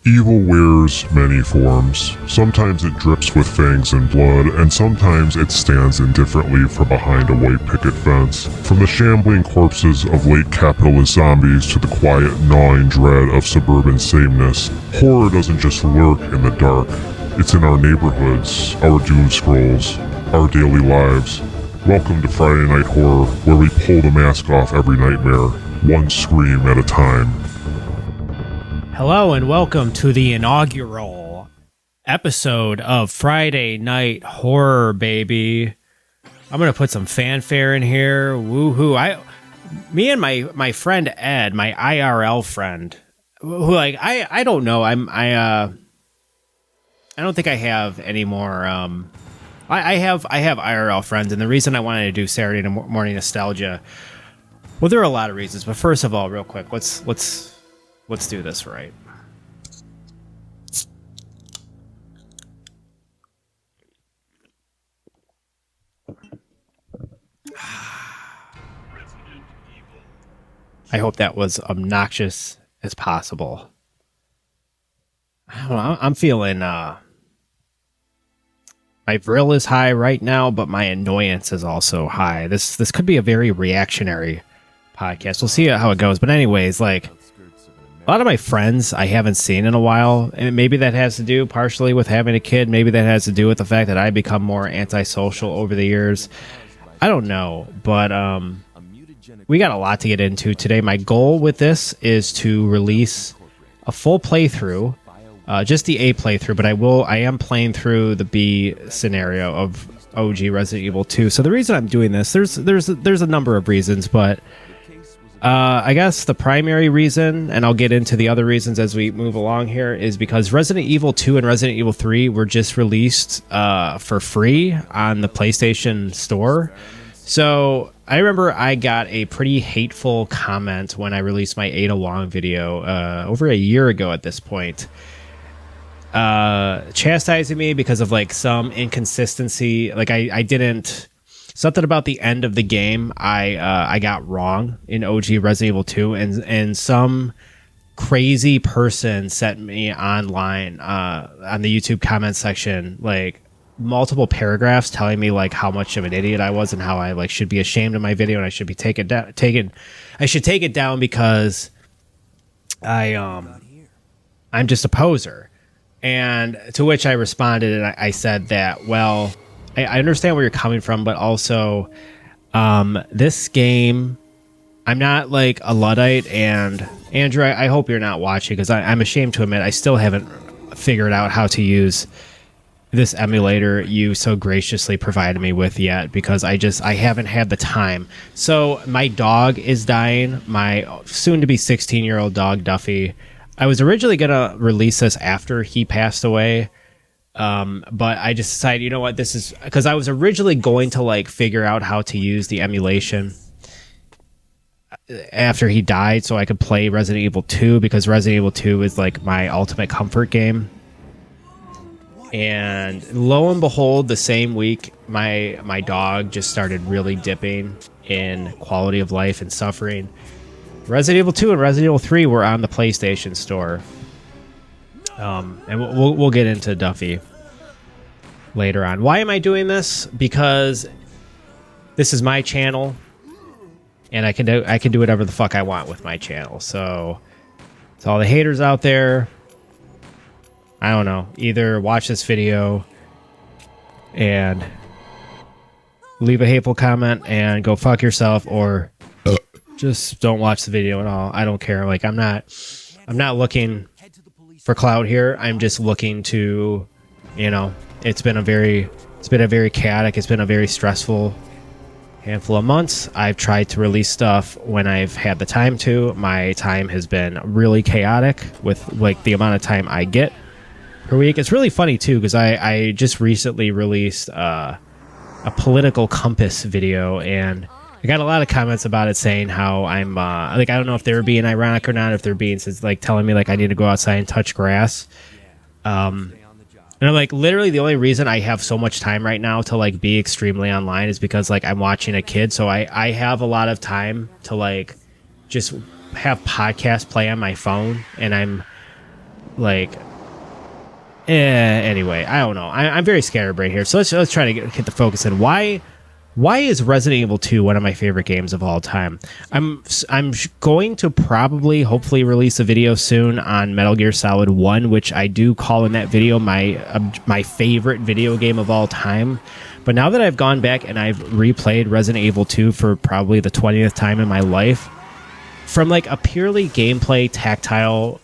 Evil wears many forms. Sometimes it drips with fangs and blood, and sometimes it stands indifferently from behind a white picket fence. From the shambling corpses of late capitalist zombies to the quiet, gnawing dread of suburban sameness, horror doesn't just lurk in the dark. It's in our neighborhoods, our doom scrolls, our daily lives. Welcome to Friday Night Horror, where we pull the mask off every nightmare, one scream at a time. Hello and welcome to the inaugural episode of Friday Night Horror, baby. I'm gonna put some fanfare in here. Woohoo! Me and my friend Ed, my IRL friend, who I don't know. I don't think I have any more. I have IRL friends, and the reason I wanted to do Saturday morning nostalgia. Well, there are a lot of reasons, but first of all, real quick, let's do this right. I hope that was obnoxious as possible. I don't know, I'm feeling my vril is high right now, but my annoyance is also high. This could be a very reactionary podcast. We'll see how it goes. But anyways, like, a lot of my friends I haven't seen in a while, and maybe that has to do partially with having a kid. Maybe that has to do with the fact that I become more antisocial over the years. I don't know, but we got a lot to get into today. My goal with this is to release a full playthrough, just the A playthrough, but I am playing through the B scenario of OG Resident Evil 2. So the reason I'm doing this, there's a number of reasons, but I guess the primary reason, and I'll get into the other reasons as we move along here, is because Resident Evil 2 and Resident Evil 3 were just released for free on the PlayStation Store. So I remember I got a pretty hateful comment when I released my Ada Long video over a year ago at this point, chastising me because of like some inconsistency. Like I didn't... Something about the end of the game I got wrong in OG Resident Evil 2, and some crazy person sent me online on the YouTube comment section like multiple paragraphs telling me like how much of an idiot I was and how I like should be ashamed of my video and I should be I should take it down because I'm just a poser. And to which I responded and I said that, well, I understand where you're coming from, but also this game, I'm not like a Luddite, and Andrew, I hope you're not watching because I'm ashamed to admit I still haven't figured out how to use this emulator you so graciously provided me with yet because I haven't had the time. So my dog is dying, my soon-to-be 16-year-old dog, Duffy. I was originally going to release this after he passed away, but I just decided, you know what, this is because I was originally going to like figure out how to use the emulation after he died so I could play Resident Evil 2 because Resident Evil 2 is like my ultimate comfort game. And lo and behold, the same week my dog just started really dipping in quality of life and suffering. Resident Evil 2 and Resident Evil 3 were on the PlayStation Store. And we'll get into Duffy later on. Why am I doing this? Because this is my channel, and I can do whatever the fuck I want with my channel. So, to all the haters out there, I don't know. Either watch this video and leave a hateful comment and go fuck yourself, or just don't watch the video at all. I don't care. Like I'm not looking for clout here. I'm just looking to, it's been a very chaotic, it's been a very stressful handful of months. I've tried to release stuff when I've had the time to. My time has been really chaotic with like the amount of time I get per week. It's really funny too because I just recently released a political compass video, and I got a lot of comments about it saying how I'm like, I don't know if they were being ironic or not, if they're being like telling me like I need to go outside and touch grass. And I'm like, literally the only reason I have so much time right now to like be extremely online is because like I'm watching a kid. So I have a lot of time to like just have podcasts play on my phone, and I'm like, anyway, I don't know. I'm very scatterbrained here. So let's try to get the focus in. Why is Resident Evil 2 one of my favorite games of all time? I'm going to probably, hopefully, release a video soon on Metal Gear Solid 1, which I do call in that video my favorite video game of all time. But now that I've gone back and I've replayed Resident Evil 2 for probably the 20th time in my life, from like a purely gameplay, tactile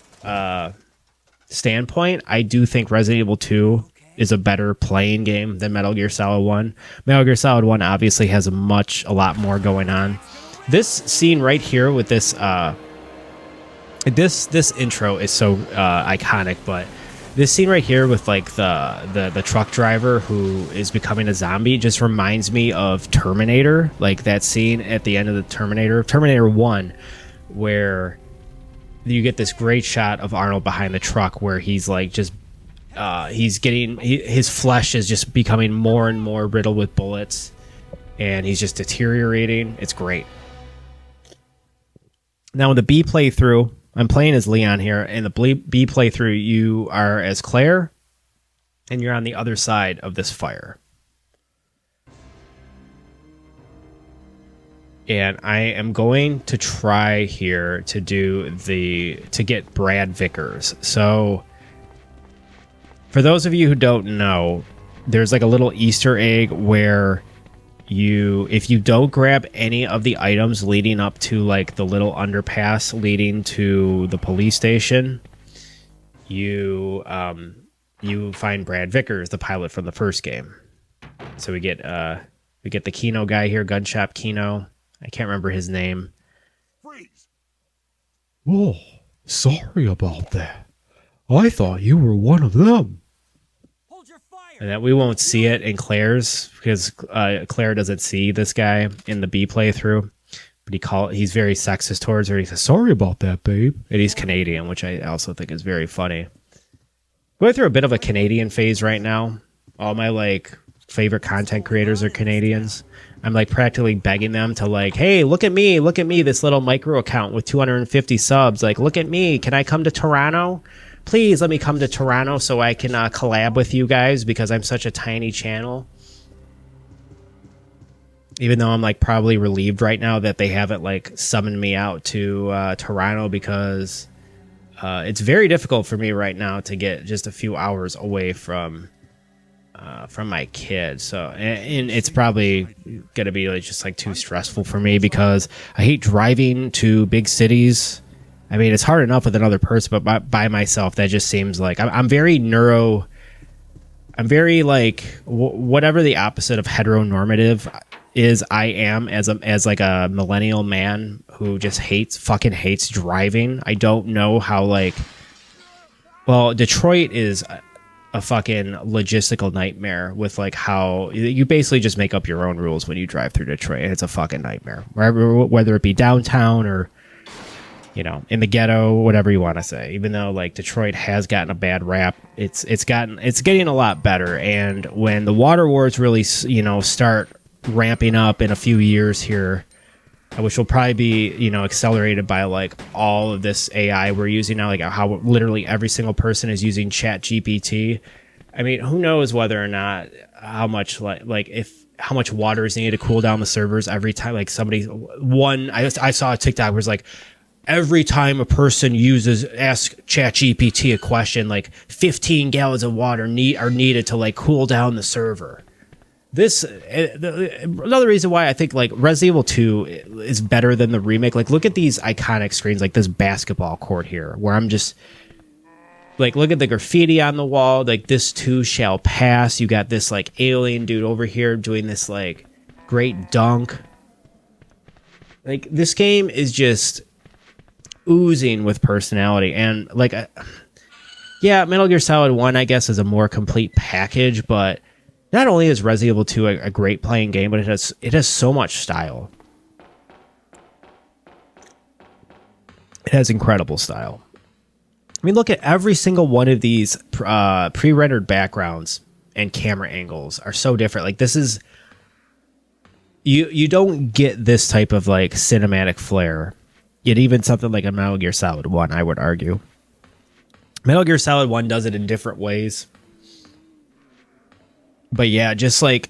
standpoint, I do think Resident Evil 2 is a better playing game than Metal Gear Solid 1. Metal Gear Solid 1 obviously has a lot more going on. This scene right here with this this intro is so iconic, but this scene right here with like the truck driver who is becoming a zombie just reminds me of Terminator, like that scene at the end of the Terminator 1, where you get this great shot of Arnold behind the truck where he's like just his flesh is just becoming more and more riddled with bullets, and he's just deteriorating. It's great. Now in the B playthrough, I'm playing as Leon here. In the B playthrough, you are as Claire, and you're on the other side of this fire. And I am going to try here to get Brad Vickers. So for those of you who don't know, there's like a little Easter egg where if you don't grab any of the items leading up to like the little underpass leading to the police station, you find Brad Vickers, the pilot from the first game. So we get the Kino guy here, Gunshop Kino. I can't remember his name. Freeze. Oh, sorry about that. I thought you were one of them. Hold your fire. And that we won't see it in Claire's because Claire doesn't see this guy in the B playthrough. But he's very sexist towards her. He says, "Sorry about that, babe." And he's Canadian, which I also think is very funny. Going through a bit of a Canadian phase right now. All my like favorite content creators are Canadians. I'm like practically begging them to like, hey, look at me, this little micro account with 250 subs. Like, look at me. Can I come to Toronto? Please let me come to Toronto so I can collab with you guys because I'm such a tiny channel. Even though I'm like probably relieved right now that they haven't like summoned me out to Toronto because it's very difficult for me right now to get just a few hours away from my kid. So, and it's probably gonna be like just like too stressful for me because I hate driving to big cities. I mean, it's hard enough with another person, but by myself, that just seems like I'm very like whatever the opposite of heteronormative is. I am as like a millennial man who just fucking hates driving. I don't know how Detroit is a fucking logistical nightmare with like how you basically just make up your own rules when you drive through Detroit, and it's a fucking nightmare. Whether it be downtown or in the ghetto, whatever you want to say. Even though like Detroit has gotten a bad rap, it's getting a lot better. And when the water wars really start ramping up in a few years here, which will probably be accelerated by like all of this AI we're using now, like how literally every single person is using Chat GPT. I mean, who knows whether or not how much how much water is needed to cool down the servers every time like I saw a TikTok where it's like every time a person asks ChatGPT a question, like 15 gallons of water are needed to like cool down the server. Another reason why I think like Resident Evil 2 is better than the remake. Like, look at these iconic screens, like this basketball court here, where I'm just like, look at the graffiti on the wall. Like, this too shall pass. You got this like alien dude over here doing this like great dunk. Like, this game is just oozing with personality. And like Metal Gear Solid 1 I guess is a more complete package, but not only is Resident Evil 2 a great playing game, but it has so much style. It has incredible style. I mean, look at every single one of these pre-rendered backgrounds and camera angles are so different. Like, this is you don't get this type of like cinematic flair. Yet even something like a Metal Gear Solid 1, I would argue. Metal Gear Solid 1 does it in different ways. But yeah, just like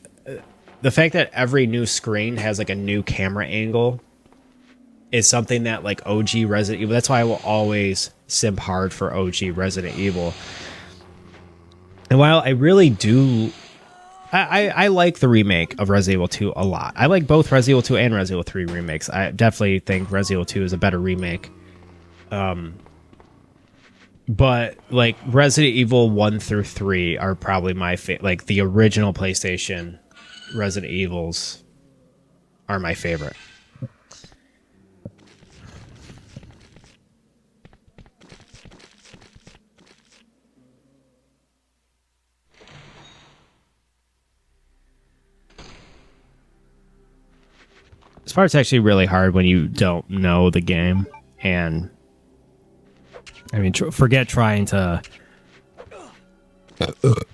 the fact that every new screen has like a new camera angle is something that like OG Resident Evil, that's why I will always simp hard for OG Resident Evil. And while I really do, I like the remake of Resident Evil 2 a lot. I like both Resident Evil 2 and Resident Evil 3 remakes. I definitely think Resident Evil 2 is a better remake. But like Resident Evil 1 through 3 are probably my favorite. Like the original PlayStation Resident Evils are my favorite. This part's actually really hard when you don't know the game, and I mean, forget trying to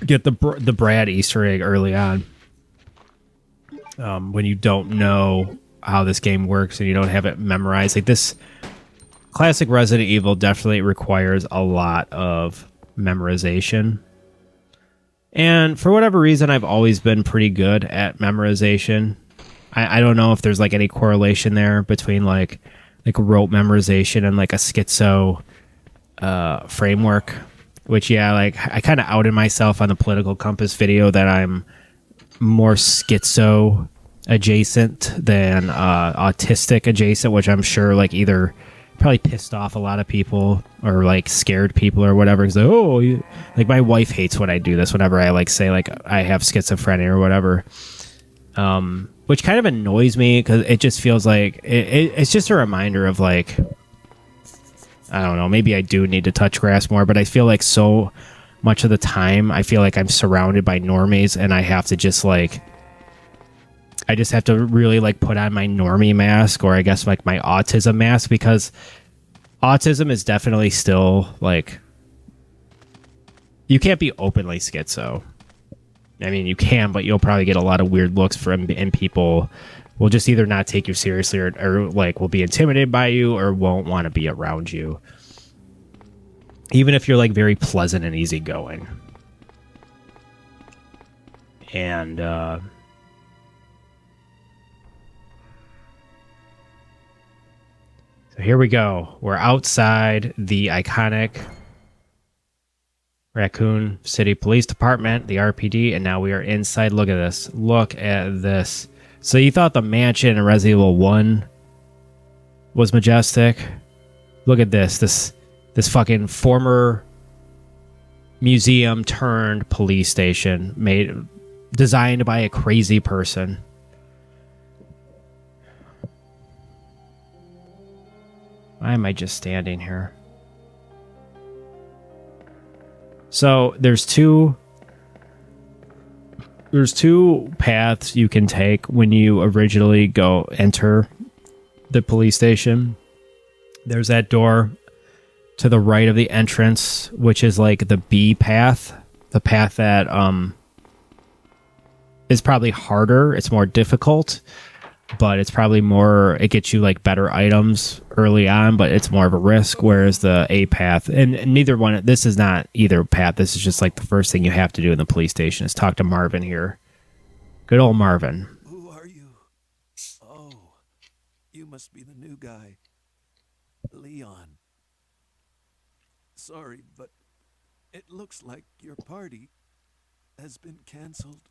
get the Brad Easter egg early on. When you don't know how this game works and you don't have it memorized, like this classic Resident Evil definitely requires a lot of memorization. And for whatever reason, I've always been pretty good at memorization. I don't know if there's like any correlation there between like rote memorization and like a schizo framework, which like I kind of outed myself on the Political Compass video that I'm more schizo adjacent than autistic adjacent, which I'm sure like either probably pissed off a lot of people or like scared people or whatever, because like my wife hates when I do this whenever I like say like I have schizophrenia or whatever, which kind of annoys me because it just feels like it's just a reminder of like, I don't know, maybe I do need to touch grass more, but I feel like so much of the time I feel like I'm surrounded by normies and I have to just like, I just have to really like put on my normie mask, or I guess like my autism mask, because autism is definitely still like, you can't be openly schizo. I mean, you can, but you'll probably get a lot of weird looks from, and people will just either not take you seriously or like will be intimidated by you or won't want to be around you. Even if you're like very pleasant and easygoing. And so here we go. We're outside the iconic Raccoon City Police Department, the RPD, and now we are inside. Look at this. Look at this. So you thought the mansion in Resident Evil 1 was majestic? Look at this. This fucking former museum turned police station designed by a crazy person. Why am I just standing here? So there's two paths you can take when you originally enter the police station. There's that door to the right of the entrance, which is like the B path, the path that is probably harder. It's more difficult, but it's probably more, it gets you like better items early on, but it's more of a risk. Whereas the A path, and neither one, this is not either path. This is just like the first thing you have to do in the police station is talk to Marvin here. Good old Marvin. Who are you? Oh, you must be the new guy. Leon. Sorry, but it looks like your party has been canceled.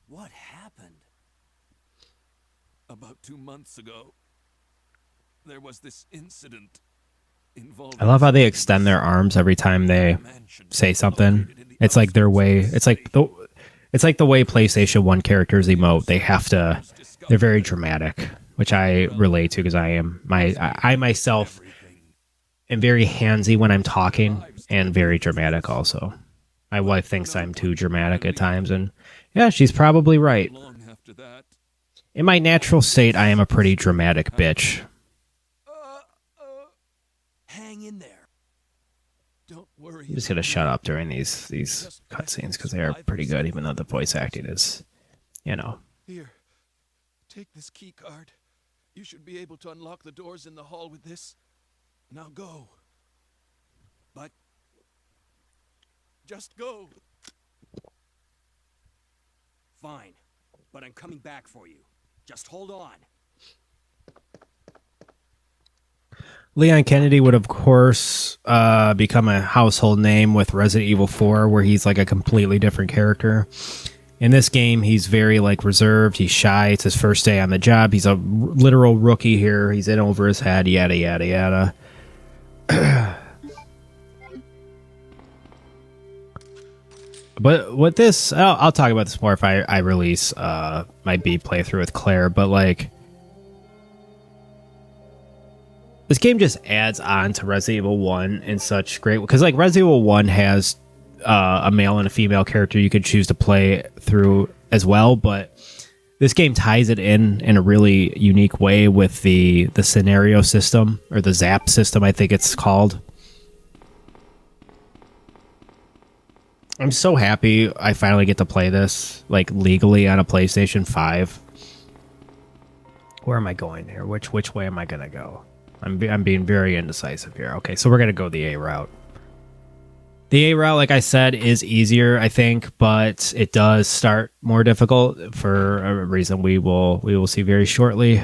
What happened? About 2 months ago, there was this incident involving... I love how they extend their arms every time they say something. It's like their way. It's like the way PlayStation 1 characters emote. They're very dramatic, which I relate to because I myself am very handsy when I'm talking and very dramatic also. My wife thinks I'm too dramatic at times, and yeah, she's probably right. In my natural state, I am a pretty dramatic bitch. Hang in there. Don't worry. I'm just gonna shut up during these cutscenes because they are pretty good, even though the voice acting is, Here, take this key card. You should be able to unlock the doors in the hall with this. Now go. But Just go. Fine, but I'm coming back for you. Just hold on. Leon Kennedy would, of course, become a household name with Resident Evil 4, where he's like a completely different character. In this game, he's very like reserved. He's shy. It's his first day on the job. He's a literal rookie here. He's in over his head. Yada yada yada. But with this, I'll talk about this more if I release my B playthrough with Claire. But like, this game just adds on to Resident Evil 1 in such great, because like Resident Evil 1 has a male and a female character you could choose to play through as well, but this game ties it in a really unique way with the scenario system, or the ZAP system, I think it's called. I'm so happy I finally get to play this like legally on a PlayStation 5. Where am I going here? Which way am I gonna go? I'm being very indecisive here. Okay, so we're gonna go the A route. The A route, like I said, is easier, I think, but it does start more difficult for a reason we will see very shortly.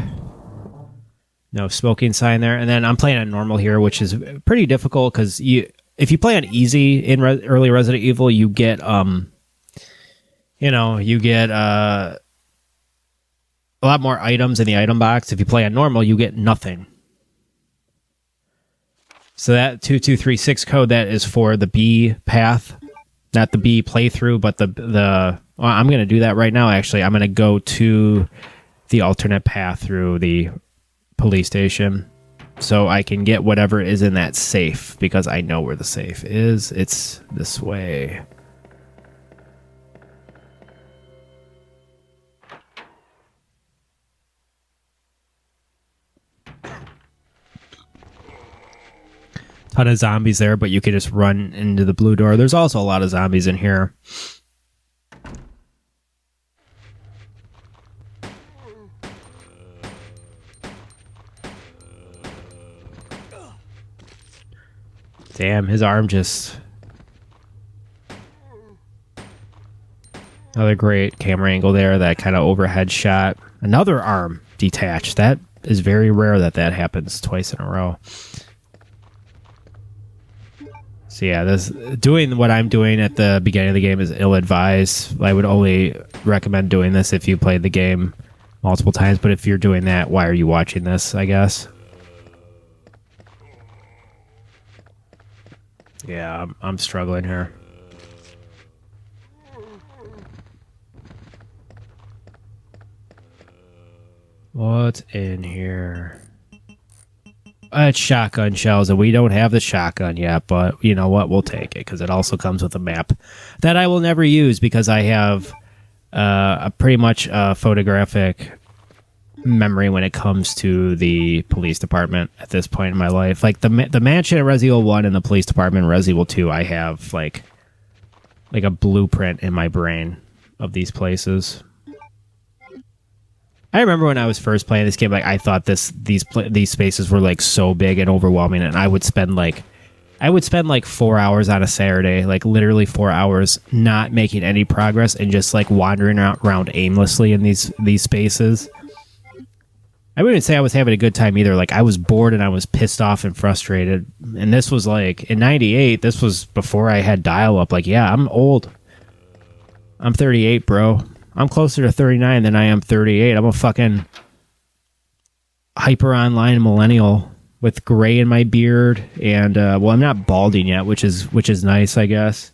No smoking sign there, and then I'm playing on normal here, which is pretty difficult because if you play on easy in early Resident Evil, you get a lot more items in the item box. If you play on normal, you get nothing. So that 2236 code, that is for the B path, not the B playthrough, but well, I'm going to do that right now, actually. I'm going to go to the alternate path through the police station so I can get whatever is in that safe, because I know where the safe is. It's this way. Ton of zombies there, but you can just run into the blue door. There's also a lot of zombies in here. Damn, his arm just... Another great camera angle there, that kind of overhead shot. Another arm detached. That is very rare that happens twice in a row. So yeah, doing what I'm doing at the beginning of the game is ill-advised. I would only recommend doing this if you played the game multiple times, but if you're doing that, why are you watching this, I guess? Yeah, I'm struggling here. What's in here? It's shotgun shells, and we don't have the shotgun yet, but you know what? We'll take it, because it also comes with a map that I will never use, because I have a pretty much photographic memory when it comes to the police department at this point in my life. Like the mansion at Resident Evil 1 and the police department in Resident Evil 2, I have like a blueprint in my brain of these places. I remember when I was first playing this game, like I thought these spaces were like so big and overwhelming, and I would spend like 4 hours on a Saturday, like literally 4 hours, not making any progress and just like wandering around aimlessly in these spaces. I wouldn't say I was having a good time either. Like I was bored and I was pissed off and frustrated. And this was like in '98. This was before I had dial-up. Like, yeah, I'm old. I'm 38, bro. I'm closer to 39 than I am 38. I'm a fucking hyper online millennial with gray in my beard, and well, I'm not balding yet, which is nice, I guess.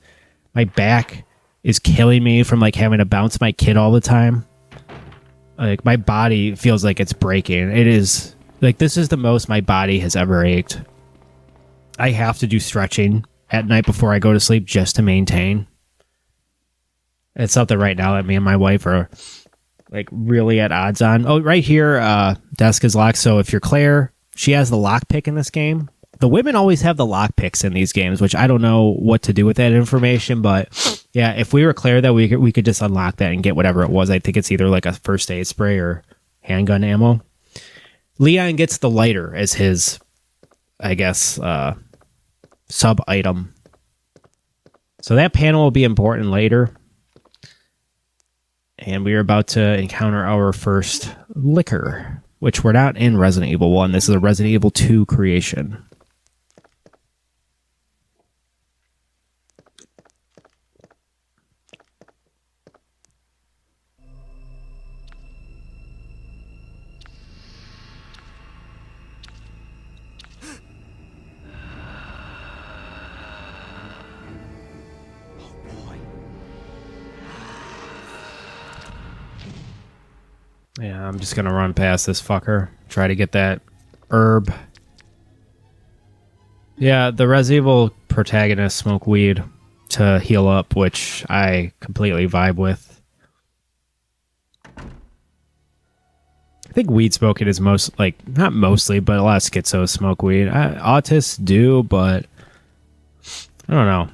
My back is killing me from like having to bounce my kid all the time. Like my body feels like it's breaking. It is like, this is the most my body has ever ached. I have to do stretching at night before I go to sleep just to maintain. It's something right now that me and my wife are like really at odds on. Oh, right here, desk is locked. So if you're Claire, she has the lockpick in this game. The women always have the lockpicks in these games, which I don't know what to do with that information. But yeah, if we were Claire, that we could just unlock that and get whatever it was. I think it's either like a first aid spray or handgun ammo. Leon gets the lighter as his, I guess, sub item. So that panel will be important later. And we are about to encounter our first liquor, which we're not in Resident Evil 1. This is a Resident Evil 2 creation. Yeah, I'm just going to run past this fucker. Try to get that herb. Yeah, the Resident Evil protagonists smoke weed to heal up, which I completely vibe with. I think weed smoking is most, like, not mostly, but a lot of schizos smoke weed. Autists do, but I don't know.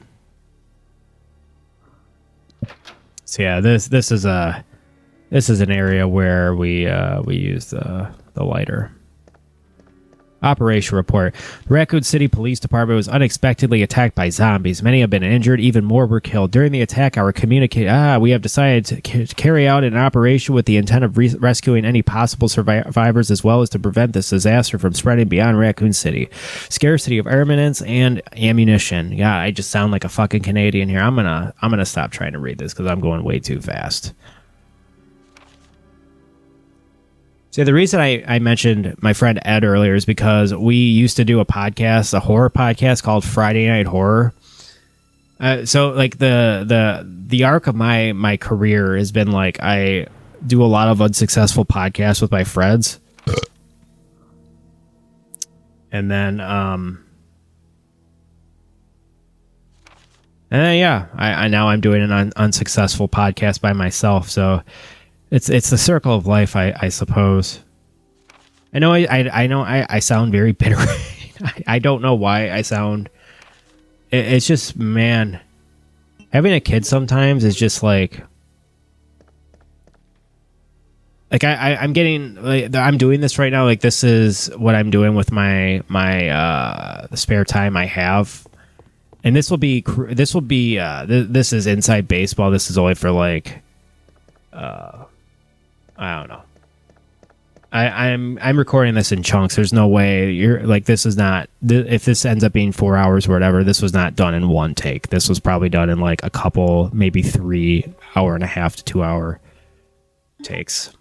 So yeah, this is an area where we use the lighter. Operation report. The Raccoon City Police Department was unexpectedly attacked by zombies. Many have been injured. Even more were killed. During the attack, we have decided to carry out an operation with the intent of rescuing any possible survivors as well as to prevent this disaster from spreading beyond Raccoon City. Scarcity of armaments and ammunition. Yeah, I just sound like a fucking Canadian here. I'm gonna stop trying to read this because I'm going way too fast. So the reason I mentioned my friend Ed earlier is because we used to do a horror podcast called Friday Night Horror. So like the arc of my career has been like I do a lot of unsuccessful podcasts with my friends, and then I now I'm doing an unsuccessful podcast by myself. So. It's the circle of life, I suppose. I know I sound very bitter. I don't know why I sound. It's just, man, having a kid sometimes is just like I'm getting like I'm doing this right now. Like this is what I'm doing with my the spare time I have, and this is inside baseball. This is only for like. I don't know. I'm recording this in chunks. There's no way you're like this is not. If this ends up being 4 hours or whatever, this was not done in one take. This was probably done in like a couple, maybe 3 hour-and-a-half to 2 hour takes.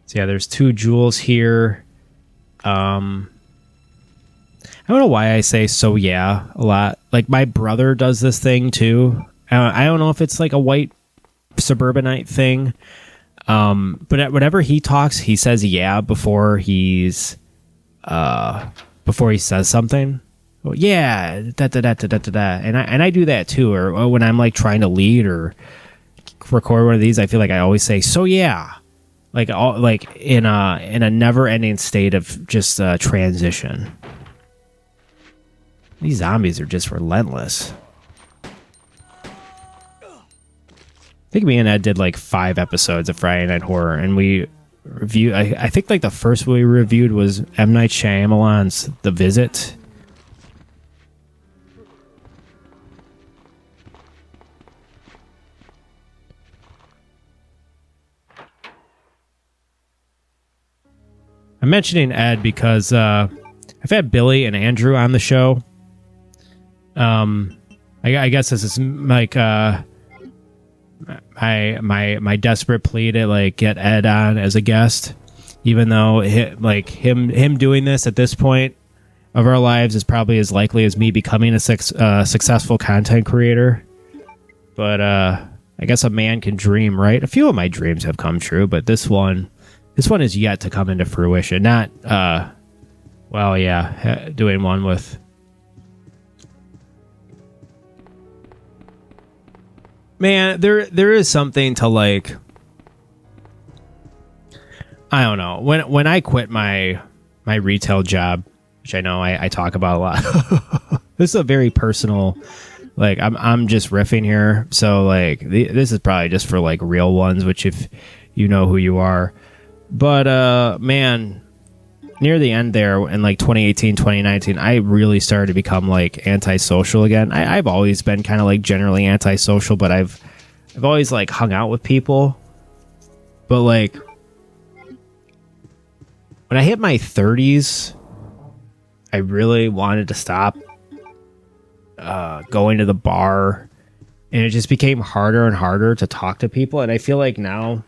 So yeah, there's 2 jewels here. I don't know why I say so yeah a lot. Like my brother does this thing too. I don't know if it's like a white suburbanite thing. But whenever he talks, he says yeah before he says something. Well, yeah, da da da da da da. And I do that too. Or when I'm like trying to lead or record one of these, I feel like I always say so yeah. Like in a never-ending state of just transition. These zombies are just relentless. I think me and Ed did like 5 episodes of Friday Night Horror, and we reviewed. I think like the first we reviewed was M. Night Shyamalan's The Visit. I'm mentioning Ed because I've had Billy and Andrew on the show. I guess this is like my desperate plea to like get Ed on as a guest, even though him doing this at this point of our lives is probably as likely as me becoming a successful content creator. But I guess a man can dream, right? A few of my dreams have come true, but this one is yet to come into fruition. Not doing one with. Man, there is something to like. I don't know. When I quit my retail job, which I know I talk about a lot. This is a very personal. Like I'm just riffing here, so like this is probably just for like real ones, which if you know who you are. But man, near the end there in like 2018, 2019, I really started to become like antisocial again. I've always been kind of like generally antisocial, but I've always like hung out with people. But like when I hit my 30s, I really wanted to stop going to the bar, and it just became harder and harder to talk to people. And I feel like now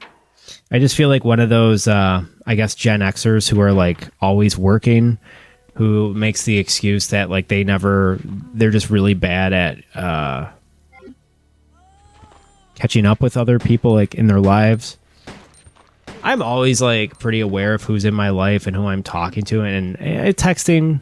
I just feel like one of those I guess Gen Xers who are like always working, who makes the excuse that like they're just really bad at catching up with other people like in their lives. I'm always like pretty aware of who's in my life and who I'm talking to, and texting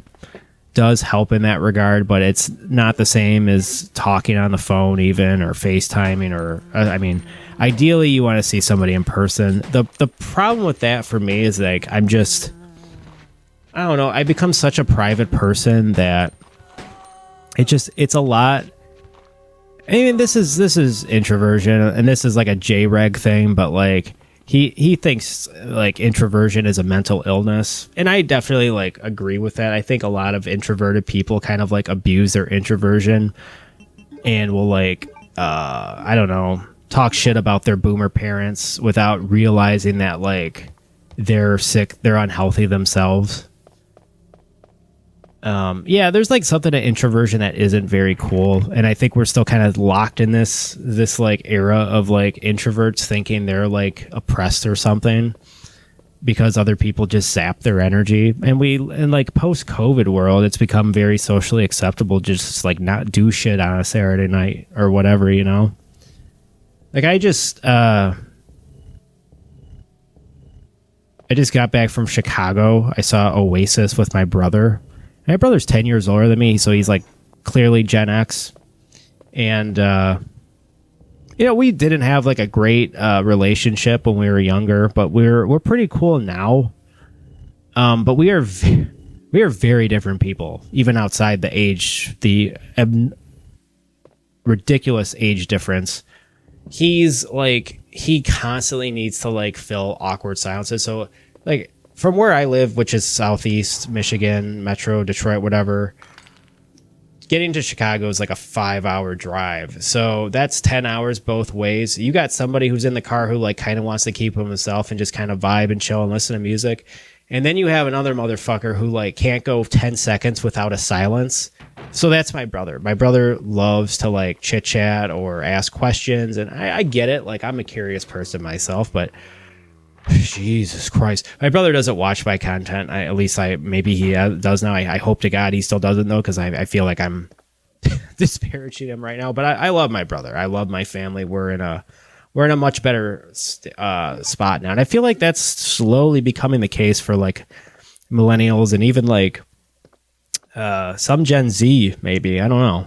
does help in that regard, but it's not the same as talking on the phone even, or FaceTiming, or I mean, ideally you want to see somebody in person. The problem with that for me is like I don't know, I become such a private person that it's a lot. I mean, this is introversion, and this is like a J-Reg thing, but like he thinks like introversion is a mental illness, and I definitely like agree with that. I think a lot of introverted people kind of like abuse their introversion and will like I don't know, talk shit about their boomer parents without realizing that like they're sick, they're unhealthy themselves. Yeah, there's like something to introversion that isn't very cool, and I think we're still kind of locked in this like era of like introverts thinking they're like oppressed or something because other people just zap their energy. And in like post-COVID world, it's become very socially acceptable just like not do shit on a Saturday night or whatever, you know. Like I just got back from Chicago. I saw Oasis with my brother. My brother's 10 years older than me, so he's like clearly Gen X. And, you know, we didn't have like a great relationship when we were younger, but we're pretty cool now. But we are very different people, even outside the age, the ridiculous age difference. He's like, he constantly needs to like fill awkward silences. So like, from where I live, which is Southeast Michigan, Metro, Detroit, whatever, getting to Chicago is like a 5-hour drive. So that's 10 hours both ways. You got somebody who's in the car who like kind of wants to keep himself and just kind of vibe and chill and listen to music. And then you have another motherfucker who like can't go 10 seconds without a silence. So that's my brother. My brother loves to like chit chat or ask questions. And I get it. Like I'm a curious person myself, but Jesus Christ. My brother doesn't watch my content. Maybe he does now. I hope to God he still doesn't though, because I feel like I'm disparaging him right now. But I love my brother. I love my family. We're in a much better spot now. And I feel like that's slowly becoming the case for like millennials and even like some Gen Z, maybe. I don't know.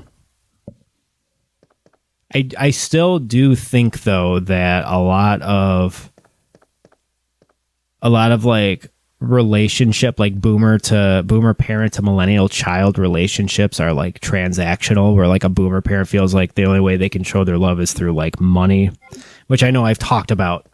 I still do think though that a lot of like relationship, like boomer parent to millennial child relationships are like transactional, where like a boomer parent feels like the only way they can show their love is through like money, which I know I've talked about.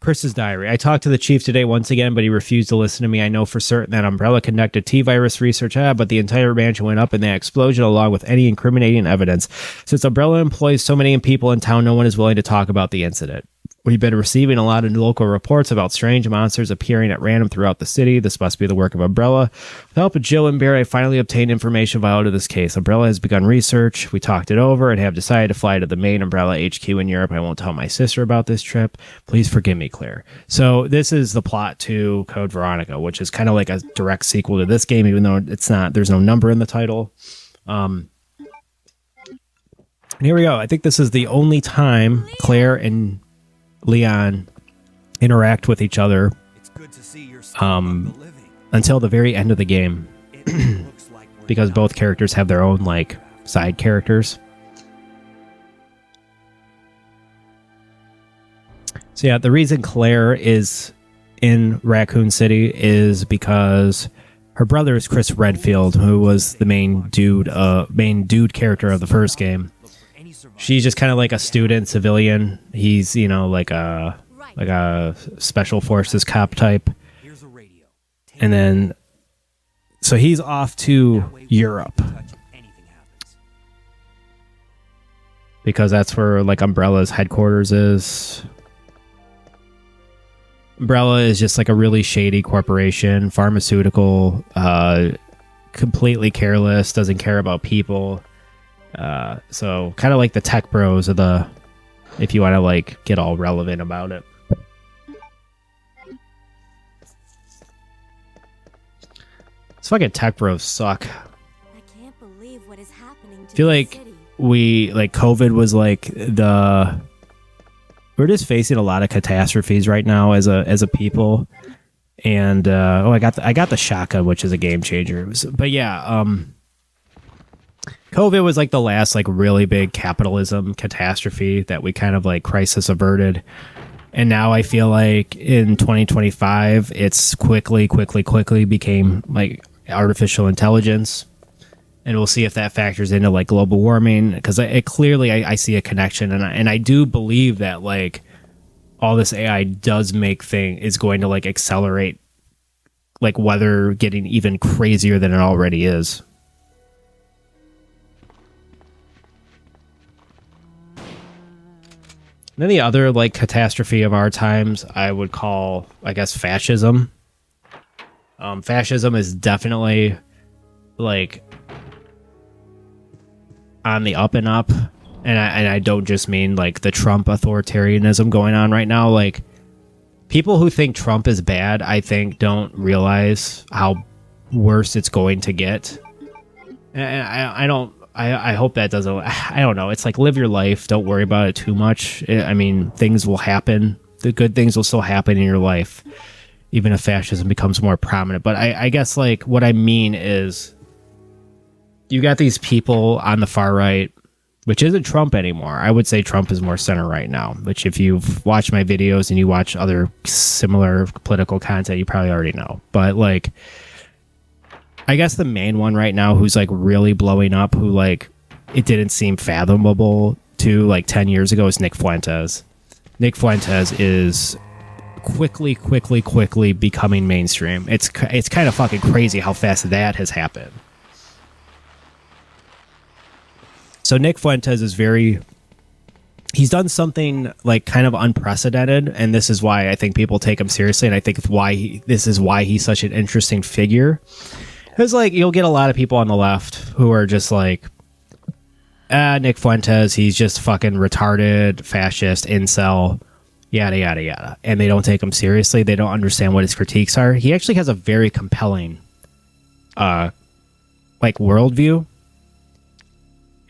Chris's diary. I talked to the chief today once again, but he refused to listen to me. I know for certain that Umbrella conducted T-virus research, but the entire mansion went up in that explosion along with any incriminating evidence. Since Umbrella employs so many people in town, no one is willing to talk about the incident. We've been receiving a lot of local reports about strange monsters appearing at random throughout the city. This must be the work of Umbrella. With the help of Jill and Barry, I finally obtained information vital to this case. Umbrella has begun research. We talked it over and have decided to fly to the main Umbrella HQ in Europe. I won't tell my sister about this trip. Please forgive me, Claire. So this is the plot to Code Veronica, which is kind of like a direct sequel to this game, even though it's not. There's no number in the title. And here we go. I think this is the only time Claire and Leon interact with each other until the very end of the game, because both characters have their own like side characters. So yeah, the reason Claire is in Raccoon City is because her brother is Chris Redfield, who was the main dude character of the first game. She's just kind of like a student civilian. He's, you know, like a special forces cop type. And then, so he's off to Europe because that's where like Umbrella's headquarters is. Umbrella is just like a really shady corporation, pharmaceutical, completely careless, doesn't care about people. So kind of like the tech bros of the, if you want to like get all relevant about it. These fucking tech bros suck. I can't believe what is happening to I feel the like city. COVID was like we're just facing a lot of catastrophes right now as a people. And I got the shotgun, which is a game changer. But yeah, COVID was like the last like really big capitalism catastrophe that we kind of like crisis averted. And now I feel like in 2025, it's quickly became like artificial intelligence. And we'll see if that factors into like global warming, because it clearly I see a connection, and I do believe that like all this AI does is going to like accelerate like weather getting even crazier than it already is. And then the other like catastrophe of our times, I would call, I guess, fascism. Fascism is definitely like on the up and up, and I don't just mean like the Trump authoritarianism going on right now. Like, people who think Trump is bad, I think, don't realize how worse it's going to get. And I hope that doesn't. I don't know. It's like, live your life. Don't worry about it too much. I mean, things will happen. The good things will still happen in your life, even if fascism becomes more prominent. But I guess like what I mean is, you got these people on the far right, which isn't Trump anymore. I would say Trump is more center right now, which if you've watched my videos and you watch other similar political content, you probably already know. But like, I guess the main one right now who's like really blowing up, who like it didn't seem fathomable to like 10 years ago, is Nick Fuentes. Nick Fuentes is quickly becoming mainstream. It's kind of fucking crazy how fast that has happened. So Nick Fuentes is he's done something like kind of unprecedented, and this is why I think people take him seriously, and I think this is why he's such an interesting figure. Because like, you'll get a lot of people on the left who are just like, Nick Fuentes, he's just fucking retarded, fascist, incel, yada yada yada, and they don't take him seriously. They don't understand what his critiques are. He actually has a very compelling like worldview.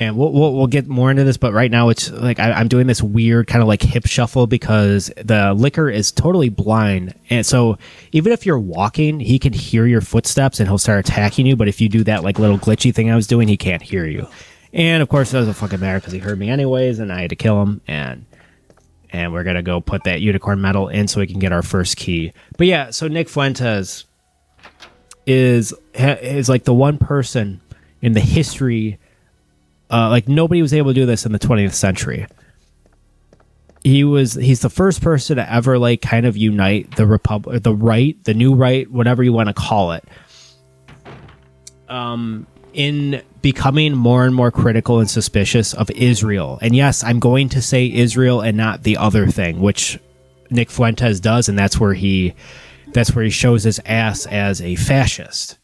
And we'll get more into this, but right now it's like I'm doing this weird kind of like hip shuffle because the liquor is totally blind. And so even if you're walking, he can hear your footsteps and he'll start attacking you. But if you do that like little glitchy thing I was doing, he can't hear you. And of course, it doesn't fucking matter because he heard me anyways, and I had to kill him. And we're going to go put that unicorn medal in so we can get our first key. But yeah, so Nick Fuentes is like the one person in the history. Like, nobody was able to do this in the 20th century. He's the first person to ever like kind of unite the republic, the right, the new right, whatever you want to call it, in becoming more and more critical and suspicious of Israel. And yes, I'm going to say Israel and not the other thing, which Nick Fuentes does, and that's where he shows his ass as a fascist.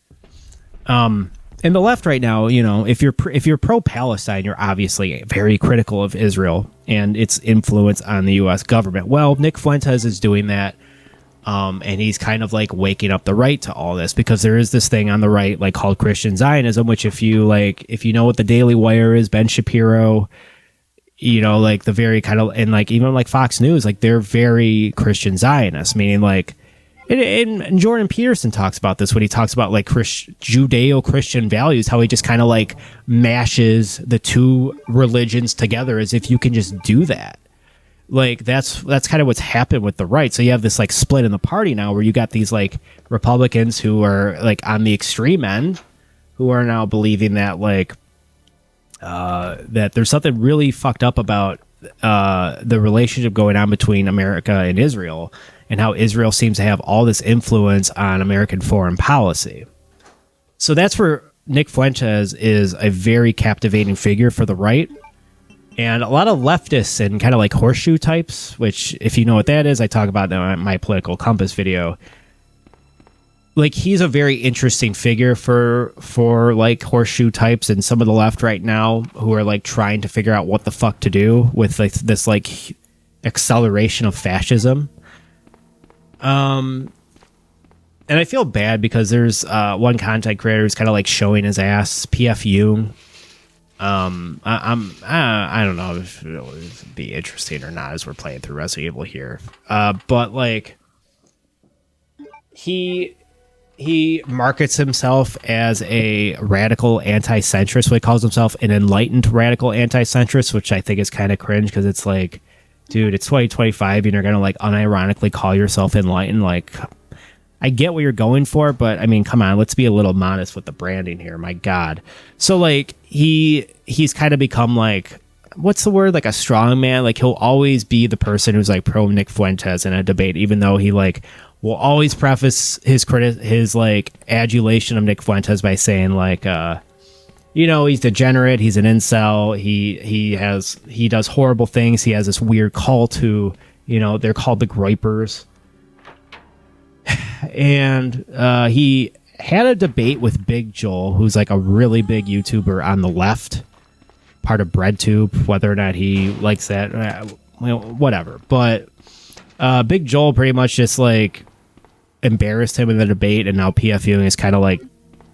And the left right now, you know, if you're pro-Palestine, you're obviously very critical of Israel and its influence on the U.S. government. Well, Nick Fuentes is doing that, and he's kind of like waking up the right to all this, because there is this thing on the right like called Christian Zionism, which if you know what the Daily Wire is, Ben Shapiro, you know, like the very kind of, and like even like Fox News, like they're very Christian Zionists, meaning like. And Jordan Peterson talks about this when he talks about like Judeo-Christian values, how he just kind of like mashes the two religions together as if you can just do that. like that's kind of what's happened with the right. So you have this like split in the party now where you got these like Republicans who are like on the extreme end who are now believing that like that there's something really fucked up about the relationship going on between America and Israel, and how Israel seems to have all this influence on American foreign policy. So that's where Nick Fuentes is a very captivating figure for the right. And a lot of leftists and kind of like horseshoe types, which if you know what that is, I talk about that in my political compass video. Like he's a very interesting figure for like horseshoe types and some of the left right now who are like trying to figure out what the fuck to do with like this like acceleration of fascism. And I feel bad because there's one content creator who's kind of like showing his ass, PFU. I don't know if it'll be interesting or not as we're playing through Resident Evil here. But like he markets himself as a radical anti-centrist. So he calls himself an enlightened radical anti-centrist, which I think is kind of cringe because it's like, dude, it's 2025 and you're going to like unironically call yourself enlightened. Like, I get what you're going for, but I mean, come on, let's be a little modest with the branding here. My God. So like he's kind of become like, what's the word? Like a strong man. Like he'll always be the person who's like pro Nick Fuentes in a debate, even though he like will always preface his like adulation of Nick Fuentes by saying like, you know, he's degenerate. He's an incel. He does horrible things. He has this weird cult who, you know, they're called the Groypers. And he had a debate with Big Joel, who's like a really big YouTuber on the left, part of BreadTube, whether or not he likes that, well, whatever. But Big Joel pretty much just like embarrassed him in the debate, and now PFU is kind of like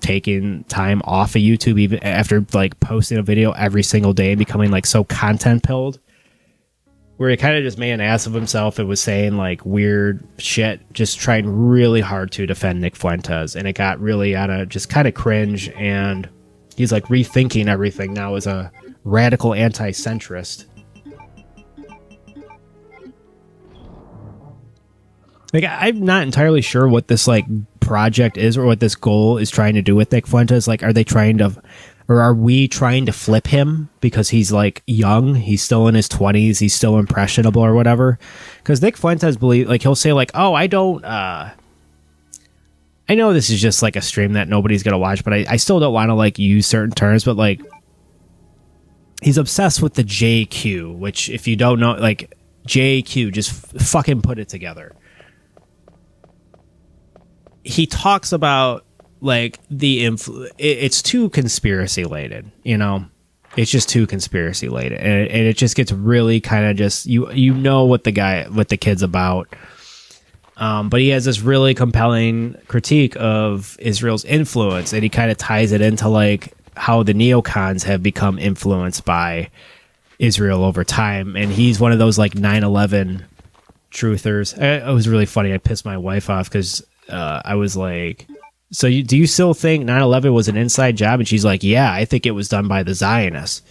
taking time off of YouTube even after like posting a video every single day and becoming like so content pilled, where he kind of just made an ass of himself and was saying like weird shit, just trying really hard to defend Nick Fuentes. And it got really out of just kind of cringe. And he's like rethinking everything now as a radical anti-centrist. Like, I'm not entirely sure what this like project is or what this goal is trying to do with Nick Fuentes. Like, are they trying to, or are we trying to flip him because he's like young, he's still in his 20s, he's still impressionable or whatever? Because Nick Fuentes he'll say like, oh, I know this is just like a stream that nobody's gonna watch, but I still don't want to like use certain terms, but like he's obsessed with the JQ, which if you don't know, like JQ, just fucking put it together. He talks about like it's too conspiracy related, you know, it's just too conspiracy related, and it just gets really kind of just you know what the kid's about. But he has this really compelling critique of Israel's influence, and he kind of ties it into like how the neocons have become influenced by Israel over time. And he's one of those like 9/11 truthers. It was really funny. I pissed my wife off because I was like, so do you still think 9/11 was an inside job? And she's like, yeah, I think it was done by the Zionists.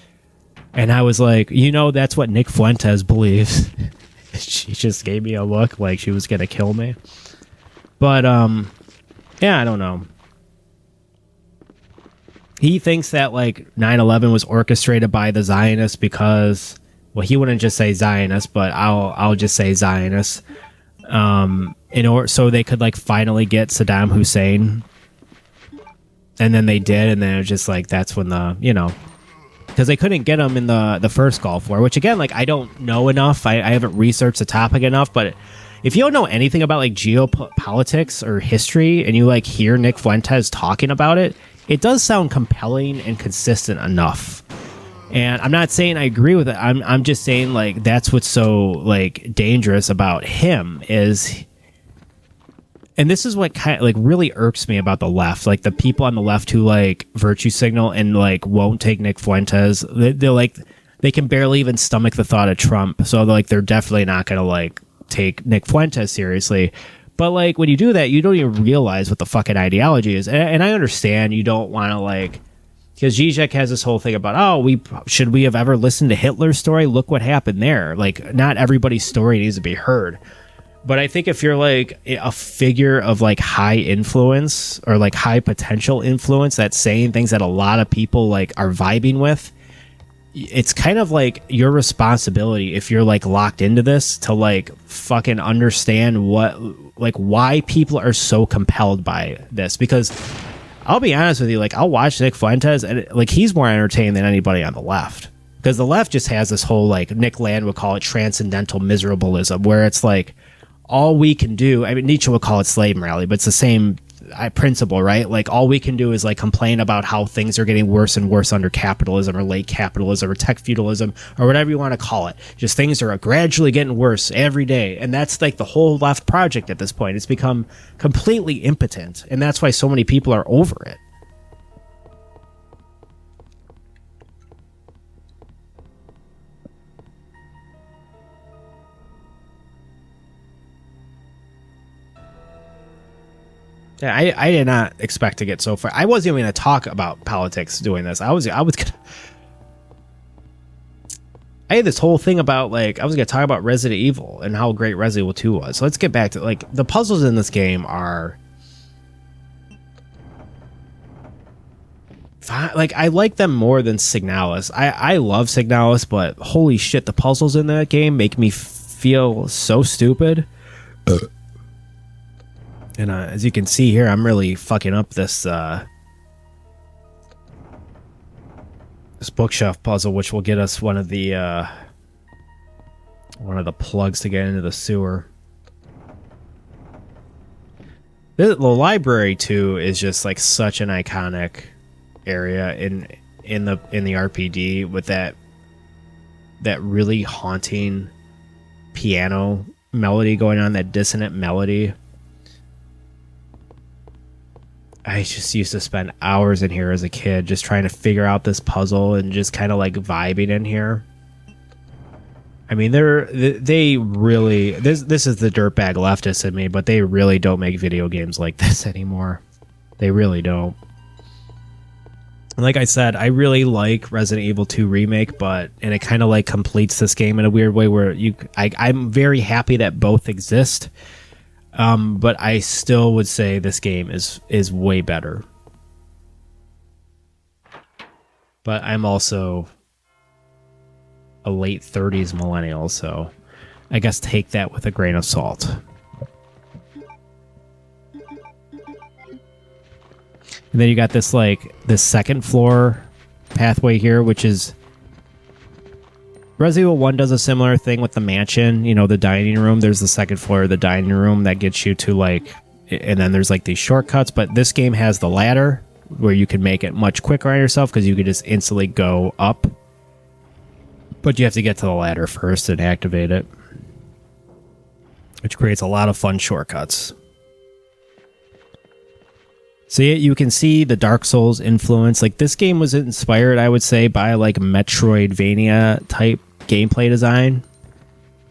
And I was like, you know, that's what Nick Fuentes believes. She just gave me a look like she was gonna kill me. But yeah, I don't know. He thinks that like 9/11 was orchestrated by the Zionists because, well, he wouldn't just say Zionists, but I'll just say Zionists. In order so they could like finally get Saddam Hussein. And then they did, and then it was just like that's when the, you know, because they couldn't get him in the first Gulf War, which again, like I don't know enough. I haven't researched the topic enough, but if you don't know anything about like geopolitics or history and you like hear Nick Fuentes talking about it, it does sound compelling and consistent enough. And I'm not saying I agree with it. I'm just saying like that's what's so like dangerous about him is, and this is what kind of like really irks me about the left, like the people on the left who like virtue signal and like won't take Nick Fuentes. They're like, they can barely even stomach the thought of Trump. So like they're definitely not going to like take Nick Fuentes seriously. But like when you do that, you don't even realize what the fucking ideology is. And I understand you don't want to like Because Zizek has this whole thing about, oh, should we have ever listened to Hitler's story? Look what happened there. Like, not everybody's story needs to be heard. But I think if you're like a figure of like high influence or like high potential influence that's saying things that a lot of people like are vibing with, it's kind of like your responsibility, if you're like locked into this, to like fucking understand what, like, why people are so compelled by this. Because I'll be honest with you, like, I'll watch Nick Fuentes and like he's more entertaining than anybody on the left. Because the left just has this whole, like, Nick Land would call it transcendental miserableism, where it's like all we can do, I mean, Nietszche would call it slave morality, but it's the same principle, right? Like, all we can do is like complain about how things are getting worse and worse under capitalism or late capitalism or tech feudalism or whatever you want to call it. Just things are gradually getting worse every day. And that's like the whole left project at this point. It's become completely impotent. And that's why so many people are over it. Yeah, I did not expect to get so far. I wasn't even going to talk about politics doing this. I had this whole thing about, like, I was going to talk about Resident Evil and how great Resident Evil 2 was. So let's get back to, like, the puzzles in this game are fine. Like, I like them more than Signalis. I love Signalis, but holy shit, the puzzles in that game make me feel so stupid. And as you can see here, I'm really fucking up this this bookshelf puzzle, which will get us one of the plugs to get into the sewer. The library too is just like such an iconic area in the RPD, with that really haunting piano melody going on, that dissonant melody. I just used to spend hours in here as a kid just trying to figure out this puzzle and just kind of like vibing in here. I mean, they really, this is the dirtbag leftist in me, but they really don't make video games like this anymore. They really don't. And like I said, I really like Resident Evil 2 Remake, and it kind of like completes this game in a weird way where I'm very happy that both exist. But I still would say this game is way better. But I'm also a late 30s millennial, so I guess take that with a grain of salt. And then you got this second floor pathway here, which is Resident Evil 1 does a similar thing with the mansion, you know, the dining room. There's the second floor of the dining room that gets you to, like, and then there's like these shortcuts, but this game has the ladder where you can make it much quicker on yourself because you could just instantly go up. But you have to get to the ladder first and activate it, which creates a lot of fun shortcuts. So you can see the Dark Souls influence. Like, this game was inspired, I would say, by like Metroidvania type gameplay design,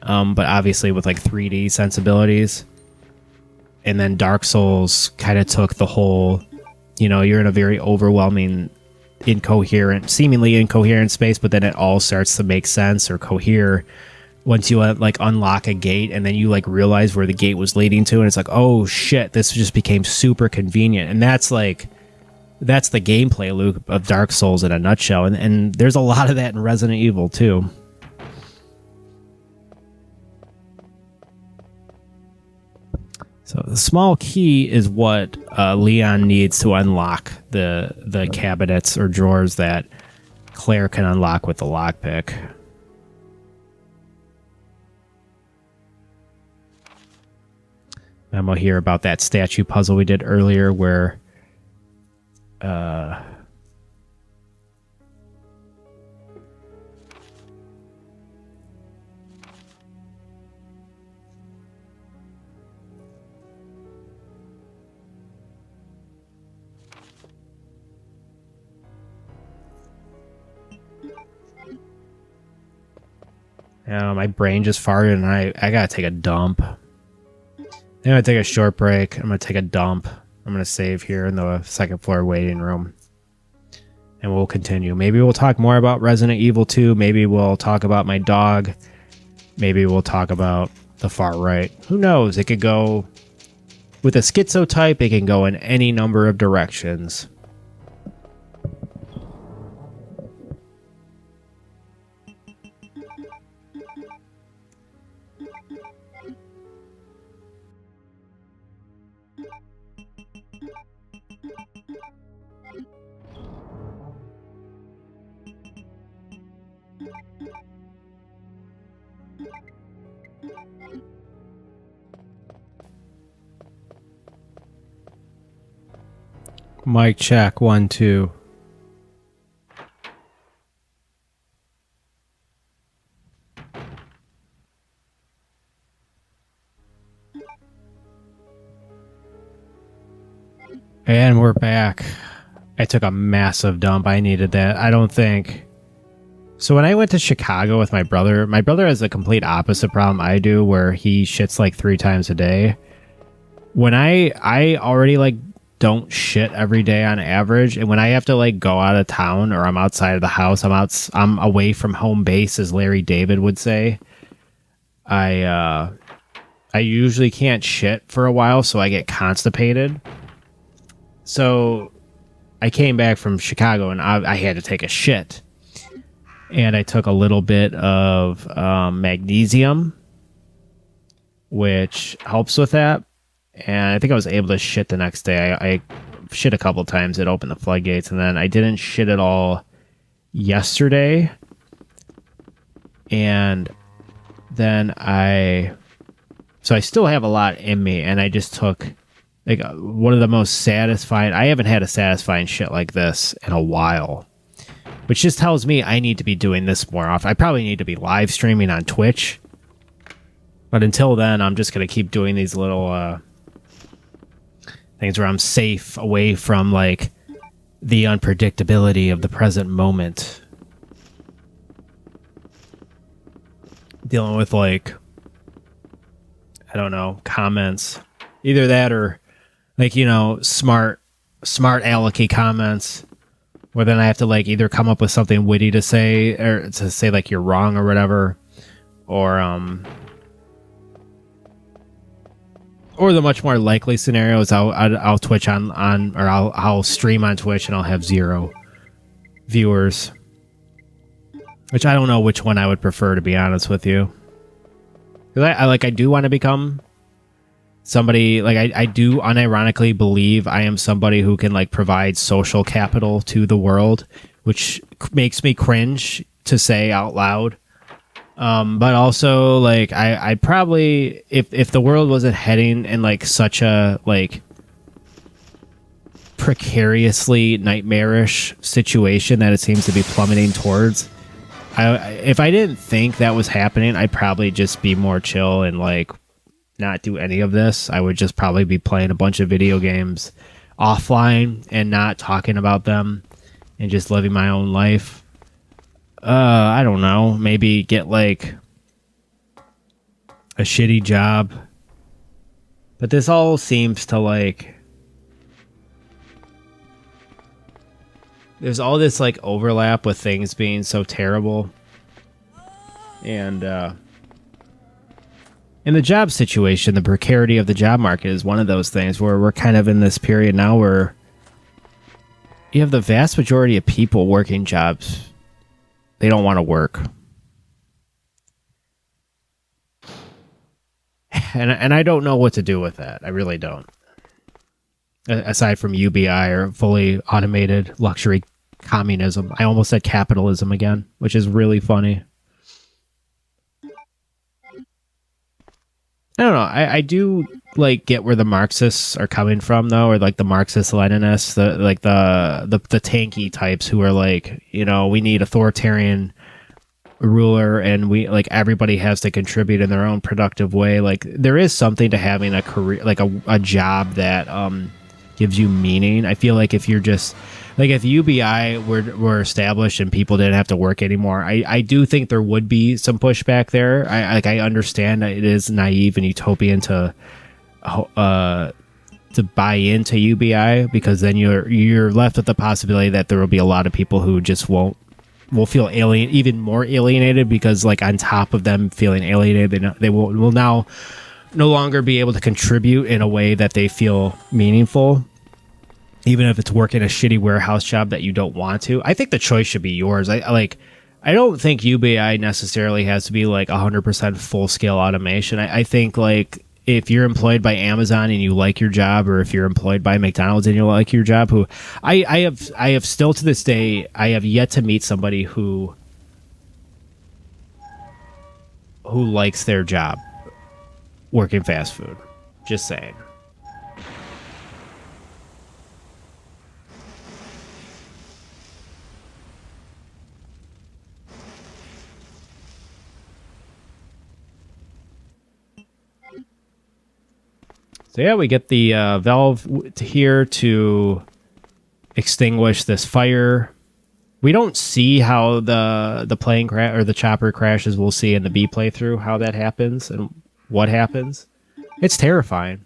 but obviously with like 3D sensibilities. And then Dark Souls kind of took the whole, you know, you're in a very overwhelming, seemingly incoherent space, but then it all starts to make sense or cohere once you like unlock a gate, and then you like realize where the gate was leading to, and it's like, oh shit, this just became super convenient. And that's the gameplay loop of Dark Souls in a nutshell, and there's a lot of that in Resident Evil too. So the small key is what Leon needs to unlock the cabinets or drawers that Claire can unlock with the lockpick. Memo here about that statue puzzle we did earlier where my brain just farted and I gotta take a dump. I'm going to take a short break. I'm going to take a dump. I'm going to save here in the second floor waiting room. and we'll continue. Maybe we'll talk more about Resident Evil 2. Maybe we'll talk about my dog. Maybe we'll talk about the far right. Who knows? It could go with a schizotype. It can go in any number of directions. Mic check 1 2. And we're back. I took a massive dump. I needed that. I don't think. So when I went to Chicago with my brother has a complete opposite problem I do, where he shits like 3 times a day. When I already like don't shit every day on average, and when I have to like go out of town or I'm outside of the house, I'm away from home base, as Larry David would say. I usually can't shit for a while, so I get constipated. So I came back from Chicago and I had to take a shit, and I took a little bit of magnesium, which helps with that. And I think I was able to shit the next day. I shit a couple times. It opened the floodgates. And then I didn't shit at all yesterday. And then so I still have a lot in me. And I just took like one of the most satisfying. I haven't had a satisfying shit like this in a while. Which just tells me I need to be doing this more often. I probably need to be live streaming on Twitch. But until then, I'm just going to keep doing these little things where I'm safe away from like the unpredictability of the present moment. Dealing with like, I don't know, comments. Either that or like, you know, smart alecky comments where then I have to like either come up with something witty to say, or to say like you're wrong or whatever, or the much more likely scenario is I'll Twitch on or I'll stream on Twitch and I'll have 0 viewers, which I don't know which one I would prefer, to be honest with you. Because I do want to become somebody, like I do unironically believe I am somebody who can like provide social capital to the world, which makes me cringe to say out loud. But also like I probably, if the world wasn't heading in like such a like precariously nightmarish situation that it seems to be plummeting towards, if I didn't think that was happening, I'd probably just be more chill and like not do any of this. I would just probably be playing a bunch of video games offline and not talking about them and just living my own life. I don't know, maybe get like a shitty job. But this all seems to like, there's all this like overlap with things being so terrible. And in the job situation, the precarity of the job market is one of those things where we're kind of in this period now where you have the vast majority of people working jobs they don't want to work. And I don't know what to do with that. I really don't. Aside from UBI or fully automated luxury communism. I almost said capitalism again, which is really funny. I don't know. I do like get where the Marxists are coming from, though, or like the Marxist-Leninists, the tanky types who are like, you know, we need authoritarian ruler, and we like everybody has to contribute in their own productive way. Like there is something to having a career, like a job that gives you meaning. I feel like if you're just like if UBI were established and people didn't have to work anymore, I do think there would be some pushback there. I understand that it is naive and utopian to to buy into UBI, because then you're left with the possibility that there will be a lot of people who just will feel even more alienated, because like on top of them feeling alienated, they will now no longer be able to contribute in a way that they feel meaningful, even if it's working a shitty warehouse job that you don't want to. I think the choice should be yours. I don't think UBI necessarily has to be like 100% full scale automation. I think like if you're employed by Amazon and you like your job, or if you're employed by McDonald's and you like your job, who I have still to this day, I have yet to meet somebody who likes their job working fast food. Just saying. So yeah, we get the valve here to extinguish this fire. We don't see how the plane crash or the chopper crashes. We'll see in the B playthrough how that happens and what happens. It's terrifying.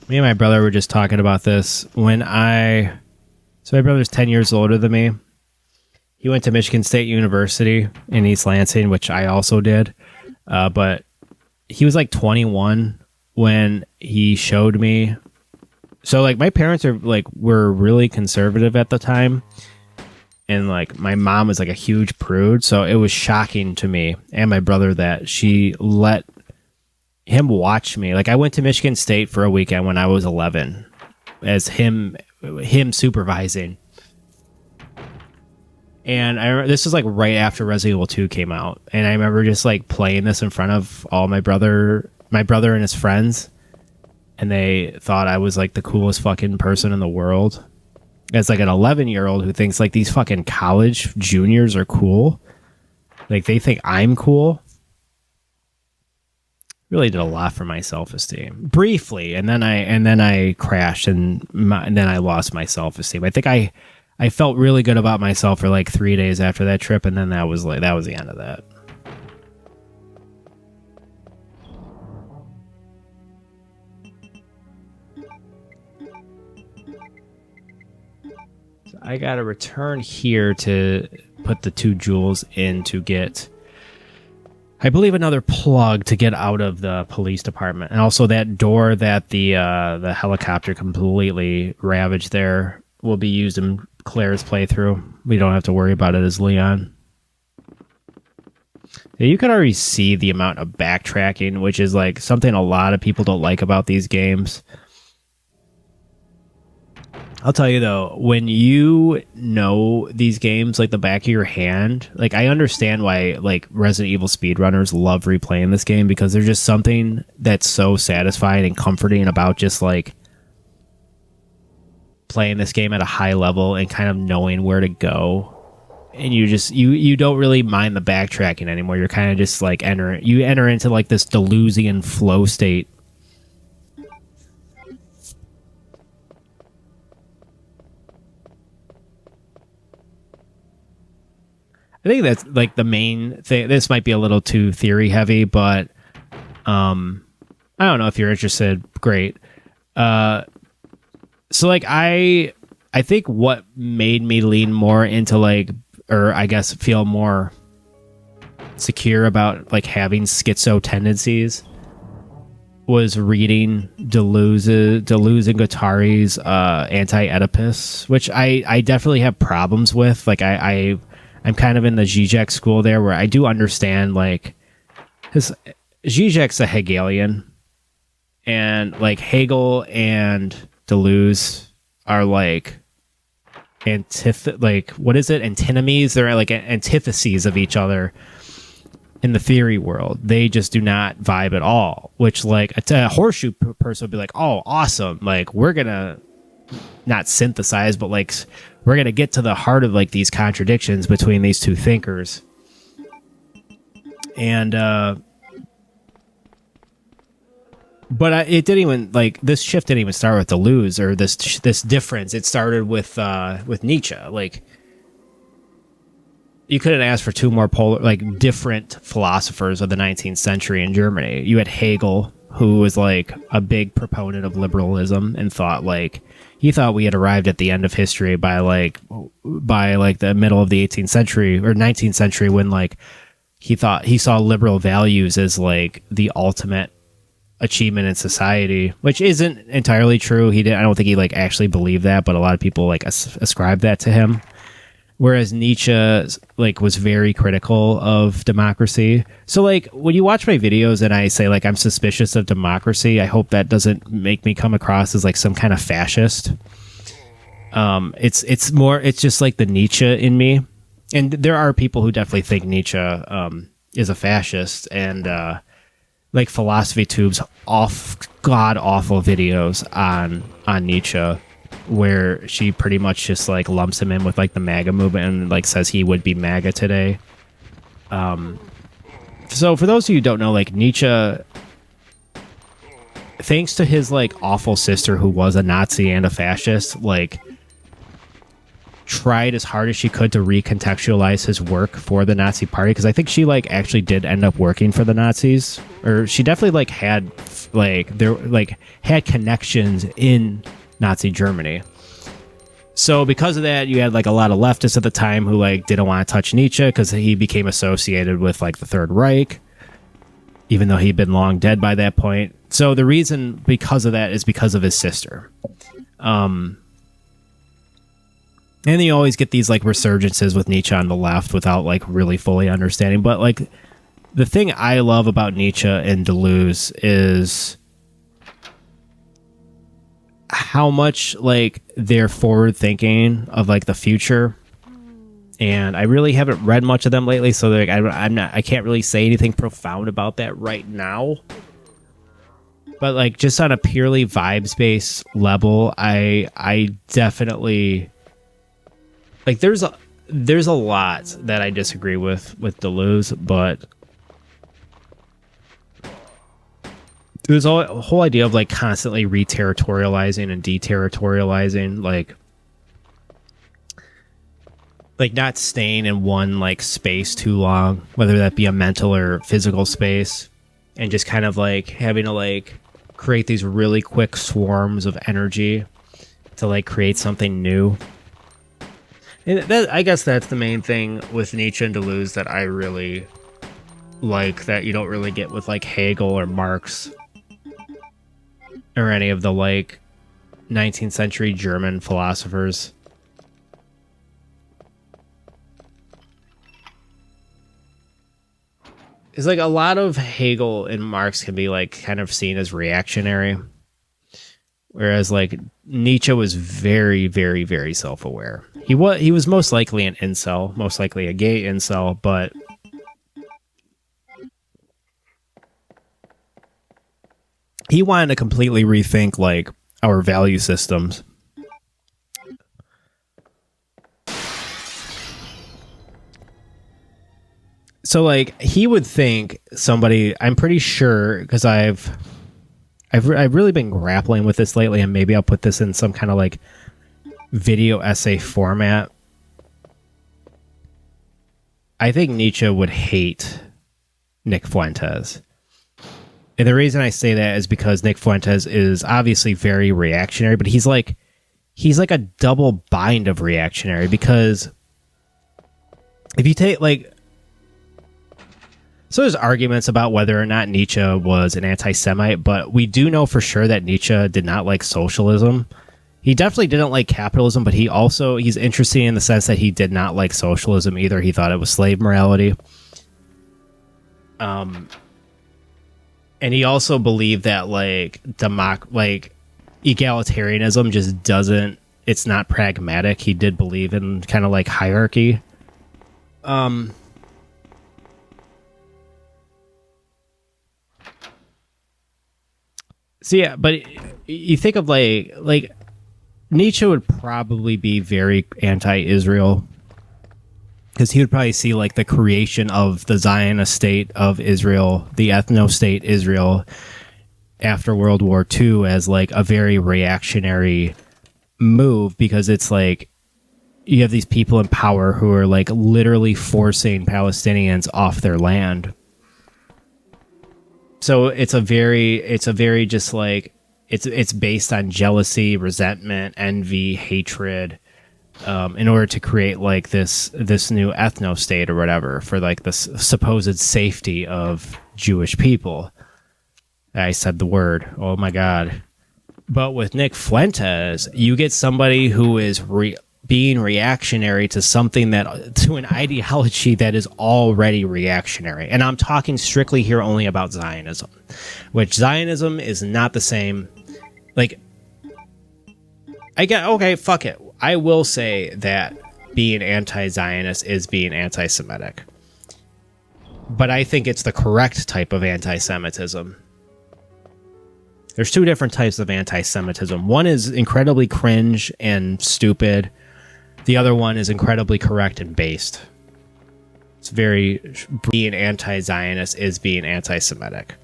Me and my brother were just talking about this so my brother's 10 years older than me. He went to Michigan State University in East Lansing, which I also did. But he was like 21 when he showed me. So like my parents were really conservative at the time. And like my mom was like a huge prude. So it was shocking to me and my brother that she let him watch me. Like I went to Michigan State for a weekend when I was 11 as him supervising. And this was like right after Resident Evil 2 came out. And I remember just like playing this in front of all my brother and his friends. And they thought I was like the coolest fucking person in the world. As like an 11-year-old who thinks like these fucking college juniors are cool. Like they think I'm cool. Really did a lot for my self-esteem briefly. And then I crashed and then I lost my self-esteem. I think I felt really good about myself for like 3 days after that trip, and then that was the end of that. So I gotta return here to put the 2 jewels in to get, I believe, another plug to get out of the police department, and also that door that the helicopter completely ravaged there will be used in Claire's playthrough. We don't have to worry about it as Leon. Yeah, you can already see the amount of backtracking, which is like something a lot of people don't like about these games. I'll tell you though, when you know these games like the back of your hand, like I understand why like Resident Evil speedrunners love replaying this game, because there's just something that's so satisfying and comforting about just like playing this game at a high level and kind of knowing where to go. And you don't really mind the backtracking anymore. You're kind of just like enter into like this Deleuzian flow state. I think that's like the main thing. This might be a little too theory heavy, but I don't know if you're interested. Great. So like I think what made me lean more into like, or I guess feel more secure about like having schizo tendencies was reading Deleuze and Guattari's Anti-Oedipus, which I definitely have problems with. Like I'm kind of in the Zizek school there, where I do understand like Zizek's a Hegelian, and like Hegel and Deleuze are like antinomies. They're like antitheses of each other in the theory world. They just do not vibe at all, which like a horseshoe person would be like, oh, awesome. Like we're going to not synthesize, but like we're going to get to the heart of like these contradictions between these two thinkers. And But it didn't even like this shift didn't even start with Deleuze or this difference. It started with Nietzsche. Like you couldn't ask for two more different philosophers of the 19th century in Germany. You had Hegel, who was like a big proponent of liberalism and thought he thought we had arrived at the end of history by the middle of the 18th century or 19th century when he saw liberal values as like the ultimate achievement in society, which isn't entirely true. I don't think he actually believed that, but a lot of people ascribe that to him. Whereas Nietzsche was very critical of democracy. So when you watch my videos and I say I'm suspicious of democracy, I hope that doesn't make me come across as some kind of fascist. It's just the Nietzsche in me. And there are people who definitely think Nietzsche is a fascist, and Philosophy Tube's god awful videos on Nietzsche, where she pretty much just lumps him in with the MAGA movement and says he would be MAGA today. So for those of you who don't know, Nietzsche, thanks to his awful sister who was a Nazi and a fascist, tried as hard as she could to recontextualize his work for the Nazi Party, because I think she actually did end up working for the Nazis, or she definitely had had connections in Nazi Germany. So because of that, you had a lot of leftists at the time who didn't want to touch Nietzsche because he became associated with the Third Reich, even though he'd been long dead by that point. So the reason because of that is because of his sister. And you always get these resurgences with Nietzsche on the left without really fully understanding. But the thing I love about Nietzsche and Deleuze is how much they're forward thinking of the future. And I really haven't read much of them lately, so I can't really say anything profound about that right now. But just on a purely vibes based level, I definitely there's a lot that I disagree with Deleuze, but there's a whole idea of constantly re-territorializing and deterritorializing, not staying in one space too long, whether that be a mental or physical space, and just kind of having to create these really quick swarms of energy to create something new. And I guess that's the main thing with Nietzsche and Deleuze that I really like, that you don't really get with Hegel or Marx or any of the 19th century German philosophers. It's a lot of Hegel and Marx can be kind of seen as reactionary, whereas Nietzsche was very, very, very self-aware. He was most likely an incel, most likely a gay incel, but he wanted to completely rethink our value systems. So he would think somebody, I'm pretty sure, because I've really been grappling with this lately, and maybe I'll put this in some kind of video essay format. I think Nietzsche would hate Nick Fuentes. And the reason I say that is because Nick Fuentes is obviously very reactionary, but he's a double bind of reactionary, because if you take so there's arguments about whether or not Nietzsche was an anti-Semite, but we do know for sure that Nietzsche did not like socialism. He definitely didn't like capitalism, but he's interesting in the sense that he did not like socialism either. He thought it was slave morality. And he also believed that egalitarianism just doesn't, it's not pragmatic. He did believe in kind of hierarchy. So yeah, but you think of Nietzsche would probably be very anti-Israel, because he would probably see the creation of the Zionist state of Israel, the ethno-state Israel, after World War II as like a very reactionary move, because it's like you have these people in power who are like literally forcing Palestinians off their land. So it's a very just like it's based on jealousy, resentment, envy, hatred, in order to create like this new ethno state or whatever for like the supposed safety of Jewish people. I said the word. Oh my God. But with Nick Fuentes, you get somebody who is being reactionary to something to an ideology that is already reactionary. And I'm talking strictly here only about Zionism, which Zionism is not the same. Like, okay, fuck it. I will say that being anti-Zionist is being anti-Semitic. But I think it's the correct type of anti-Semitism. There's two different types of anti-Semitism. One is incredibly cringe and stupid. The other one is incredibly correct and based. It's being anti-Zionist is being anti-Semitic.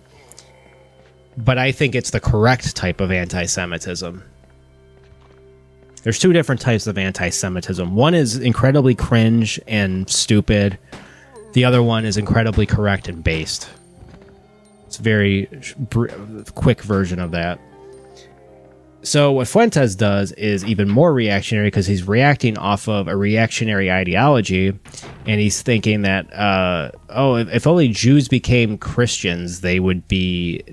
But I think it's the correct type of anti-Semitism. There's two different types of anti-Semitism. One is incredibly cringe and stupid. The other one is incredibly correct and based. It's a very quick version of that. So what Fuentes does is even more reactionary, because he's reacting off of a reactionary ideology, and he's thinking that if only Jews became Christians, they would be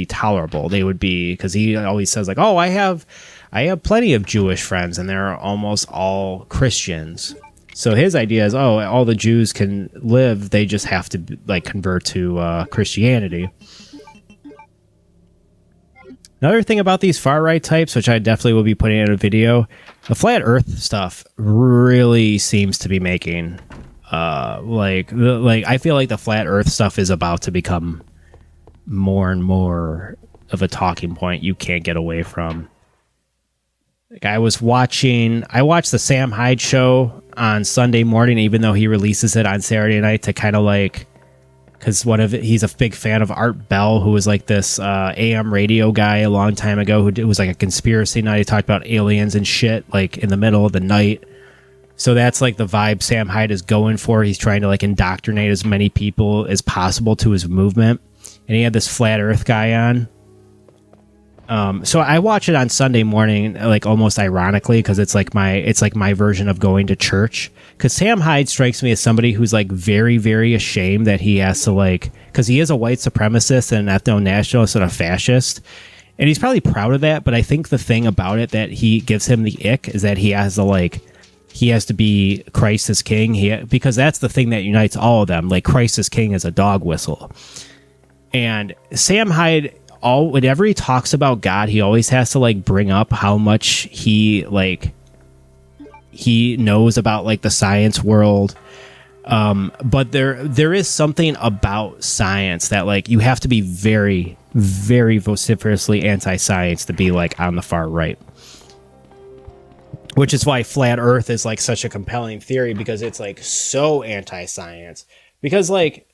tolerable. They would be, because he always says like, I have plenty of Jewish friends and they're almost all Christians. So his idea is, all the Jews can live, they just have to like convert to Christianity. Another thing about these far-right types, which I definitely will be putting in a video, the flat earth stuff really seems to be making, I feel like the flat earth stuff is about to become more and more of a talking point you can't get away from. Like I watched the Sam Hyde show on Sunday morning, even though he releases it on Saturday night, to kind of like, because he's a big fan of Art Bell, who was like this AM radio guy a long time ago, who was like a conspiracy night. He talked about aliens and shit like in the middle of the night. So that's like the vibe Sam Hyde is going for. He's trying to like indoctrinate as many people as possible to his movement. And he had this flat earth guy on. So I watch it on Sunday morning, like almost ironically, because it's like my version of going to church. Because Sam Hyde strikes me as somebody who's like very, very ashamed that he has to like, because he is a white supremacist and an ethno-nationalist and a fascist, and he's probably proud of that. But I think the thing about it that he gives him the ick is that he has to be Christ is king. Because that's the thing that unites all of them. Like Christ is king is a dog whistle, and Sam Hyde, whenever he talks about God, he always has to like bring up how much he knows about like the science world. But there is something about science that like you have to be very, very vociferously anti-science to be like on the far right. Which is why flat earth is like such a compelling theory, because it's like so anti-science. Because like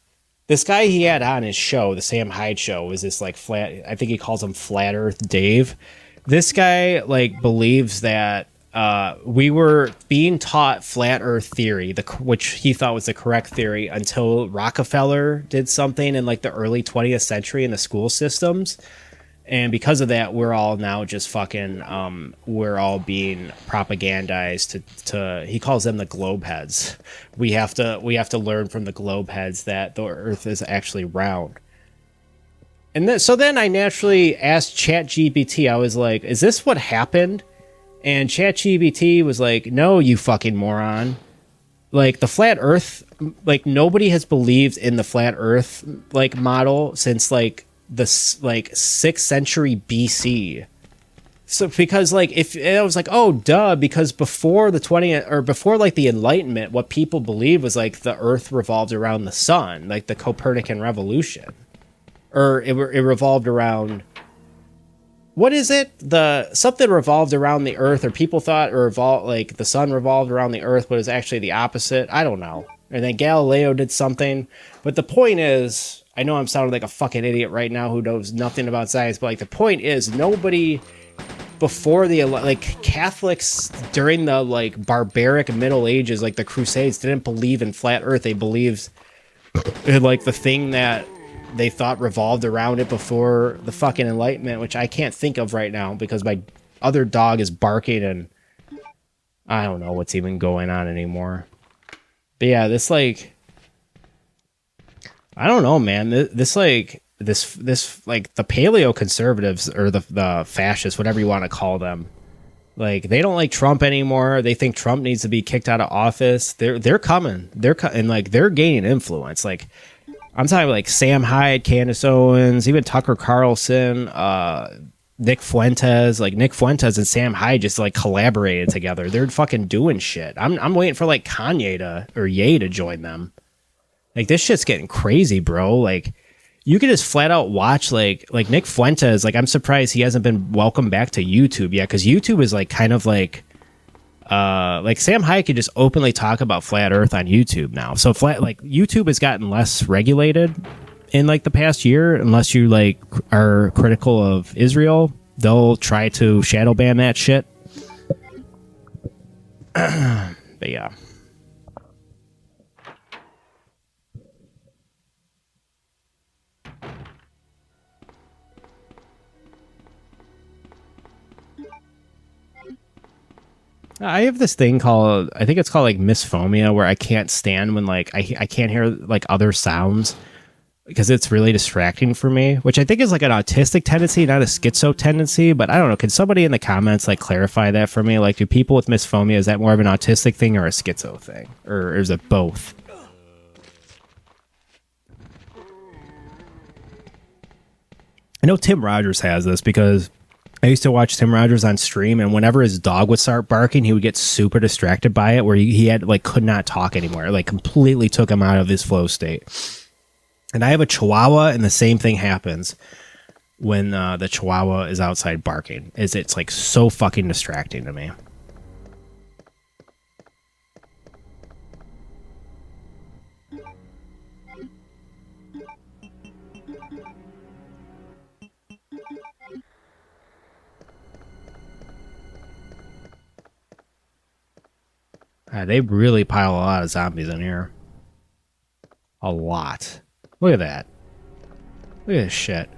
this guy he had on his show, the Sam Hyde show, was this like I think he calls him Flat Earth Dave. This guy like believes that we were being taught flat earth theory, which he thought was the correct theory, until Rockefeller did something in like the early 20th century in the school systems. And because of that, we're all now just fucking, we're all being propagandized to he calls them the globe heads. We have to learn from the globe heads that the earth is actually round. And so then I naturally asked ChatGPT, I was like, is this what happened? And ChatGPT was like, no, you fucking moron. Like the flat earth, like nobody has believed in the flat earth like model since like the 6th century BC. So because like if I was like, oh duh, because before the 20th or before like the Enlightenment, what people believed was like the earth revolved around the sun, like the Copernican revolution. Or it revolved around, what is it? Something revolved around the earth, or people thought like the sun revolved around the earth, but it was actually the opposite. I don't know. And then Galileo did something. But the point is, I know I'm sounding like a fucking idiot right now who knows nothing about science, but like the point is nobody before the like Catholics during the like barbaric Middle Ages, like the Crusades, didn't believe in flat Earth. They believed in like the thing that they thought revolved around it before the fucking Enlightenment, which I can't think of right now because my other dog is barking and I don't know what's even going on anymore. But yeah, this like, I don't know, man. This like the paleo conservatives or the fascists, whatever you want to call them, like they don't like Trump anymore. They think Trump needs to be kicked out of office. They're coming. And like they're gaining influence. Like I'm talking like Sam Hyde, Candace Owens, even Tucker Carlson, Nick Fuentes. Like Nick Fuentes and Sam Hyde just like collaborated together. They're fucking doing shit. I'm waiting for like Kanye or Ye to join them. Like this shit's getting crazy, bro. Like you could just flat out watch like Nick Fuentes. Like I'm surprised he hasn't been welcomed back to YouTube yet, because YouTube is like kind of like Sam Hyde could just openly talk about flat Earth on YouTube now. So YouTube has gotten less regulated in like the past year. Unless you like are critical of Israel, they'll try to shadow ban that shit. But yeah. I have this thing called, I think it's called like misphomia, where I can't stand when like I can't hear like other sounds because it's really distracting for me, which I think is like an autistic tendency, not a schizo tendency. But I don't know. Can somebody in the comments like clarify that for me? Like, do people with misphomia, is that more of an autistic thing or a schizo thing? Or is it both? I know Tim Rogers has this because I used to watch Tim Rogers on stream, and whenever his dog would start barking, he would get super distracted by it, where he had like could not talk anymore. It, like completely took him out of his flow state. And I have a Chihuahua, and the same thing happens when the Chihuahua is outside barking. It's like so fucking distracting to me. They really pile a lot of zombies in here. A lot. Look at that. Look at this shit.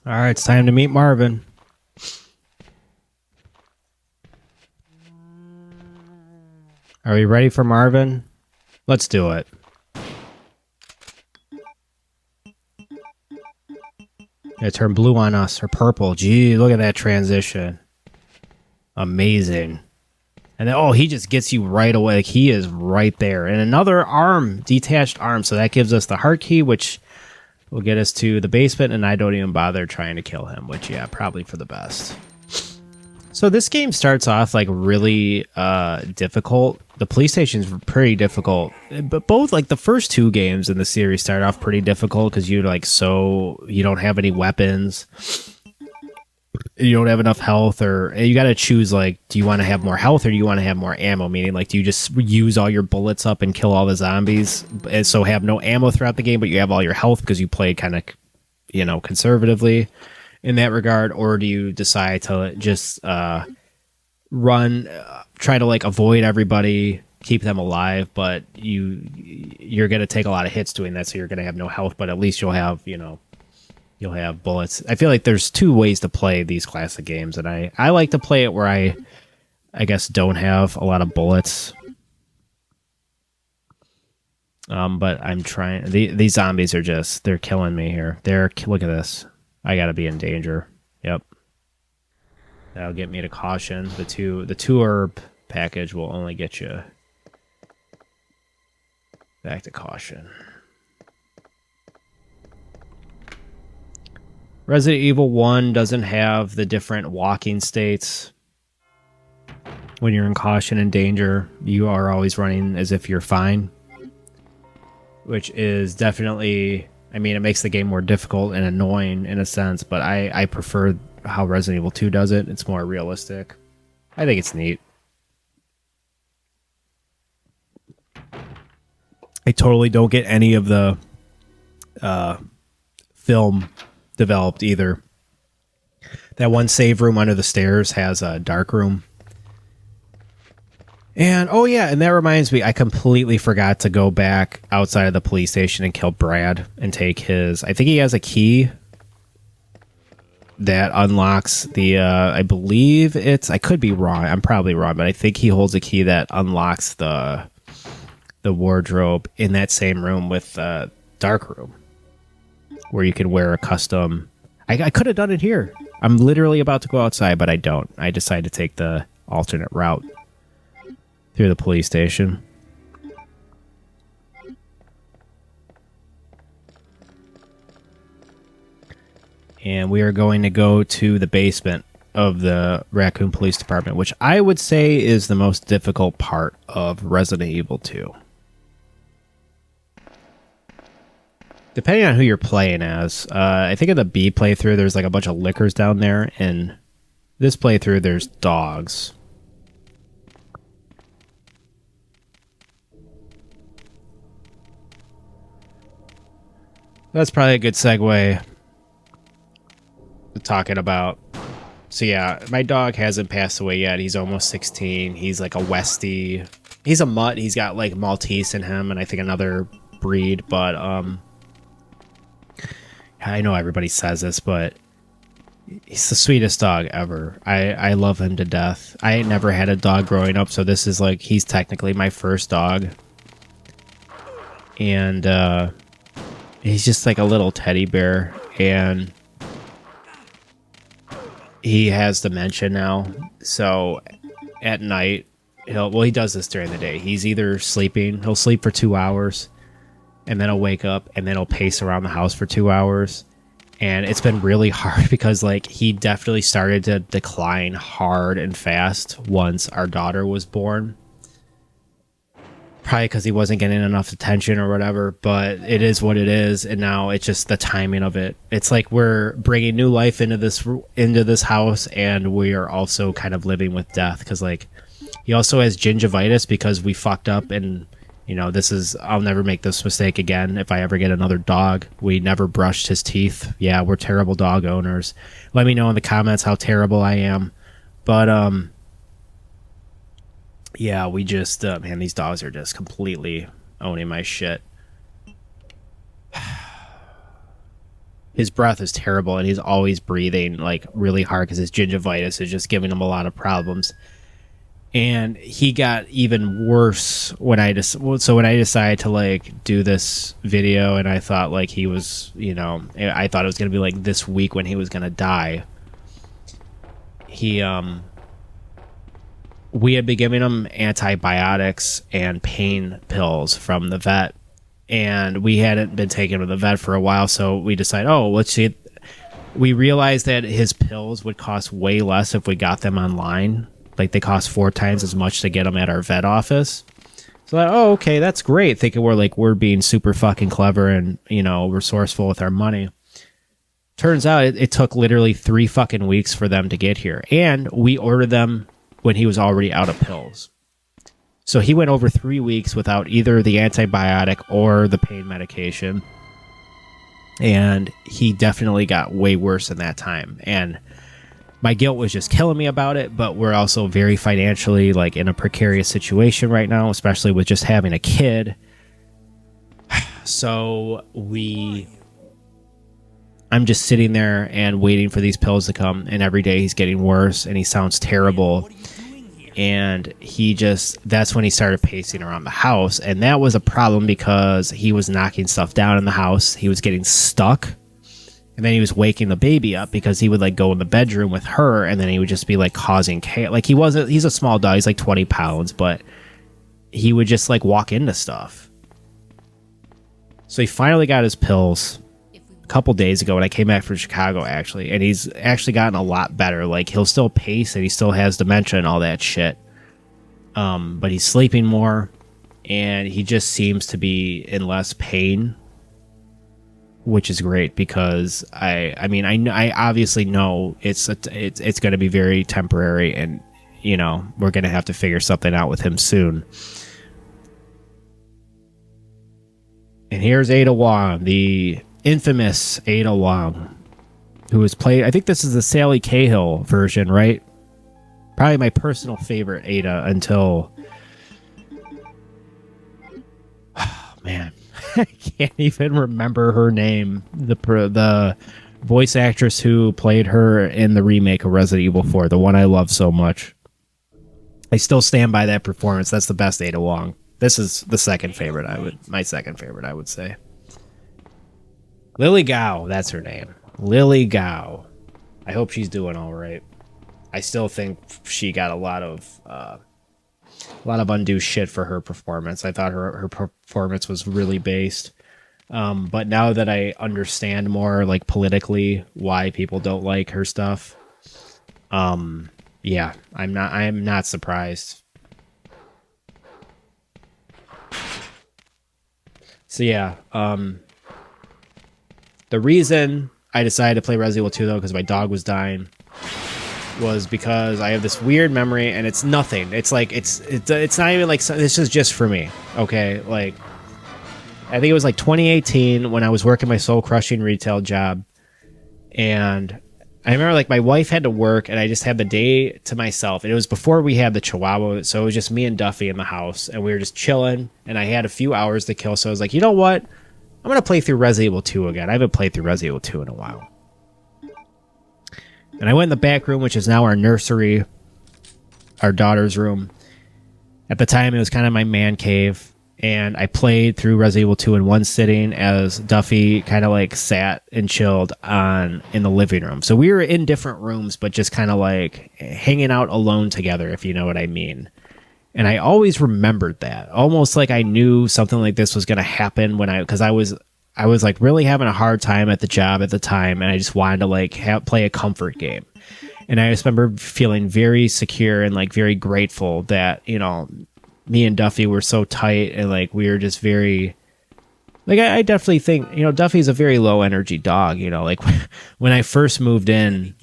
All right, it's time to meet Marvin. Are we ready for Marvin? Let's do it. It turned blue on us, or purple. Gee, look at that transition. Amazing. And then, oh, he just gets you right away. Like, he is right there. And another arm, detached arm. So that gives us the heart key, which will get us to the basement, and I don't even bother trying to kill him, which, yeah, probably for the best. So this game starts off, like, really difficult. The police station's pretty difficult. But both, like, the first two games in the series start off pretty difficult because you don't have any weapons. You don't have enough health, or you got to choose, like, do you want to have more health or do you want to have more ammo? Meaning, like, do you just use all your bullets up and kill all the zombies and so have no ammo throughout the game, but you have all your health because you played kind of, conservatively in that regard? Or do you decide to just run, try to, like, avoid everybody, keep them alive, but you're going to take a lot of hits doing that, so you're going to have no health, but at least you'll have, you'll have bullets. I feel like there's two ways to play these classic games, and I like to play it where I guess don't have a lot of bullets. But I'm trying. These zombies are they're killing me here. Look at this. I gotta be in danger. Yep. That'll get me to caution. The two herb package will only get you back to caution. Resident Evil 1 doesn't have the different walking states. When you're in caution and danger, you are always running as if you're fine. Which is definitely, I mean, it makes the game more difficult and annoying in a sense, but I prefer how Resident Evil 2 does it. It's more realistic. I think it's neat. I totally don't get any of the film developed either. That one save room under the stairs has a dark room. And oh yeah, and that reminds me, I completely forgot to go back outside of the police station and kill Brad and take his, I think he has a key that unlocks the I believe it's, I could be wrong, I'm probably wrong, but I think he holds a key that unlocks the wardrobe in that same room with the dark room, where you can wear a custom. I could have done it here. I'm literally about to go outside, but I don't. I decided to take the alternate route through the police station. And we are going to go to the basement of the Raccoon Police Department, which I would say is the most difficult part of Resident Evil 2. Depending on who you're playing as. I think in the B playthrough, there's like a bunch of lickers down there. In this playthrough, there's dogs. That's probably a good segue to talking about. So yeah, my dog hasn't passed away yet. He's almost 16. He's like a Westie. He's a mutt. He's got like Maltese in him and I think another breed, but I know everybody says this, but he's the sweetest dog ever. I love him to death. I ain't never had a dog growing up, so this is like, he's technically my first dog. And he's just like a little teddy bear, and he has dementia now. So at night, he does this during the day. He's either sleeping, he'll sleep for 2 hours, and then he'll wake up, and then he'll pace around the house for 2 hours. And it's been really hard because like he definitely started to decline hard and fast once our daughter was born. Probably because he wasn't getting enough attention or whatever, but it is what it is. And now it's just the timing of it. It's like we're bringing new life into this house, and we are also kind of living with death, because like he also has gingivitis because we fucked up. And you know, I'll never make this mistake again if I ever get another dog. We never brushed his teeth. Yeah, we're terrible dog owners. Let me know in the comments how terrible I am. But, yeah, we just, man, these dogs are just completely owning my shit. His breath is terrible, and he's always breathing, like, really hard because his gingivitis is just giving him a lot of problems. And he got even worse when I decided to like do this video, and I thought like he was, you know, I thought it was going to be like this week when he was going to die. We had been giving him antibiotics and pain pills from the vet, and we hadn't been taking him to the vet for a while. So we decided, let's see. We realized that his pills would cost way less if we got them online. Like they cost 4 times as much to get them at our vet office. So like, okay, that's great. Thinking we're being super fucking clever and, you know, resourceful with our money. Turns out it took literally 3 fucking weeks for them to get here. And we ordered them when he was already out of pills. So he went over 3 weeks without either the antibiotic or the pain medication. And he definitely got way worse in that time. And my guilt was just killing me about it, but we're also very financially like in a precarious situation right now, especially with just having a kid. So I'm just sitting there and waiting for these pills to come, and every day he's getting worse and he sounds terrible. And that's when he started pacing around the house, and that was a problem because he was knocking stuff down in the house. He was getting stuck And then he was waking the baby up because he would like go in the bedroom with her, and then he would just be like causing chaos. Like he's a small dog, he's like 20 pounds, but he would just like walk into stuff. So he finally got his pills a couple days ago when I came back from Chicago, actually, and he's actually gotten a lot better. Like he'll still pace and he still has dementia and all that shit. But he's sleeping more, and he just seems to be in less pain, which is great because I obviously know it's going to be very temporary, and you know we're going to have to figure something out with him soon. And here's Ada Wong, the infamous Ada Wong, who was played. I think this is the Sally Cahill version, right? Probably my personal favorite Ada until. Oh, man. I can't even remember her name. The voice actress who played her in the remake of Resident Evil 4, the one I love so much. I still stand by that performance. That's the best Ada Wong. This is the second favorite. My second favorite, I would say. Lily Gao, that's her name. Lily Gao. I hope she's doing all right. I still think she got a lot of undue shit for her performance. I thought her performance was really based. But now that I understand more, like politically, why people don't like her stuff, yeah, I'm not surprised. So yeah, the reason I decided to play Resident Evil 2 though, because my dog was dying, was because I have this weird memory, and it's nothing. It's like it's not even like this is just for me. Okay, like I think it was like 2018 when I was working my soul crushing retail job, and I remember like my wife had to work, and I just had the day to myself. And it was before we had the Chihuahua, so it was just me and Duffy in the house, and we were just chilling. And I had a few hours to kill, so I was like, you know what? I'm gonna play through Resident Evil 2 again. I haven't played through Resident Evil 2 in a while. And I went in the back room, which is now our nursery, our daughter's room. At the time, it was kind of my man cave. And I played through Resident Evil 2 in one sitting as Duffy kind of like sat and chilled in the living room. So we were in different rooms, but just kind of like hanging out alone together, if you know what I mean. And I always remembered that. Almost like I knew something like this was going to happen because I was like really having a hard time at the job at the time, and I just wanted to like play a comfort game. And I just remember feeling very secure and like very grateful that, you know, me and Duffy were so tight, and like we were just very like I definitely think, you know, Duffy's a very low energy dog, you know, like when I first moved in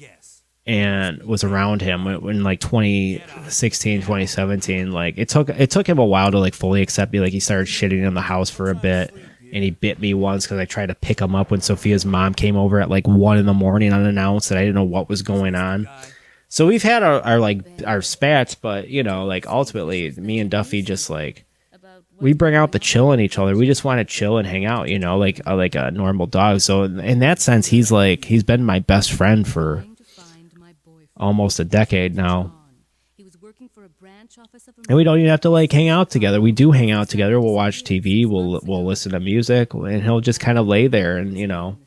and was around him when like 2016, 2017, like it took him a while to like fully accept me. Like he started shitting in the house for a bit. And he bit me once because I tried to pick him up when Sophia's mom came over at like 1 a.m. unannounced, and I didn't know what was going on. So we've had our spats, but you know, like ultimately, me and Duffy just like we bring out the chill in each other. We just want to chill and hang out, you know, like a normal dog. So in that sense, he's been my best friend for almost a decade now. And we don't even have to like hang out together. We do hang out together. We'll watch TV. We'll listen to music, and he'll just kind of lay there and, you know,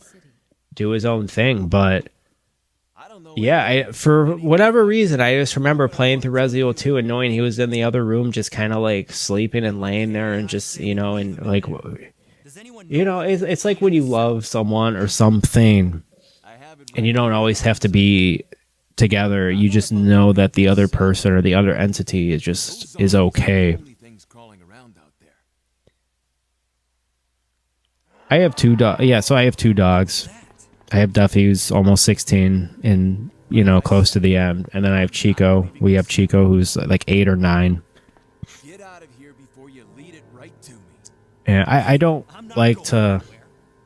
do his own thing. But yeah, for whatever reason, I just remember playing through Resident Evil 2 and knowing he was in the other room, just kind of like sleeping and laying there, and just, you know, and like, you know, it's like when you love someone or something, and you don't always have to be together, you just know that the other person or the other entity is okay. I have two dogs. Yeah, so I have two dogs. I have Duffy, who's almost 16 and, you know, close to the end, and then I have Chico. We have Chico, who's like 8 or 9. Get out of here before you lead it right to me. And I don't like to,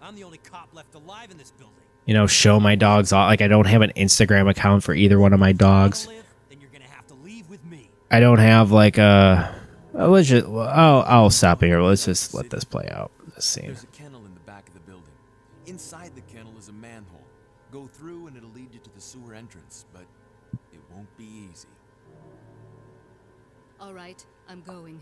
I'm the only cop left alive in this building. you know, show my dogs off. Like I don't have an Instagram account for either one of my dogs. Then you're gonna have to leave with me. I don't have like let's just, I'll stop here. Let's just let this play out. This scene. There's a kennel in the back of the building. Inside the kennel is a manhole. Go through and it'll lead you to the sewer entrance, but it won't be easy. All right, I'm going.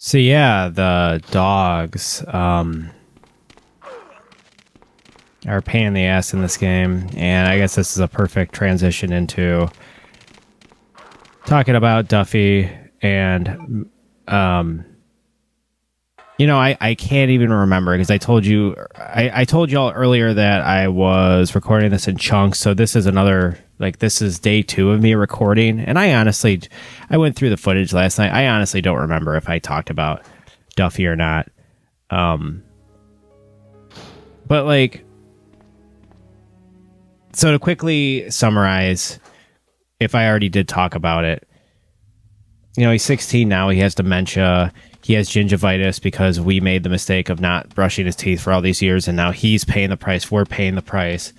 So yeah, the dogs are a pain in the ass in this game, and I guess this is a perfect transition into talking about Duffy and I can't even remember because I told you all earlier that I was recording this in chunks, so this is this is day 2 of me recording, and I went through the footage last night. I honestly don't remember if I talked about Duffy or not. But so to quickly summarize, if I already did talk about it, he's 16 now. He has dementia. He has gingivitis because we made the mistake of not brushing his teeth for all these years, and now he's paying the price. We're paying the price.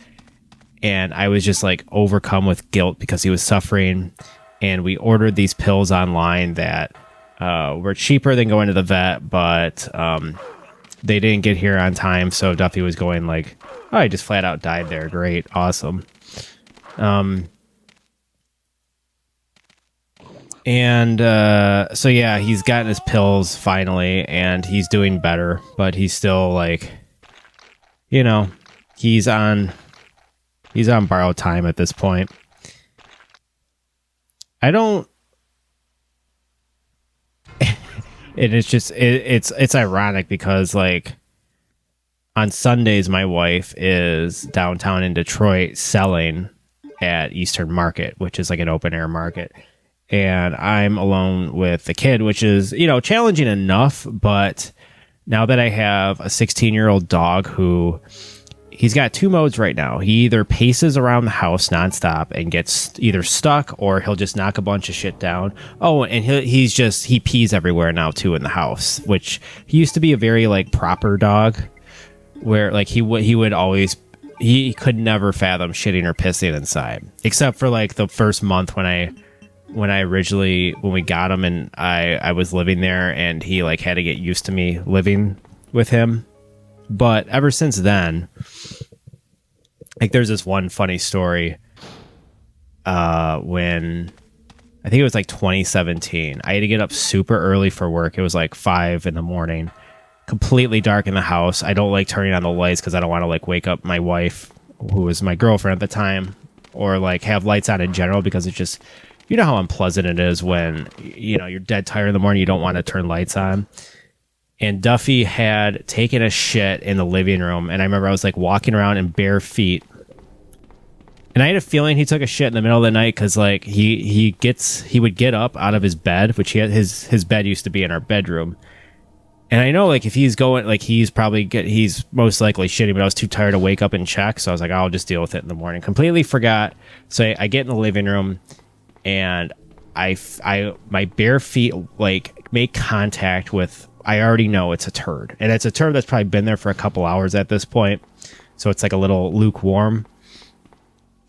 And I was just overcome with guilt because he was suffering. And we ordered these pills online that were cheaper than going to the vet, but they didn't get here on time. So Duffy was going oh, I just flat out died there. Great. Awesome. So yeah, he's gotten his pills finally, and he's doing better, but he's still he's on borrowed time at this point. And it's just, it's ironic because on Sundays, my wife is downtown in Detroit selling at Eastern Market, which is an open air market. And I'm alone with the kid, which is, challenging enough. But now that I have a 16-year-old dog who he's got 2 modes right now. He either paces around the house nonstop and gets either stuck, or he'll just knock a bunch of shit down. Oh, and he pees everywhere now too in the house, which he used to be a very proper dog where he would always, he could never fathom shitting or pissing inside, except for the first month when we got him and I was living there, and he had to get used to me living with him. But ever since then, there's this one funny story when I think it was 2017. I had to get up super early for work. It was 5 in the morning, completely dark in the house. I don't like turning on the lights because I don't want to wake up my wife, who was my girlfriend at the time, or have lights on in general, because it's just, how unpleasant it is when you're dead tired in the morning, you don't want to turn lights on. And Duffy had taken a shit in the living room, and I remember I was walking around in bare feet, and I had a feeling he took a shit in the middle of the night because he would get up out of his bed, which he had, his bed used to be in our bedroom, and I know if he's going he's most likely shitting, but I was too tired to wake up and check, so I was I'll just deal with it in the morning. Completely forgot. So I get in the living room, and my bare feet make contact with, I already know it's a turd, and it's a turd that's probably been there for a couple hours at this point, so it's a little lukewarm.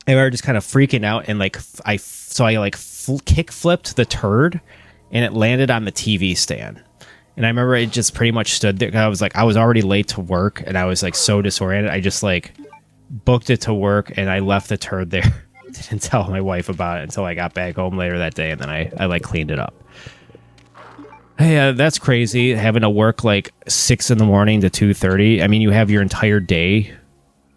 And we were just kind of freaking out, and I kick flipped the turd, and it landed on the TV stand. And I remember it just pretty much stood there. I was already late to work, and I was so disoriented. I just booked it to work, and I left the turd there. Didn't tell my wife about it until I got back home later that day, and then I cleaned it up. Hey, that's crazy, having to work 6 in the morning to 2:30. I mean, you have your entire day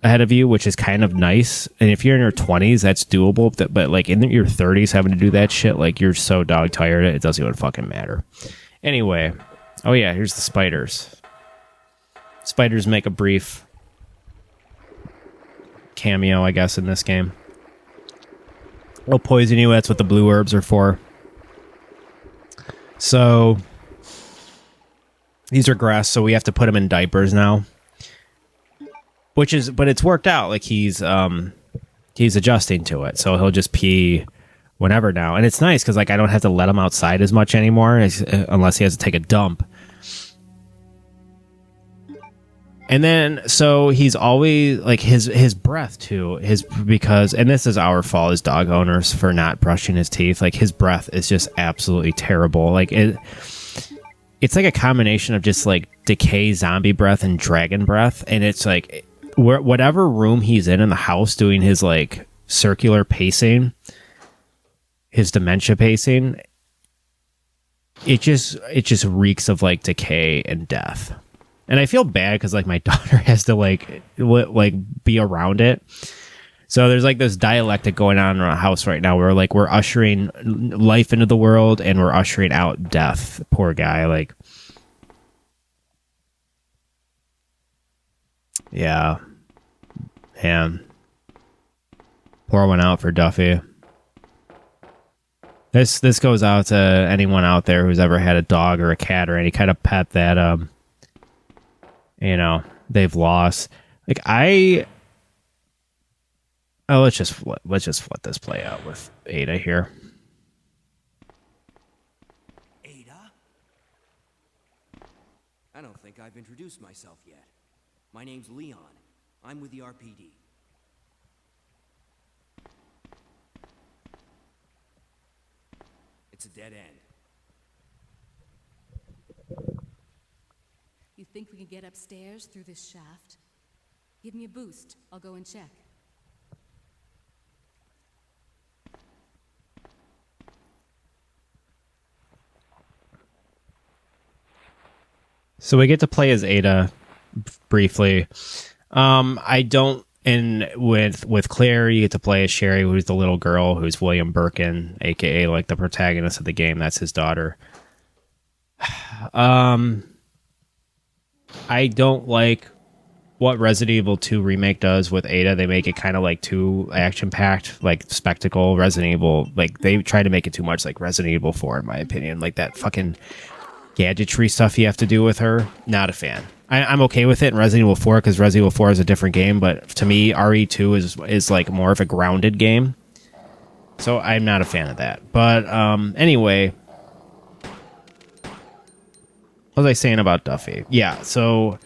ahead of you, which is kind of nice. And if you're in your 20s, that's doable. But in your 30s, having to do that shit, you're so dog tired, it doesn't even fucking matter. Anyway, oh yeah, here's the spiders. Spiders make a brief cameo, I guess, in this game. They'll poison you. That's what the blue herbs are for. So these are grass, so we have to put him in diapers now. But it's worked out. He's adjusting to it, so he'll just pee whenever now, and it's nice because I don't have to let him outside as much anymore, unless he has to take a dump. And then, so he's always his breath too, because, and this is our fault as dog owners for not brushing his teeth. His breath is just absolutely terrible. It's a combination of just decay, zombie breath, and dragon breath. And it's whatever room he's in the house doing his circular pacing, his dementia pacing, it just reeks of like decay and death. And I feel bad because like my daughter has to like be around it. So there's like this dialectic going on in our house right now where like we're ushering life into the world and we're ushering out death. Poor guy. Like, yeah, man. Pour one out for Duffy. This goes out to anyone out there who's ever had a dog or a cat or any kind of pet that they've lost. Like let's just let this play out with Ada here. Ada? I don't think I've introduced myself yet. My name's Leon. I'm with the RPD. It's a dead end. You think we can get upstairs through this shaft? Give me a boost. I'll go and check. So we get to play as Ada briefly. I don't, and with Claire, you get to play as Sherry, who's the little girl, who's William Birkin, aka like the protagonist of the game. That's his daughter. I don't like what Resident Evil 2 remake does with Ada. They make it kind of like too action-packed, like spectacle. Resident Evil, like they try to make it too much like Resident Evil 4, in my opinion. Like that fucking gadgetry stuff you have to do with her. Not a fan. I'm okay with it in Resident Evil 4 because Resident Evil 4 is a different game, but to me, RE2 is like more of a grounded game. So I'm not a fan of that. But anyway, what was I saying about Duffy? Yeah, so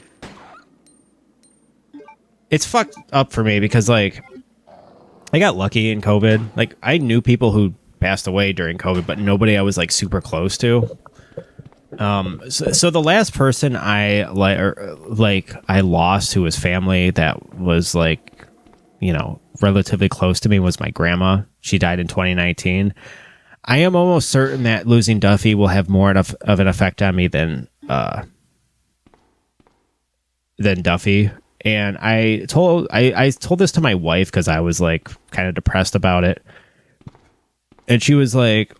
it's fucked up for me because like I got lucky in COVID. Like I knew people who passed away during COVID, but nobody I was like super close to. So the last person I lost who was family that was like, relatively close to me was my grandma. She died in 2019. I am almost certain that losing Duffy will have more of an effect on me than Duffy. And I told this to my wife because I was like kind of depressed about it. And she was like,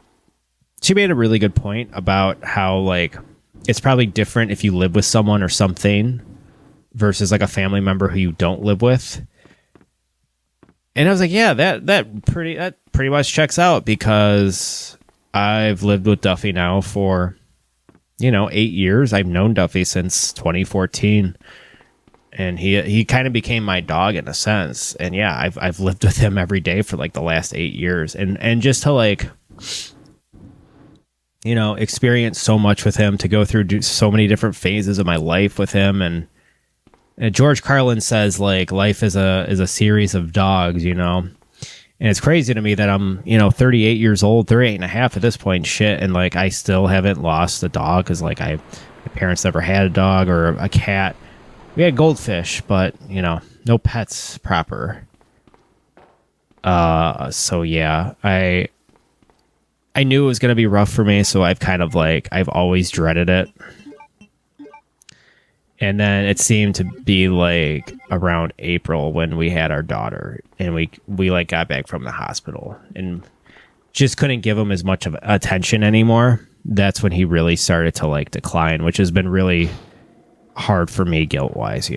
she made a really good point about how like it's probably different if you live with someone or something versus like a family member who you don't live with. And I was like, yeah, that pretty much checks out because I've lived with Duffy now for 8 years. I've known Duffy since 2014. And he kind of became my dog in a sense. And yeah, I've lived with him every day for like the last 8 years. And just to like experience so much with him, to go through so many different phases of my life with him. And George Carlin says like life is a series of dogs, and it's crazy to me that I'm 38 years old, 38 and a half at this point, shit, and like I still haven't lost a dog because like my parents never had a dog or a cat. We had goldfish, but no pets proper. So yeah, I knew it was going to be rough for me, so I've kind of like, I've always dreaded it. And then it seemed to be like around April when we had our daughter and we like got back from the hospital and just couldn't give him as much of attention anymore. That's when he really started to like decline, which has been really hard for me guilt-wise,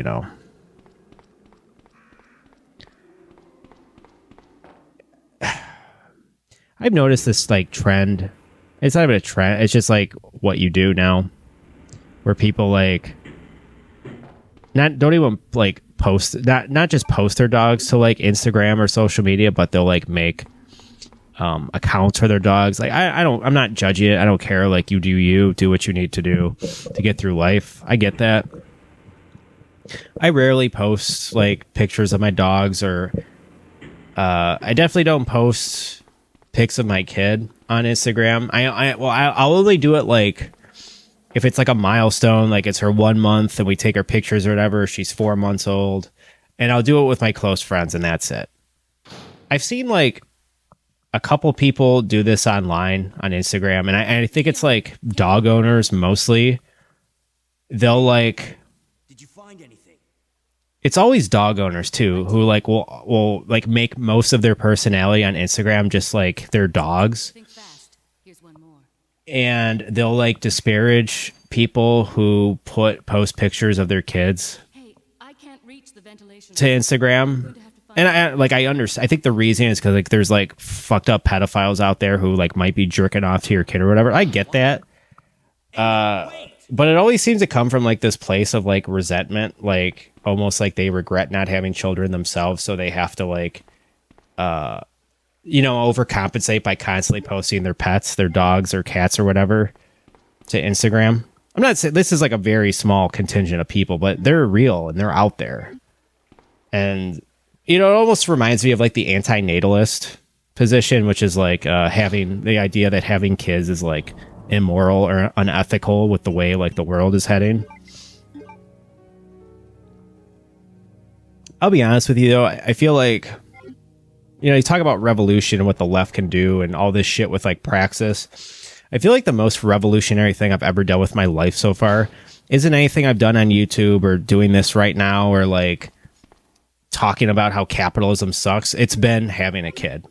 I've noticed this like trend. It's not even a trend. It's just like what you do now, where people like don't even like post not just post their dogs to like Instagram or social media, but they'll like make accounts for their dogs. Like I'm not judging it. I don't care. Like you do what you need to do to get through life. I get that. I rarely post like pictures of my dogs, or I definitely don't post pics of my kid on Instagram. I'll only do it like if it's like a milestone, like it's her 1 month and we take her pictures or whatever. She's 4 months old, and I'll do it with my close friends, and that's it. I've seen like a couple people do this online on Instagram, and I think it's like dog owners mostly. They'll like, Did you find anything? it's always dog owners too, who like will like make most of their personality on Instagram just like their dogs, Think fast. Here's one more. and they'll like disparage people who post pictures of their kids Hey, I can't reach the ventilation. to Instagram. And I understand. I think the reason is because like there's like fucked up pedophiles out there who like might be jerking off to your kid or whatever. I get that, but it always seems to come from like this place of like resentment, like almost like they regret not having children themselves, so they have to like, overcompensate by constantly posting their pets, their dogs or cats or whatever, to Instagram. I'm not saying this is like a very small contingent of people, but they're real and they're out there, and. It almost reminds me of like the anti-natalist position, which is like having the idea that having kids is like immoral or unethical with the way like the world is heading. I'll be honest with you though, I feel like, you talk about revolution and what the left can do and all this shit with like praxis. I feel like the most revolutionary thing I've ever done with my life so far isn't anything I've done on YouTube or doing this right now or like talking about how capitalism sucks. It's been having a kid.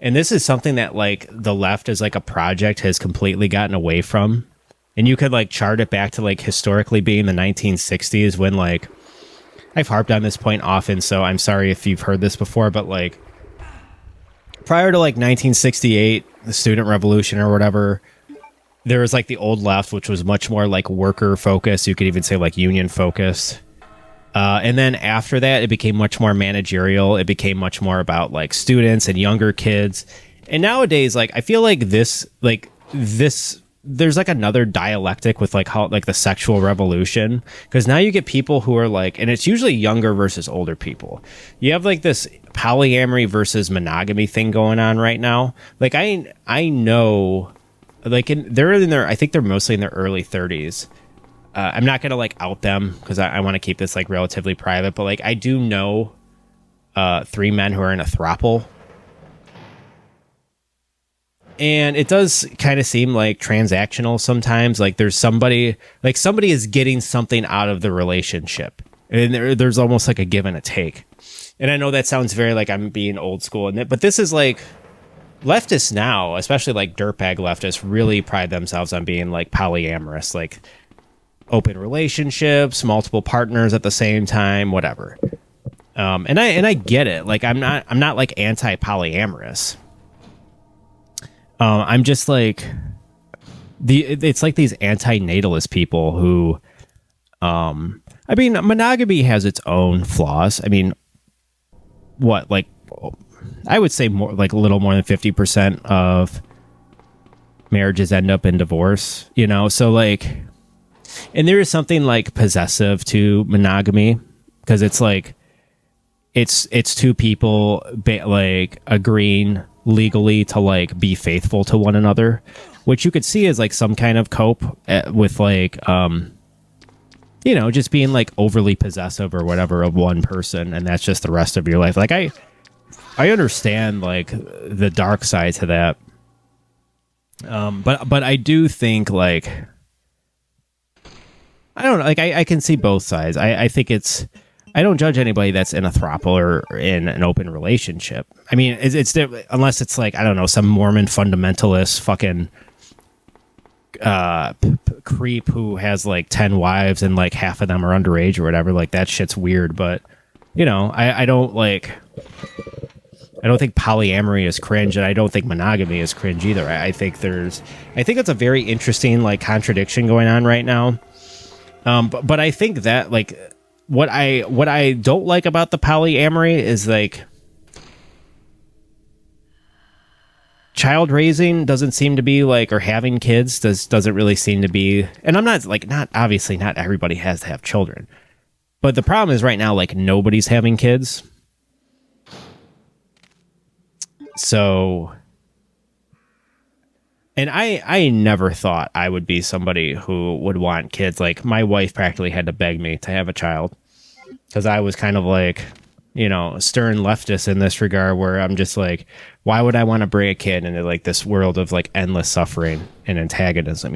And this is something that like the left as like a project has completely gotten away from. And you could like chart it back to like historically being the 1960s when like I've harped on this point often, so I'm sorry if you've heard this before, but like prior to like 1968, the student revolution or whatever, there was like the old left, which was much more like worker focused. You could even say like union focused. And then after that, it became much more managerial. It became much more about like students and younger kids. And nowadays, like I feel like this, there's like another dialectic with like how like the sexual revolution, because now you get people who are like, and it's usually younger versus older people. You have like this polyamory versus monogamy thing going on right now. Like I know, like I think they're mostly in their early 30s. I'm not gonna like out them because I want to keep this like relatively private, but like I do know 3 men who are in a throuple, and it does kind of seem like transactional sometimes. Like there's somebody is getting something out of the relationship, and there's almost like a give and a take. And I know that sounds very like I'm being old school, but this is like leftists now, especially like dirtbag leftists, really pride themselves on being like polyamorous, like open relationships, multiple partners at the same time, whatever. And I get it. Like I'm not like anti polyamorous. I'm just like it's like these anti-natalist people who, I mean, monogamy has its own flaws. I mean, like I would say more like a little more than 50% of marriages end up in divorce, so like. And there is something like possessive to monogamy, because it's like it's 2 people like agreeing legally to like be faithful to one another, which you could see as like some kind of cope with like just being like overly possessive or whatever of one person, and that's just the rest of your life. Like I understand like the dark side to that, but I do think like. I don't know. Like I can see both sides. I think I don't judge anybody that's in a throuple or in an open relationship. I mean, it's unless it's like, I don't know, some Mormon fundamentalist fucking creep who has like 10 wives and like half of them are underage or whatever. Like that shit's weird. But I don't think polyamory is cringe, and I don't think monogamy is cringe either. I think it's a very interesting like contradiction going on right now. But I think that like what I don't like about the polyamory is like child raising doesn't seem to be like, or having kids doesn't really seem to be. And I'm not obviously not everybody has to have children, but the problem is right now like nobody's having kids. So. And I never thought I would be somebody who would want kids. Like my wife practically had to beg me to have a child, because I was kind of like, stern leftist in this regard, where I'm just like, why would I want to bring a kid into like this world of like endless suffering and antagonism,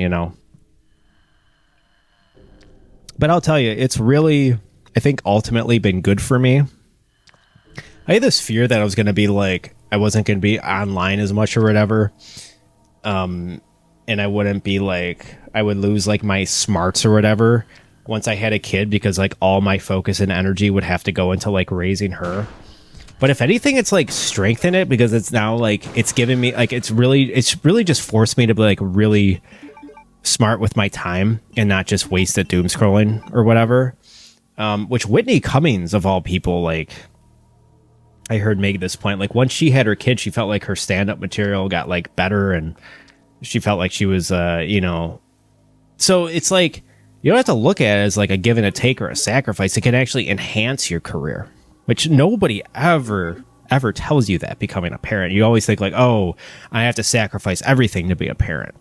But I'll tell you, it's really, I think, ultimately been good for me. I had this fear that I was going to be like, I wasn't going to be online as much or whatever. And I wouldn't be like, I would lose like my smarts or whatever once I had a kid, because like all my focus and energy would have to go into like raising her. But if anything, it's like strengthened it, because it's now like, it's given me like, it's really just forced me to be like really smart with my time and not just wasted doom scrolling or whatever. Which Whitney Cummings, of all people, like, I heard make this point, like once she had her kid, she felt like her stand-up material got like better, and she felt like she was, so it's like, you don't have to look at it as like a give and a take or a sacrifice. It can actually enhance your career, which nobody ever tells you that becoming a parent. You always think like, oh, I have to sacrifice everything to be a parent.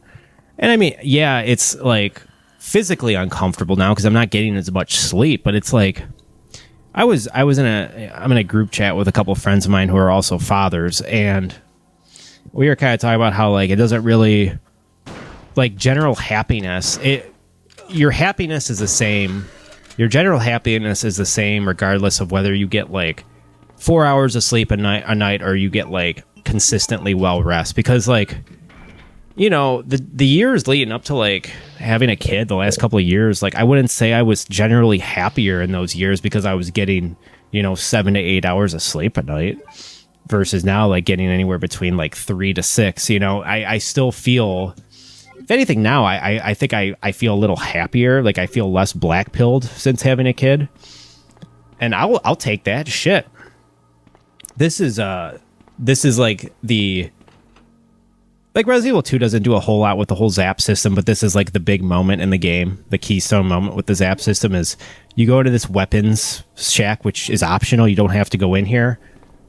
And I mean, yeah, it's like physically uncomfortable now because I'm not getting as much sleep, but it's like, I'm in a group chat with a couple of friends of mine who are also fathers, and we were kind of talking about how like it doesn't really, like, general happiness, your happiness is the same. Your general happiness is the same regardless of whether you get like 4 hours of sleep a night or you get like consistently well rest. Because like, the years leading up to like having a kid, the last couple of years, like I wouldn't say I was generally happier in those years because I was getting, 7 to 8 hours of sleep a night versus now like getting anywhere between like 3 to 6. I still feel, if anything now, I think I feel a little happier. Like I feel less black-pilled since having a kid. And I'll take that shit. This is like the, like Resident Evil 2 doesn't do a whole lot with the whole zap system, but this is like the big moment in the game. The keystone moment with the zap system is you go to this weapons shack, which is optional. You don't have to go in here.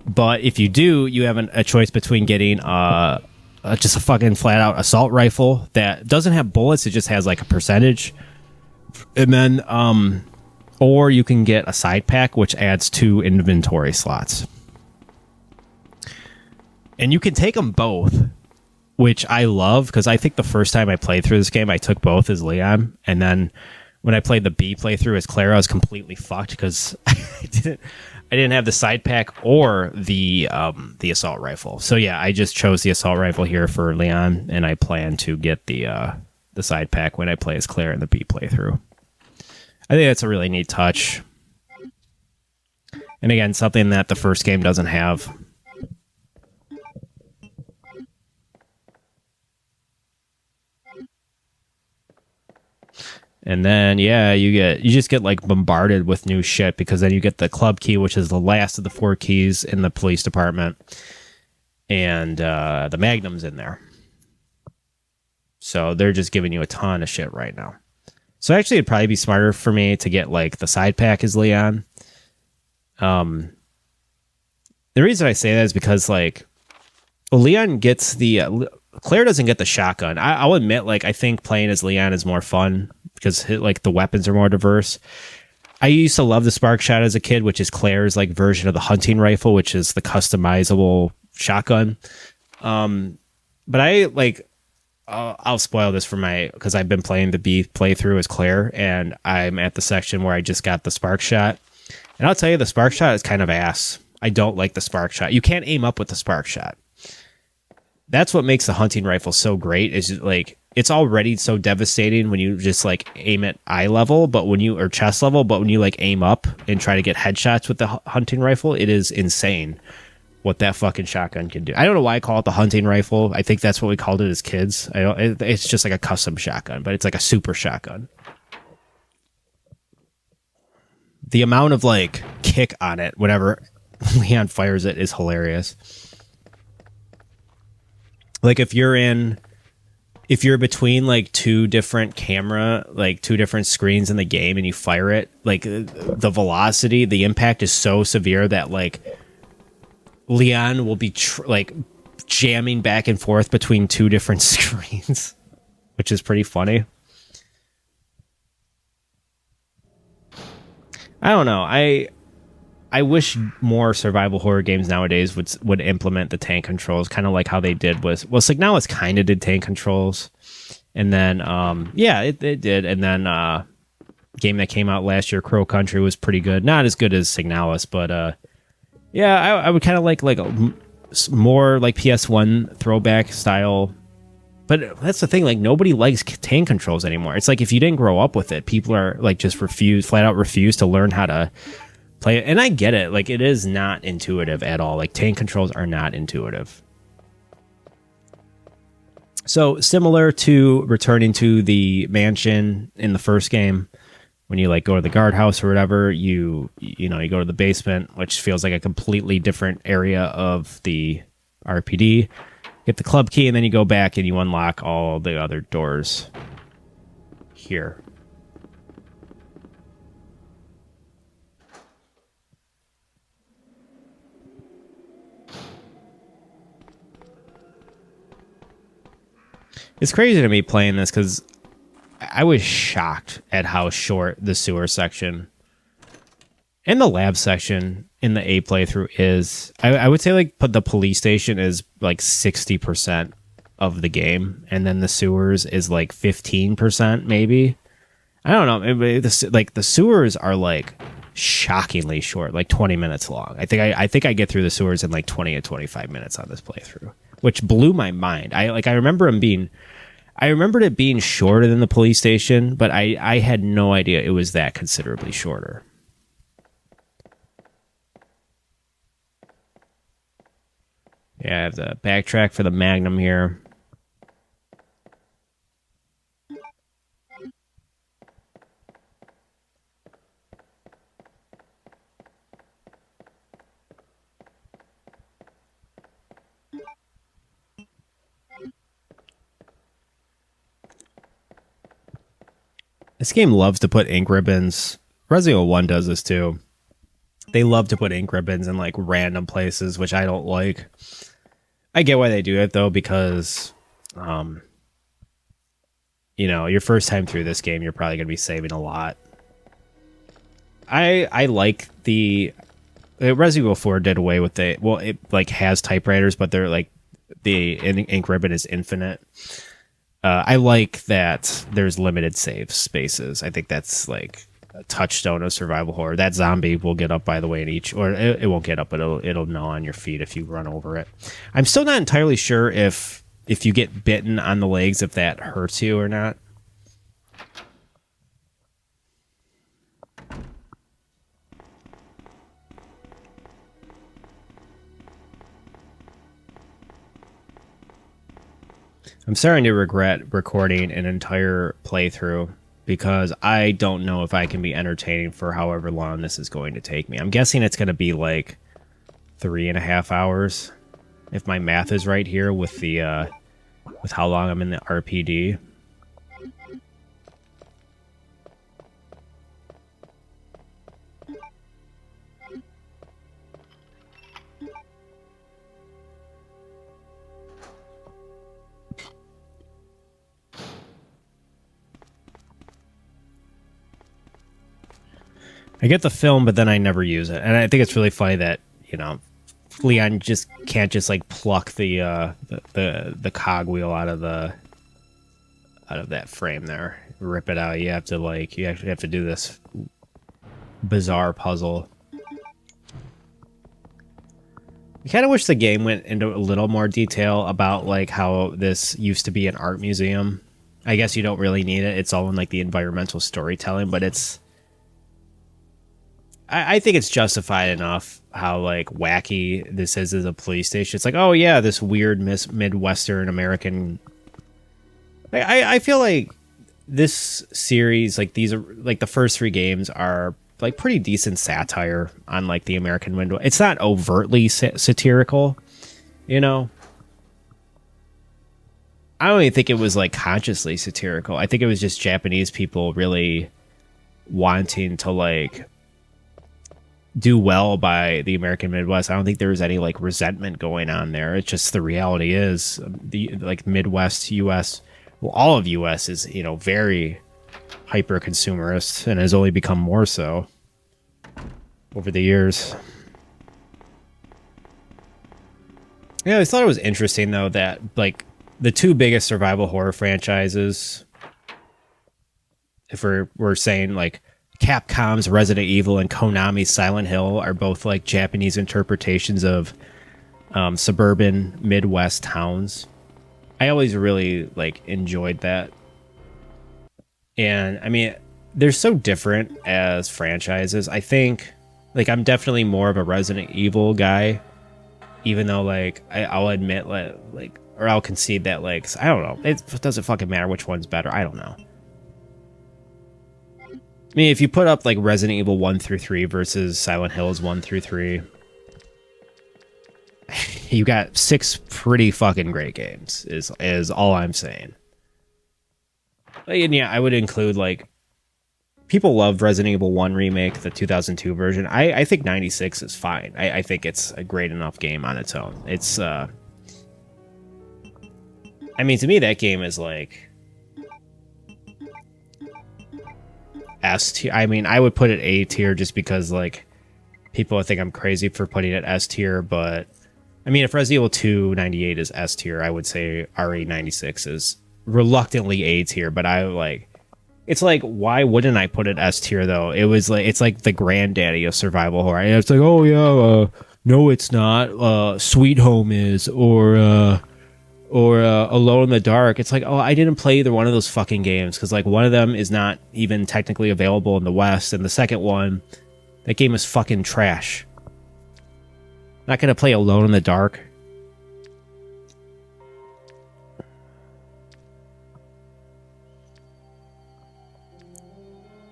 But if you do, you have a choice between getting just a fucking flat out assault rifle that doesn't have bullets. It just has like a percentage. And then, or you can get a side pack, which adds 2 inventory slots. And you can take them both, which I love, because I think the first time I played through this game, I took both as Leon. And then when I played the B playthrough as Clara, I was completely fucked because I didn't have the side pack or the assault rifle. So yeah, I just chose the assault rifle here for Leon, and I plan to get the side pack when I play as Claire in the B playthrough. I think that's a really neat touch. And again, something that the first game doesn't have. And then, yeah, you just get like bombarded with new shit, because then you get the club key, which is the last of the 4 keys in the police department, and the magnum's in there. So they're just giving you a ton of shit right now. So actually, it'd probably be smarter for me to get like the side pack as Leon. The reason I say that is because like Leon gets the Claire doesn't get the shotgun. I'll admit, like, I think playing as Leon is more fun because like the weapons are more diverse. I used to love the Spark Shot as a kid, which is Claire's like version of the hunting rifle, which is the customizable shotgun. But I like, I'll spoil this for because I've been playing the B playthrough as Claire, and I'm at the section where I just got the Spark Shot. And I'll tell you, the Spark Shot is kind of ass. I don't like the Spark Shot. You can't aim up with the Spark Shot. That's what makes the hunting rifle so great, is like, it's already so devastating when you just like aim at eye level, or chest level, but when you like aim up and try to get headshots with the hunting rifle, it is insane what that fucking shotgun can do. I don't know why I call it the hunting rifle. I think that's what we called it as kids. It's just like a custom shotgun, but it's like a super shotgun. The amount of like kick on it whenever Leon fires it is hilarious. Like if you're between like two different screens in the game and you fire it, like the velocity, the impact is so severe that like Leon will be like jamming back and forth between two different screens, which is pretty funny. I don't know. I wish more survival horror games nowadays would implement the tank controls, kind of like how they did with Signalis kind of did tank controls, and then it did, and then game that came out last year, Crow Country, was pretty good. Not as good as Signalis, but I would kind of like more like PS1 throwback style. But that's the thing, like nobody likes tank controls anymore. It's like if you didn't grow up with it, people are like just flat out refuse to learn how to play it. And I get it, like it is not intuitive at all. Like tank controls are not intuitive. So similar to returning to the mansion in the first game, when you like go to the guardhouse or whatever, you go to the basement, which feels like a completely different area of the RPD. Get the club key, and then you go back and you unlock all the other doors here. It's crazy to me playing this because I was shocked at how short the sewer section and the lab section in the A playthrough is. I would say like the police station is like 60% of the game, and then the sewers is like 15% maybe. I don't know. Like the sewers are like shockingly short, like 20 minutes long. I think I get through the sewers in like 20 to 25 minutes on this playthrough, which blew my mind. I remembered it being shorter than the police station, but I had no idea it was that considerably shorter. Yeah, I have to backtrack for the Magnum here. This game loves to put ink ribbons. Resident Evil 1 does this too. They love to put ink ribbons in like random places, which I don't like. I get why they do it though, because your first time through this game, you're probably gonna be saving a lot. I like the Resident Evil 4 did away with it like has typewriters, but they're like the ink ribbon is infinite. I like that there's limited save spaces. I think that's like a touchstone of survival horror. That zombie will get up, by the way, it won't get up, but it'll gnaw on your feet if you run over it. I'm still not entirely sure if you get bitten on the legs, if that hurts you or not. I'm starting to regret recording an entire playthrough because I don't know if I can be entertaining for however long this is going to take me. I'm guessing it's going to be like 3.5 hours, if my math is right here with the with how long I'm in the RPD. I get the film, but then I never use it. And I think it's really funny that, Leon just can't just like pluck the cogwheel out of that frame there. Rip it out. You actually have to do this bizarre puzzle. I kind of wish the game went into a little more detail about like how this used to be an art museum. I guess you don't really need it. It's all in like the environmental storytelling, but I think it's justified enough how like wacky this is as a police station. It's like, oh yeah, this weird Midwestern American. I feel like this series, like these are like the first 3 games are like pretty decent satire on like the American window. It's not overtly satirical, I don't even think it was like consciously satirical. I think it was just Japanese people really wanting to like do well by the American Midwest. I don't think there was any like resentment going on there. It's just the reality is the like Midwest US, well, all of US is, very hyper consumerist and has only become more so. over the years. Yeah, I always thought it was interesting though that like the two biggest survival horror franchises, if we're saying like Capcom's Resident Evil and Konami's Silent Hill, are both like Japanese interpretations of suburban Midwest towns. I always really like enjoyed that. And I mean, they're so different as franchises. I think like I'm definitely more of a Resident Evil guy, even though like I'll admit like or I'll concede that like I don't know, it doesn't fucking matter which one's better. I don't know. I mean, if you put up like Resident Evil 1 through 3 versus Silent Hills 1 through 3, you got 6 pretty fucking great games is all I'm saying. And yeah, I would include like people love Resident Evil 1 remake, the 2002 version. I think 96 is fine. I think it's a great enough game on its own. It's I mean, to me that game is like S tier. I mean, I would put it A tier just because like people think I'm crazy for putting it S tier, but I mean, if Resident Evil 2 98 is S tier, I would say RE 96 is reluctantly A tier, but I like it's like, why wouldn't I put it S tier though? It was like it's like the granddaddy of survival horror. And it's like, oh yeah, no, it's not. Sweet Home is, or Alone in the Dark. It's like, oh, I didn't play either one of those fucking games because like one of them is not even technically available in the West, and the second one, that game is fucking trash. Not gonna play Alone in the Dark.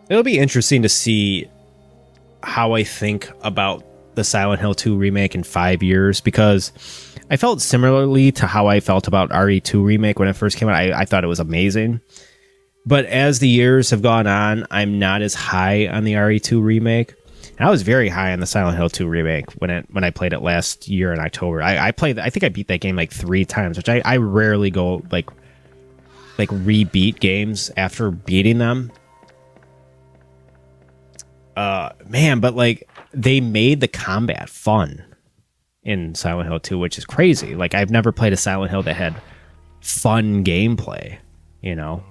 It'll be interesting to see how I think about the Silent Hill 2 remake in 5 years, because I felt similarly to how I felt about RE2 remake when it first came out. I thought it was amazing. But as the years have gone on, I'm not as high on the RE2 remake. And I was very high on the Silent Hill 2 remake when I played it last year in October. I think I beat that game like 3 times, which I rarely go like re-beat games after beating them. Man, but like they made the combat fun in Silent Hill 2, which is crazy. Like I've never played a Silent Hill that had fun gameplay, you know?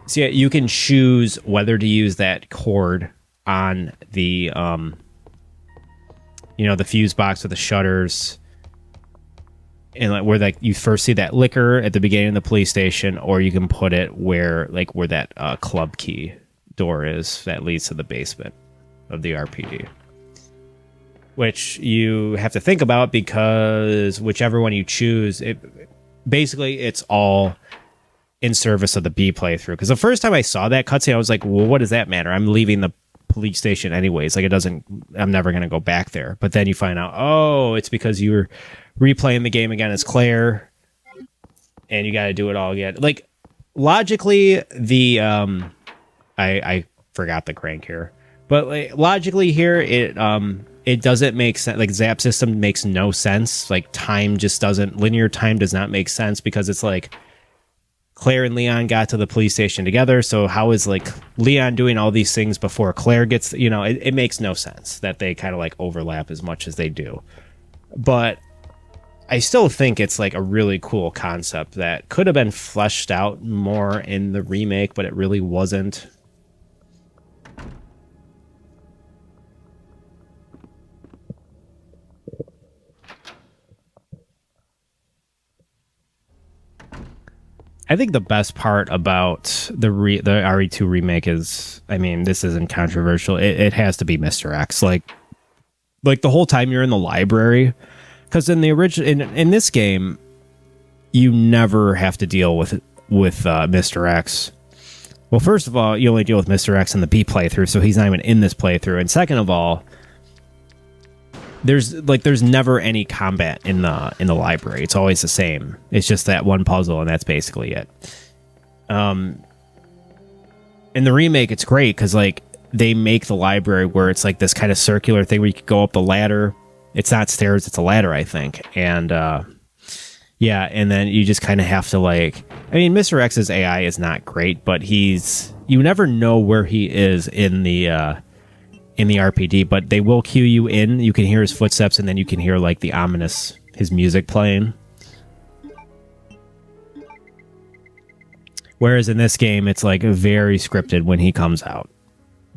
So yeah, you can choose whether to use that cord on the, the fuse box with the shutters, and like where like you first see that liquor at the beginning of the police station, or you can put it where that club key door is that leads to the basement of the RPD, which you have to think about because whichever one you choose, it's all in service of the B playthrough. Because the first time I saw that cutscene, I was like, well, what does that matter? I'm leaving the police station anyways. Like I'm never going to go back there. But then you find out, oh, it's because you were replaying the game again as Claire and you got to do it all again. Like logically, I forgot the crank here, but like, logically here, it doesn't make sense. Like Zap system makes no sense. Like linear time does not make sense because it's like Claire and Leon got to the police station together. So how is like Leon doing all these things before Claire gets, it makes no sense that they kind of like overlap as much as they do. But I still think it's like a really cool concept that could have been fleshed out more in the remake, but it really wasn't. I think the best part about the RE2 remake is, I mean, this isn't controversial. It has to be Mr. X. Like the whole time you're in the library, because in the original, in this game, you never have to deal with Mr. X. Well, first of all, you only deal with Mr. X in the B playthrough, so he's not even in this playthrough. And second of all, there's never any combat in the library. It's always the same. It's just that one puzzle, and that's basically it. In the remake, it's great because like they make the library where it's like this kind of circular thing where you could go up the ladder. It's not stairs, it's a ladder, I think. And yeah, and then you just kind of have to like. I mean, Mr. X's AI is not great, but you never know where he is in the in the RPD, but they will cue you in. You can hear his footsteps, and then you can hear like the ominous his music playing. Whereas in this game, it's like very scripted when he comes out,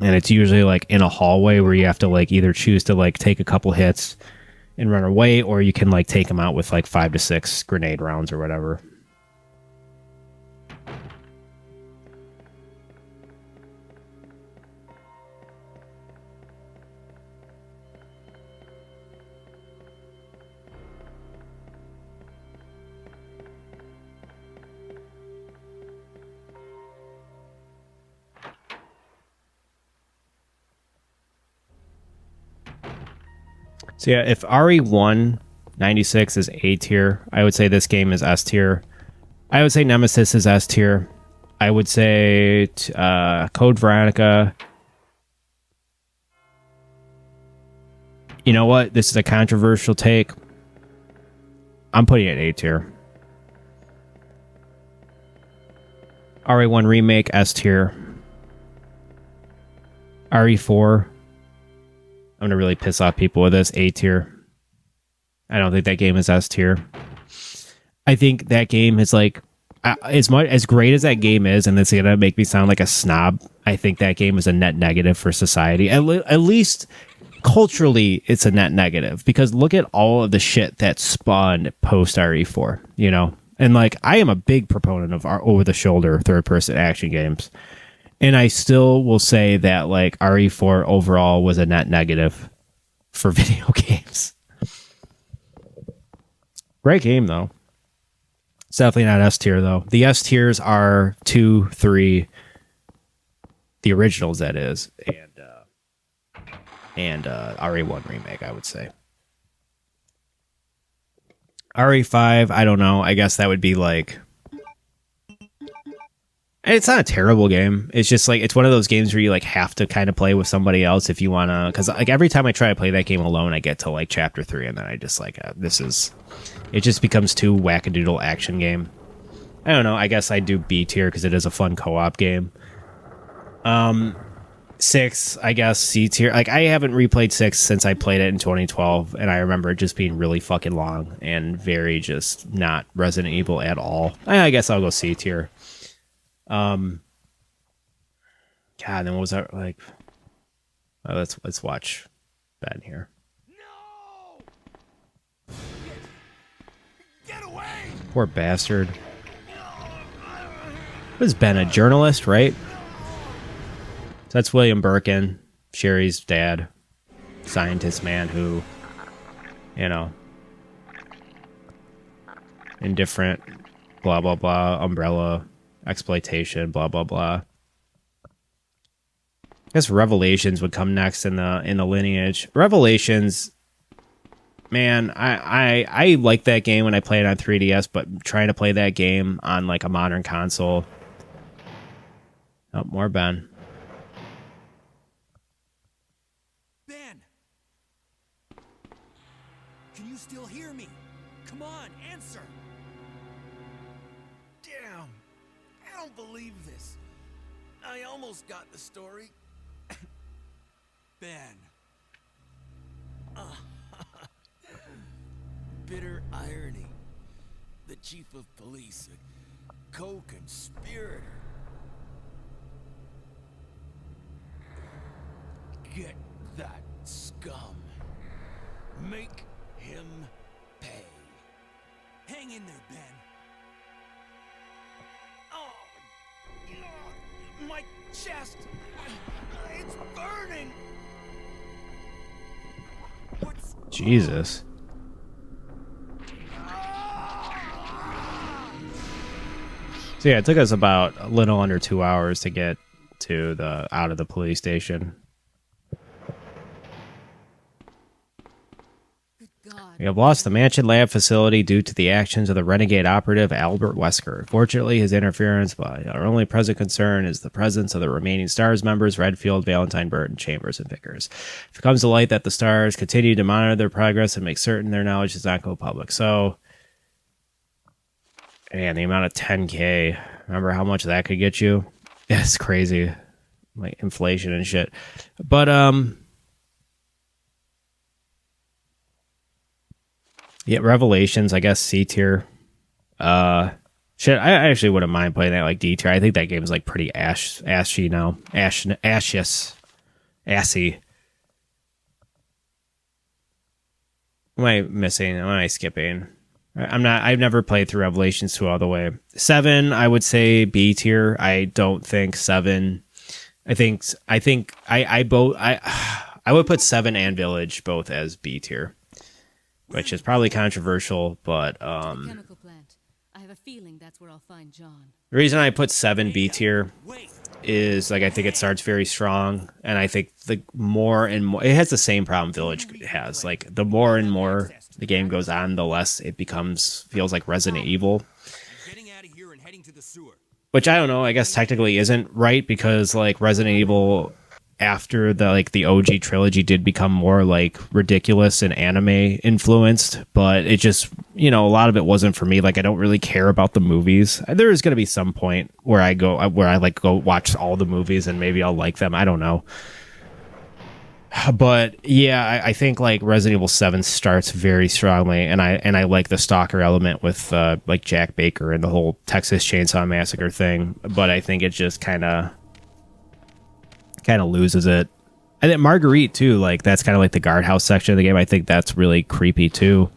and it's usually like in a hallway where you have to like either choose to like take a couple hits and run away, or you can like take him out with like 5 to 6 grenade rounds or whatever. So yeah, if RE1 96 is A tier, I would say this game is S tier. I would say Nemesis is S tier. I would say Code Veronica. You know what? This is a controversial take. I'm putting it A tier. RE1 Remake, S tier. RE4. I'm gonna really piss off people with this. A tier. I don't think that game is S tier. I think that game is like as great as that game is, and it's gonna make me sound like a snob. I think that game is a net negative for society. At least culturally, it's a net negative, because look at all of the shit that spawned post RE4. You know, and like I am a big proponent of our over-the-shoulder third-person action games. And I still will say that like RE4 overall was a net negative for video games. Great game though. It's definitely not S tier though. The S tiers are 2, 3, the originals that is, and RE1 Remake, I would say. RE5, I don't know. I guess that would be like, and it's not a terrible game. It's just like, it's one of those games where you like have to kind of play with somebody else if you want to, because like every time I try to play that game alone, I get to like chapter 3 and then I just like, it just becomes too wackadoodle action game. I don't know. I guess I do B tier because it is a fun co-op game. 6, I guess C tier. Like I haven't replayed 6 since I played it in 2012, and I remember it just being really fucking long and very just not Resident Evil at all. I guess I'll go C tier. God, then what was that like? Let's watch Ben here. No! Get away! Poor bastard. What is Ben, a journalist, right? So that's William Birkin, Sherry's dad, scientist man who, you know, indifferent, blah blah blah, umbrella. Exploitation, blah blah blah. I guess Revelations would come next in the lineage. Revelations, man, I like that game when I played it on 3DS, but trying to play that game on like a modern console. Oh, more Ben. Ben! Can you still hear me? Come on, answer! Damn! I don't believe this. I almost got the story. Ben. Bitter irony. The chief of police, a co-conspirator. Get that scum. Make him pay. Hang in there, Ben. Oh, my chest. It's burning. What's Jesus. So yeah, it took us about a little under 2 hours to get to out of the police station. God. We have lost the Mansion Lab facility due to the actions of the renegade operative Albert Wesker. Fortunately, his interference, but our only present concern is the presence of the remaining STARS members, Redfield, Valentine, Burton, Chambers, and Vickers. If it comes to light that the STARS continue to monitor their progress and make certain their knowledge does not go public. So, man, the amount of 10K, remember how much that could get you? It's crazy. Like inflation and shit. But, Yeah, Revelations, I guess C tier. Shit, I actually wouldn't mind playing that like D tier. I think that game is like pretty ashy now. Assy. What am I missing? What am I skipping? I've never played through Revelations 2 all the way. 7, I would say B tier. I don't think 7. I would put 7 and Village both as B tier, which is probably controversial, but Chemical plant. I have a feeling that's where I'll find John. the reason I put 7 B tier is like I think it starts very strong, and I think the more and more it has the same problem Village has. Like the more and more the game goes on, the less it feels like Resident Evil. Getting out of here and heading to the sewer. Which I don't know, I guess technically isn't right because like Resident Evil after the OG trilogy did become more like ridiculous and anime influenced, but it just, a lot of it wasn't for me. Like I don't really care about the movies. There is going to be some point where I go watch all the movies and maybe I'll like them. I don't know. But yeah, I think like Resident Evil 7 starts very strongly, and I like the stalker element with like Jack Baker and the whole Texas Chainsaw Massacre thing. But I think it just kind of loses it. And then Marguerite too, like that's kind of like the guardhouse section of the game. I think that's really creepy too.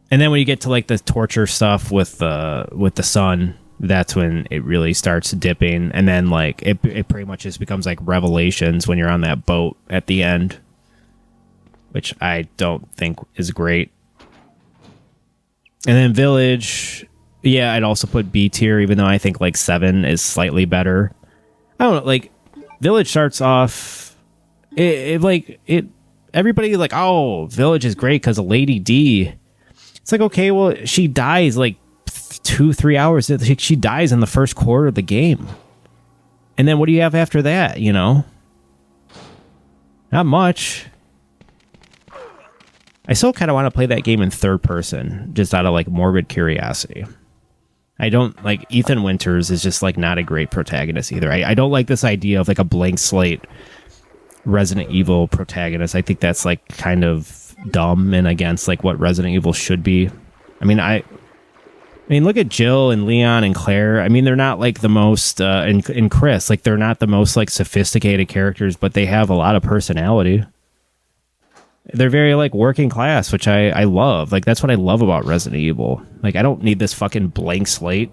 And then when you get to like the torture stuff with the son, that's when it really starts dipping. And then like it pretty much just becomes like Revelations when you're on that boat at the end, which I don't think is great. And then Village, yeah, I'd also put B tier, even though I think like 7 is slightly better. I don't know, like Village starts off everybody like, oh, Village is great because of Lady D. It's like, okay, well, she dies like 2-3 hours. She dies in the first quarter of the game. And then what do you have after that, Not much. I still kind of want to play that game in third person, just out of like morbid curiosity. I don't like Ethan Winters is just like not a great protagonist either. I don't like this idea of like a blank slate Resident Evil protagonist. I think that's like kind of dumb and against like what Resident Evil should be. I mean, look at Jill and Leon and Claire. I mean, they're not like the most and Chris, like they're not the most like sophisticated characters, but they have a lot of personality. They're very like working class, which I love. Like that's what I love about Resident Evil. Like I don't need this fucking blank slate.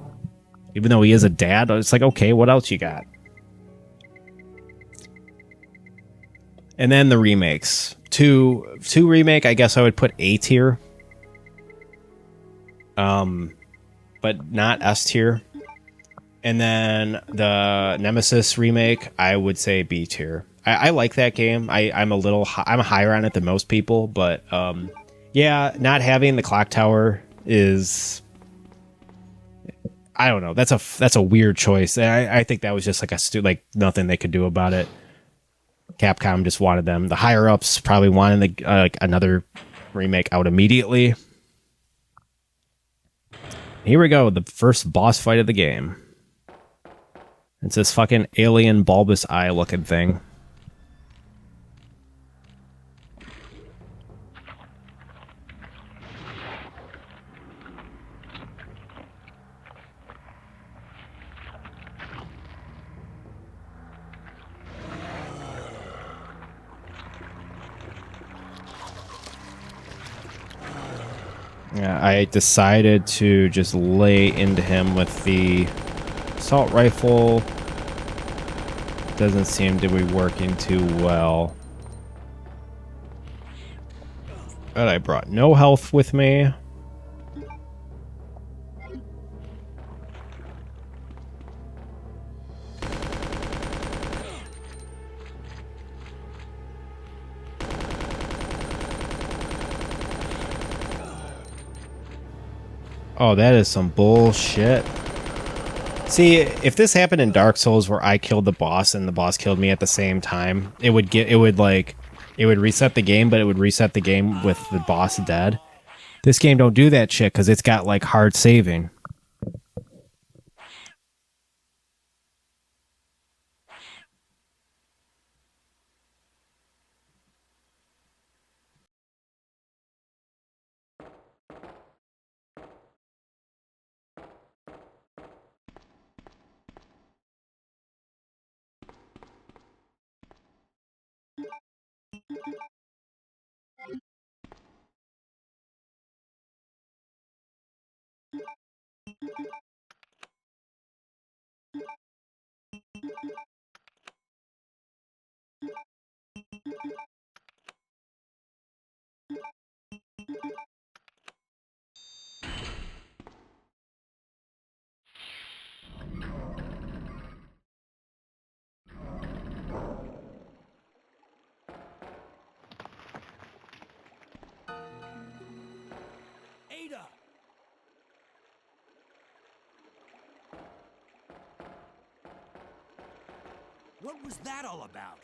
Even though he is a dad, it's like, okay, what else you got? And then the remakes. Two remake, I guess I would put A tier. But not S tier. And then the Nemesis remake, I would say B tier. I like that game. I'm I'm higher on it than most people, but yeah, not having the clock tower is, I don't know. That's a weird choice. I think that was just like like nothing they could do about it. Capcom just wanted them. The higher ups probably wanted like another remake out immediately. Here we go, the first boss fight of the game. It's this fucking alien bulbous eye looking thing. Yeah, I decided to just lay into him with the assault rifle. Doesn't seem to be working too well. But I brought no health with me. Oh, that is some bullshit. See, if this happened in Dark Souls where I killed the boss and the boss killed me at the same time, it would reset the game, but it would reset the game with the boss dead. This game don't do that shit because it's got like hard saving. Ada! What was that all about?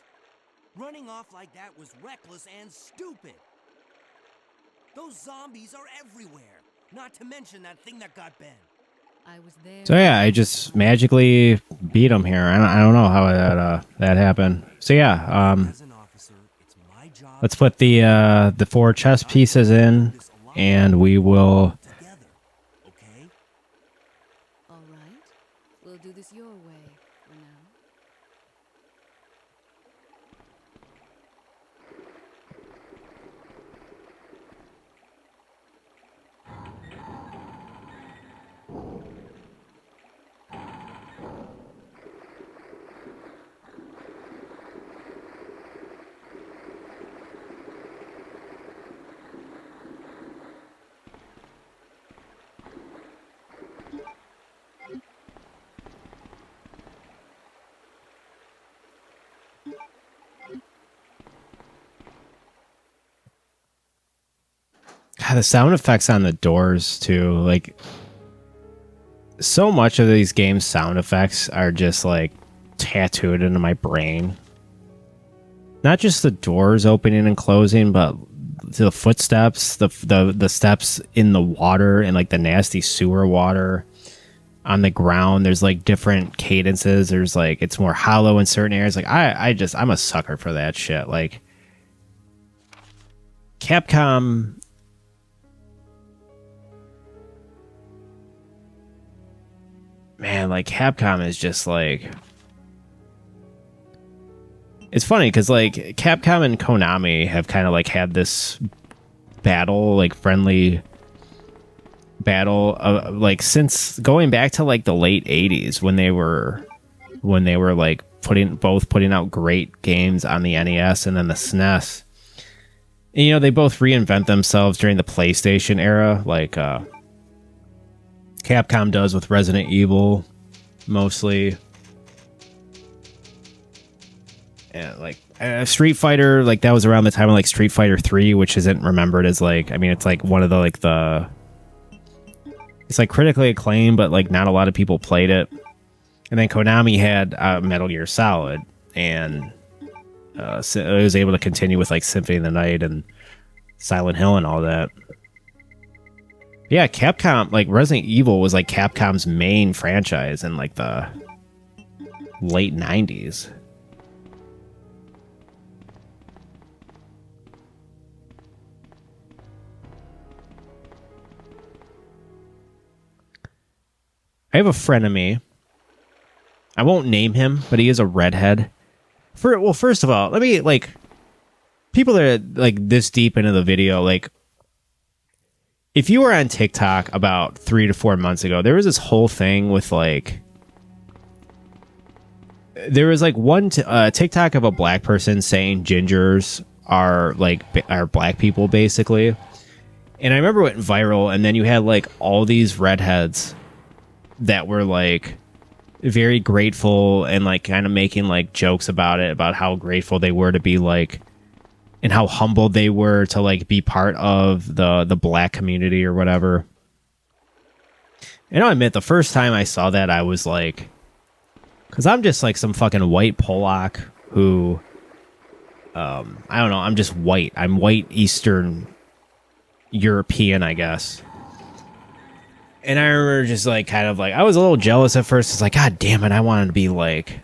Running off like that was reckless and stupid. Those zombies are everywhere. Not to mention that thing that got Ben. I was there. So yeah, I just magically beat him here. I don't know how that happened. So yeah, As an officer, it's my job let's put the 4 chess pieces in, and we will. together. Okay? All right. We'll do this your way for now. God, the sound effects on the doors too, like so much of these games' sound effects are just like tattooed into my brain. Not just the doors opening and closing, but the footsteps, the steps in the water and like the nasty sewer water on the ground. There's like different cadences. There's like it's more hollow in certain areas. Like I'm a sucker for that shit. Like Capcom. Man, like Capcom is just like, it's funny because like Capcom and Konami have kind of like had this battle, like friendly battle, like since going back to like the late 80s when they were like putting out great games on the NES and then the SNES. And, you know, they both reinvent themselves during the PlayStation era, like Capcom does with Resident Evil, mostly. And like Street Fighter, like that was around the time of like Street Fighter 3, which isn't remembered as like, I mean, it's like one of the like it's like critically acclaimed, but like not a lot of people played it. And then Konami had Metal Gear Solid, and it was able to continue with like Symphony of the Night and Silent Hill and all that. Yeah, Capcom, like Resident Evil was like Capcom's main franchise in like the late 90s. I have a frenemy. I won't name him, but he is a redhead. First of all, let me like people that are like this deep into the video, like if you were on TikTok about 3 to 4 months ago, there was this whole thing with like, there was like one TikTok of a black person saying gingers are black people basically. And I remember it went viral, and then you had like all these redheads that were like very grateful and like kind of making like jokes about it, about how grateful they were to be like, and how humbled they were to like be part of the black community or whatever. And I'll admit, the first time I saw that, I was like, because I'm just like some fucking white Polak who, I don't know, I'm just white. I'm white Eastern European, I guess. And I remember just like kind of like, I was a little jealous at first. It's like, God damn it, I wanted to be like,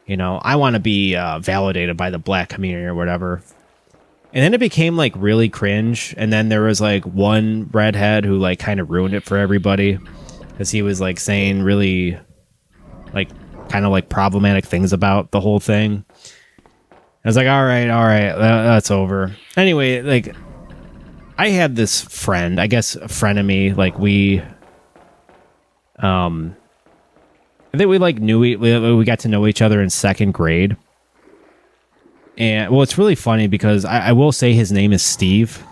you know, I want to be validated by the black community or whatever. And then it became like really cringe. And then there was like one redhead who like kind of ruined it for everybody, because he was like saying really like kind of like problematic things about the whole thing. I was like, all right, that's over. Anyway, like, I had this friend, I guess a friend of me, like, I think we like we got to know each other in second grade. And well, it's really funny because I will say his name is Steve.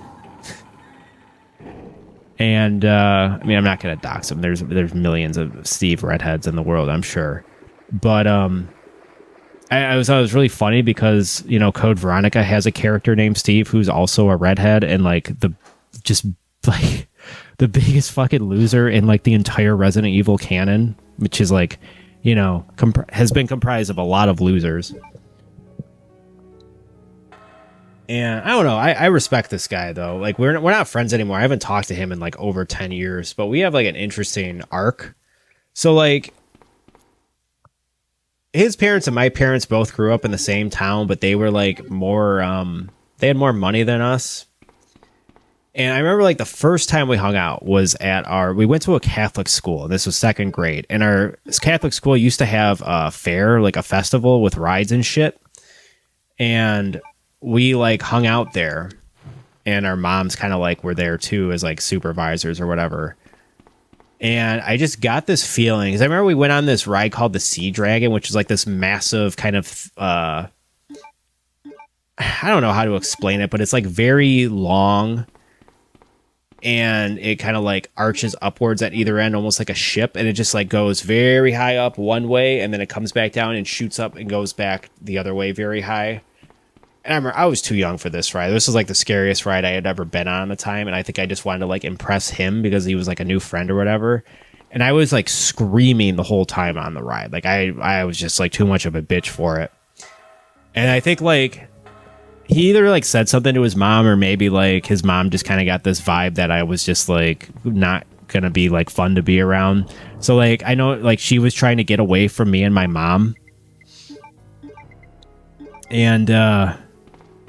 And I mean, I'm not gonna dox him. There's millions of Steve redheads in the world, I'm sure. But I was really funny because, you know, Code Veronica has a character named Steve who's also a redhead, and like the biggest fucking loser in like the entire Resident Evil canon, which is like, you know, has been comprised of a lot of losers. And I don't know, I respect this guy though. Like we're not friends anymore. I haven't talked to him in like over 10 years, but we have like an interesting arc. So like his parents and my parents both grew up in the same town, but they were like more they had more money than us. And I remember like the first time we hung out was we went to a Catholic school. This was second grade. And our Catholic school used to have a fair, like a festival with rides and shit. And we like hung out there, and our moms kind of like were there too as like supervisors or whatever. And I just got this feeling, because I remember we went on this ride called the Sea Dragon, which is like this massive kind of I don't know how to explain it, but it's like very long, and it kind of like arches upwards at either end, almost like a ship, and it just like goes very high up one way, and then it comes back down and shoots up and goes back the other way very high. And I remember I was too young for this ride. This was like the scariest ride I had ever been on at the time, and I think I just wanted to like impress him because he was like a new friend or whatever. And I was like screaming the whole time on the ride. Like I was just like too much of a bitch for it. And I think like he either like said something to his mom, or maybe like his mom just kind of got this vibe that I was just like not gonna be like fun to be around. So like I know like she was trying to get away from me and my mom. And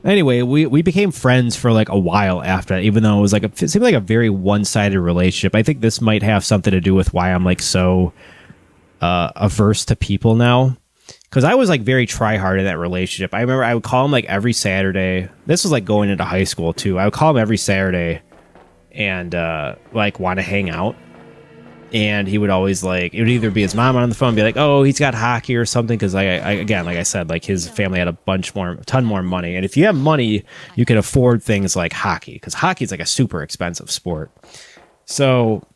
anyway, we became friends for like a while after that, even though it was like it seemed like a very one-sided relationship. I think this might have something to do with why I'm like so averse to people now, because I was like very try-hard in that relationship. I remember I would call him like every Saturday. This was like going into high school too. I would call him every Saturday and like want to hang out. And he would always like, it would either be his mom on the phone and be like, oh, he's got hockey or something. Cause I again, like I said, like his family had a ton more money. And if you have money, you can afford things like hockey, cause hockey is like a super expensive sport. So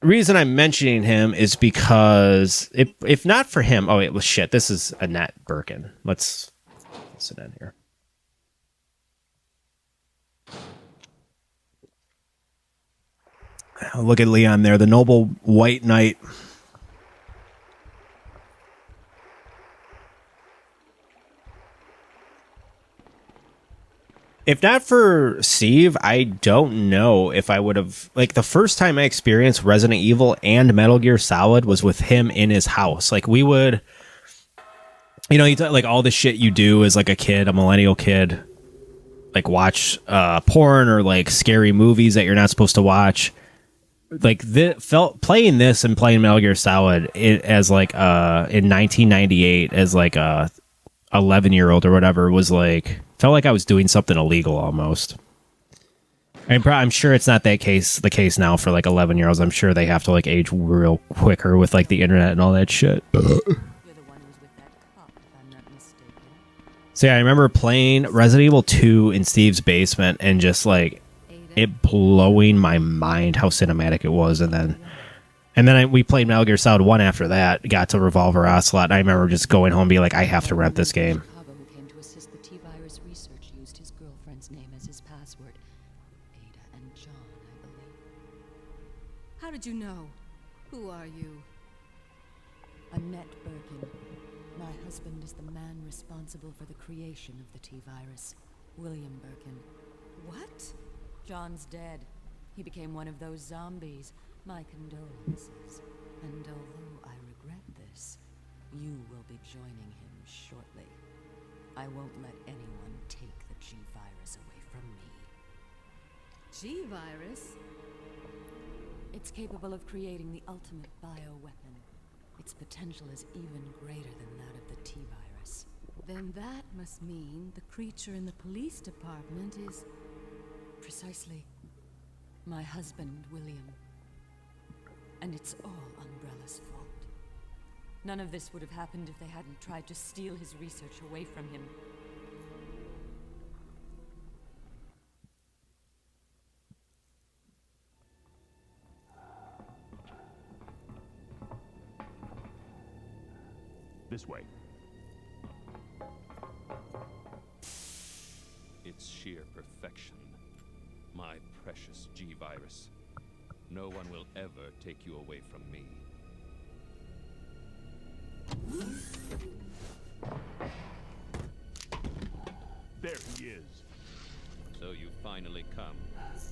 the reason I'm mentioning him is because if not for him, oh, wait, well, shit, this is Annette Birkin. Let's sit in here. Look at Leon there, the noble white knight. If not for Steve, I don't know if I would have... Like, the first time I experienced Resident Evil and Metal Gear Solid was with him in his house. Like, we would... You know, like, all the shit you do as, like, a kid, a millennial kid. Like, watch porn or, like, scary movies that you're not supposed to watch. Like, playing this and playing Metal Gear Solid as, like, in 1998 as, like, a 11-year-old or whatever was, like... Felt like I was doing something illegal almost. I'm sure it's not the case now for like 11-year-olds. I'm sure they have to like age real quicker with like the internet and all that shit. You're the one who's with that cop, if I'm not mistaken. So yeah, I remember playing Resident Evil 2 in Steve's basement and just like it blowing my mind how cinematic it was. And then we played Metal Gear Solid 1 after that, got to Revolver Ocelot. And I remember just going home and being like, I have to rent this game. How did you know? Who are you? Annette Birkin. My husband is the man responsible for the creation of the T-virus, William Birkin. What? John's dead. He became one of those zombies. My condolences. And although I regret this, you will be joining him shortly. I won't let anyone take the G-virus away from me. G-virus? It's capable of creating the ultimate bioweapon. its potential is even greater than that of the T-virus. Then that must mean the creature in the police department is... Precisely. My husband, William. And it's all Umbrella's fault. None of this would have happened if they hadn't tried to steal his research away from him. This way. It's sheer perfection. My precious G-virus. No one will ever take you away from me. There he is. So you finally come.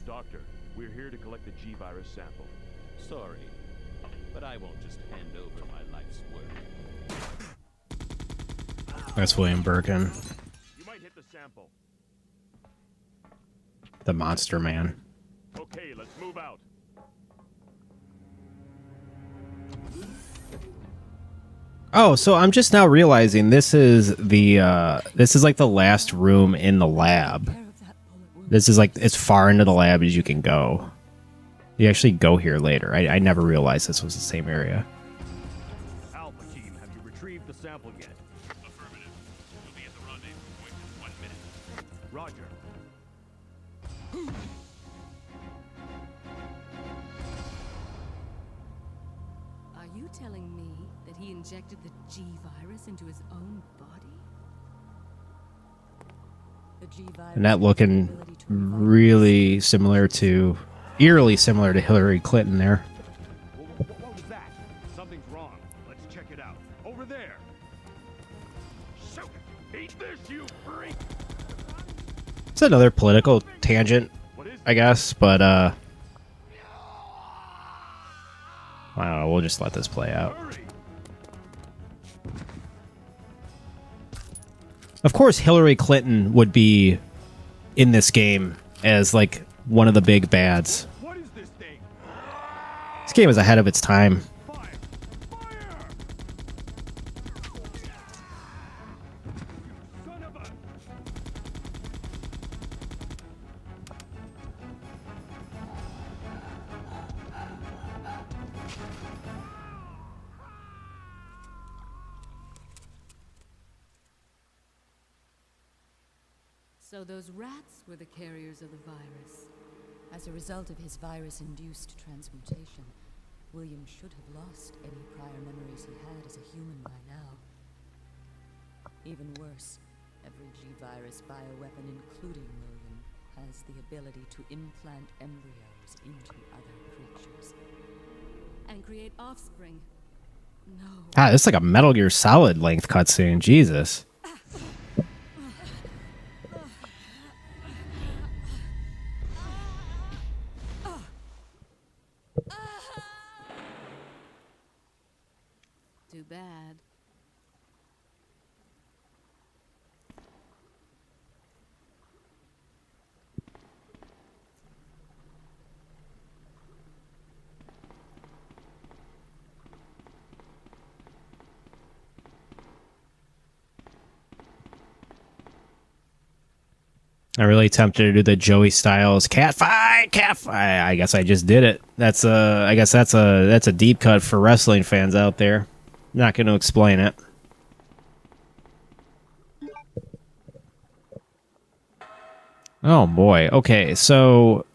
Doctor, we're here to collect the G-virus sample. Sorry, but I won't just hand over my life's work. That's William Birkin, You might hit the sample. the monster man. Okay, let's move out. Oh, so I'm just now realizing this is like the last room in the lab. This is like as far into the lab as you can go. You actually go here later. I never realized this was the same area. Alpha team, have you retrieved the sample yet? Affirmative. We'll be at the rendezvous point in 1 minute. Roger. Are you telling me that he injected the G-virus into his own body? The G-virus And that looking really similar to, eerily similar to Hillary Clinton there. What was that? Something's wrong. Let's check it out. Over there. Shoot it. Eat this, you freak. It's another political tangent, What is I guess, but I don't know, we'll just let this play out. Hurry. Of course, Hillary Clinton would be in this game as like one of the big bads. What is this thing? This game is ahead of its time. Fire! Fire! Son of a... So those rats were the carriers of the virus. As a result of his virus-induced transmutation, William should have lost any prior memories he had as a human by now. Even worse, every G-virus bioweapon, including William, has the ability to implant embryos into other creatures. And create offspring. No. Ah, this is like a Metal Gear Solid length cutscene. Jesus. Too bad. I'm really tempted to do the Joey Styles cat fight. I guess I just did it. I guess that's a deep cut for wrestling fans out there. Not going to explain it. Oh boy. Okay, so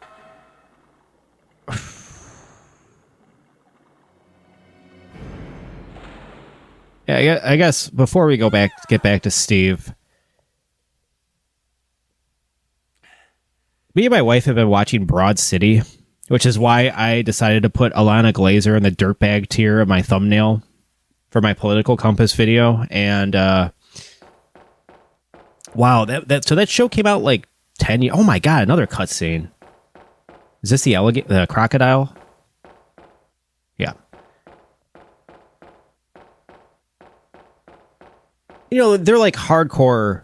yeah, I guess before we get back to Steve, me and my wife have been watching Broad City, which is why I decided to put Alana Glazer in the dirtbag tier of my thumbnail for my political compass video. And wow, that show came out like 10 years. Oh my god, another cutscene. Is this the crocodile? Yeah. You know, they're like hardcore,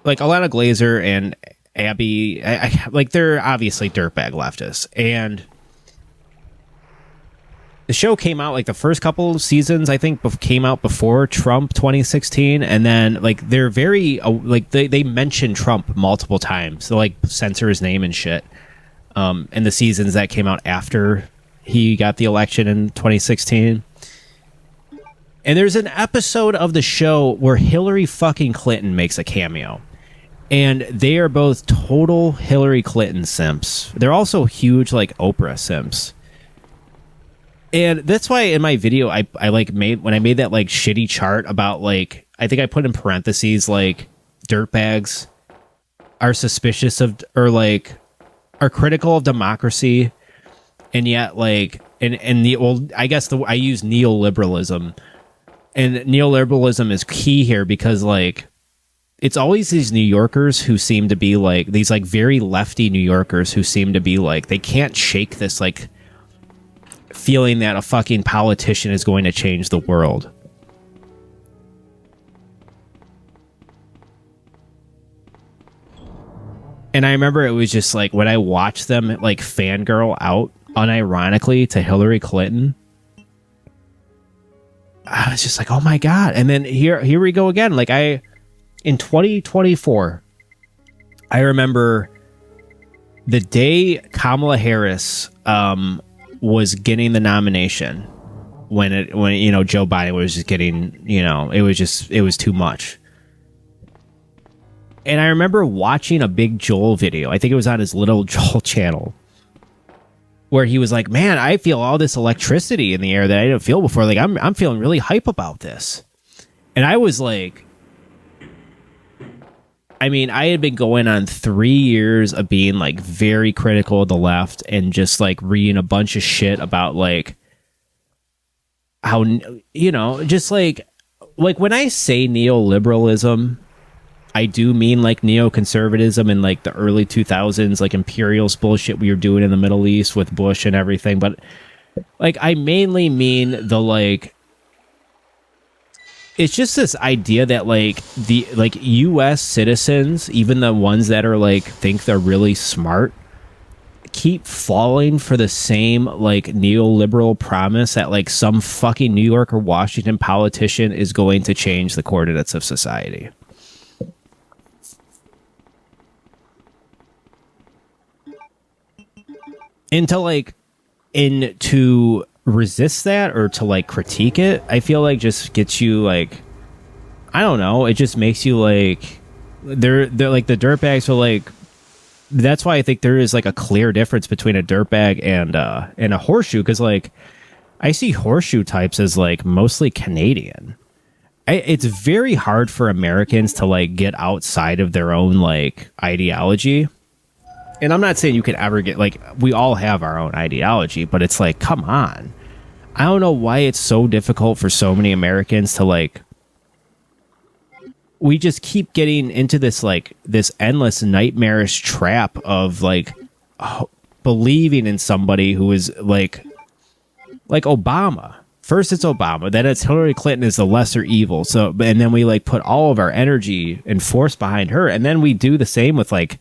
like Alana Glazer and Abby, like they're obviously dirtbag leftists, and the show came out, like the first couple of seasons, I think, came out before Trump 2016, and then like they're very like they mention Trump multiple times. They like censor his name and shit. In the seasons that came out after he got the election in 2016. And there's an episode of the show where Hillary fucking Clinton makes a cameo. And they are both total Hillary Clinton simps. They're also huge, like, Oprah simps. And that's why in my video, I like made, when I made that, like, shitty chart about, like, I think I put in parentheses, like, dirtbags are suspicious of, or, like, are critical of democracy. And yet, like, and the old, I guess I use neoliberalism. And neoliberalism is key here because, like, it's always these New Yorkers who seem to be, like, these, like, very lefty New Yorkers who seem to be, like, they can't shake this, like, feeling that a fucking politician is going to change the world. And I remember it was just, like, when I watched them, like, fangirl out unironically to Hillary Clinton, I was just like, oh my God. And then here we go again. Like in 2024, I remember the day Kamala Harris was getting the nomination when you know, Joe Biden was just getting, you know, it was too much. And I remember watching a Big Joel video. I think it was on his Little Joel channel, where he was like, man, I feel all this electricity in the air that I didn't feel before. Like, I'm feeling really hype about this. And I was like, I mean, I had been going on 3 years of being, like, very critical of the left and just, like, reading a bunch of shit about, like, how, you know, just, like when I say neoliberalism, I do mean, like, neoconservatism in, like, the early 2000s, like, imperialist bullshit we were doing in the Middle East with Bush and everything. But, like, I mainly mean the, like, it's just this idea that, like, the, like, U.S. citizens, even the ones that are, like, think they're really smart, keep falling for the same, like, neoliberal promise that, like, some fucking New York or Washington politician is going to change the coordinates of society. And to resist that or to, like, critique it, I feel like just gets you, like, I don't know, it just makes you, like, they're like, the dirtbags are, like, that's why I think there is, like, a clear difference between a dirtbag and a horseshoe, because, like, I see horseshoe types as, like, mostly Canadian. It's very hard for Americans to, like, get outside of their own, like, ideology. And I'm not saying you could ever get, like, we all have our own ideology, but it's like, come on. I don't know why it's so difficult for so many Americans to, like, we just keep getting into this, like, this endless nightmarish trap of, like, believing in somebody who is, like Obama. First it's Obama, then it's Hillary Clinton is the lesser evil. So, and then we, like, put all of our energy and force behind her. And then we do the same with, like,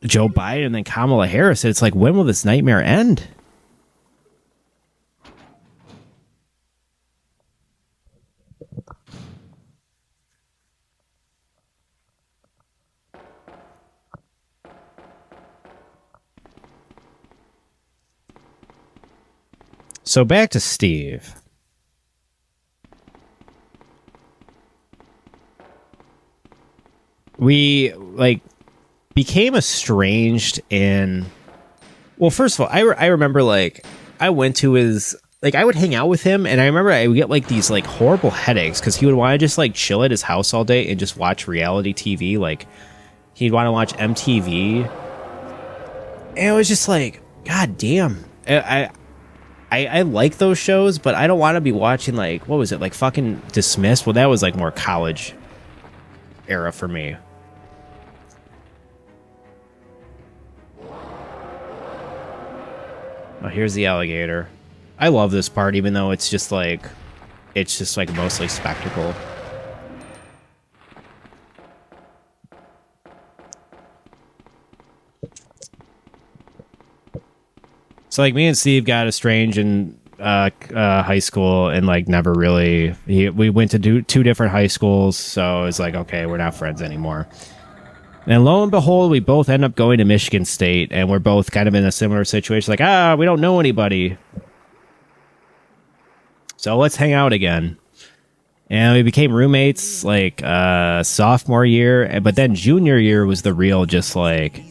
Joe Biden and then Kamala Harris. It's like, when will this nightmare end? So back to Steve. We, like, became estranged in, well, first of all, I remember, like, I went to his, like, I would hang out with him, and I remember I would get, like, these, like, horrible headaches because he would want to just, like, chill at his house all day and just watch reality TV. Like, he'd want to watch MTV, and it was just like, god damn, I like those shows, but I don't want to be watching, like, what was it, like, fucking Dismissed? Well, that was, like, more college era for me. Oh, here's the alligator. I love this part, even though it's just like mostly spectacle. So, like, me and Steve got estranged in high school and like never really. We went to do two different high schools, so it's like okay, we're not friends anymore. And lo and behold, we both end up going to Michigan State, and we're both kind of in a similar situation. Like, we don't know anybody, so let's hang out again. And we became roommates like sophomore year, but then junior year was the real just like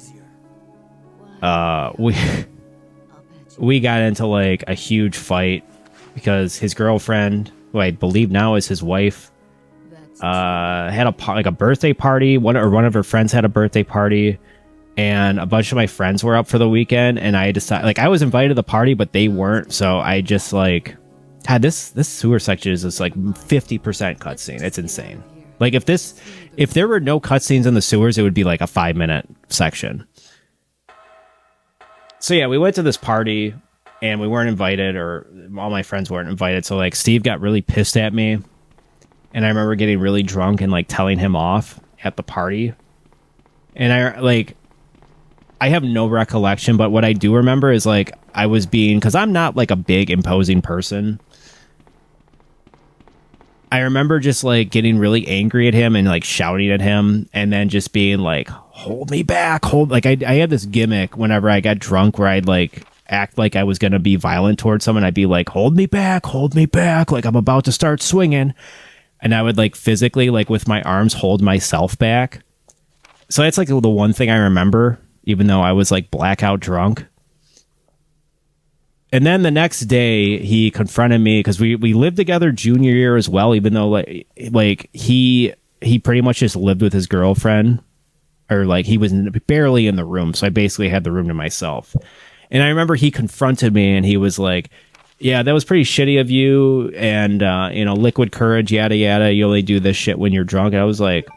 we got into like a huge fight because his girlfriend, who I believe now is his wife, had a birthday party. One of her friends had a birthday party, and a bunch of my friends were up for the weekend. And I decided, like, I was invited to the party, but they weren't. So I just like. God, this sewer section is just like 50% cutscene. It's insane. Like if there were no cutscenes in the sewers, it would be like a 5-minute section. So yeah, we went to this party and we weren't invited, or all my friends weren't invited. So like Steve got really pissed at me, and I remember getting really drunk and like telling him off at the party. And I have no recollection, but what I do remember is like I was being, because I'm not like a big imposing person. I remember just like getting really angry at him and like shouting at him, and then just being like, hold me back, I had this gimmick whenever I got drunk where I'd like act like I was going to be violent towards someone. I'd be like, hold me back, like I'm about to start swinging. And I would like physically, like with my arms, hold myself back. So that's like the one thing I remember, even though I was like blackout drunk. And then the next day he confronted me because we lived together junior year as well, even though like he pretty much just lived with his girlfriend, or like he was barely in the room. So I basically had the room to myself. And I remember he confronted me and he was like, yeah, that was pretty shitty of you. And, liquid courage, yada, yada. You only do this shit when you're drunk. And I was like,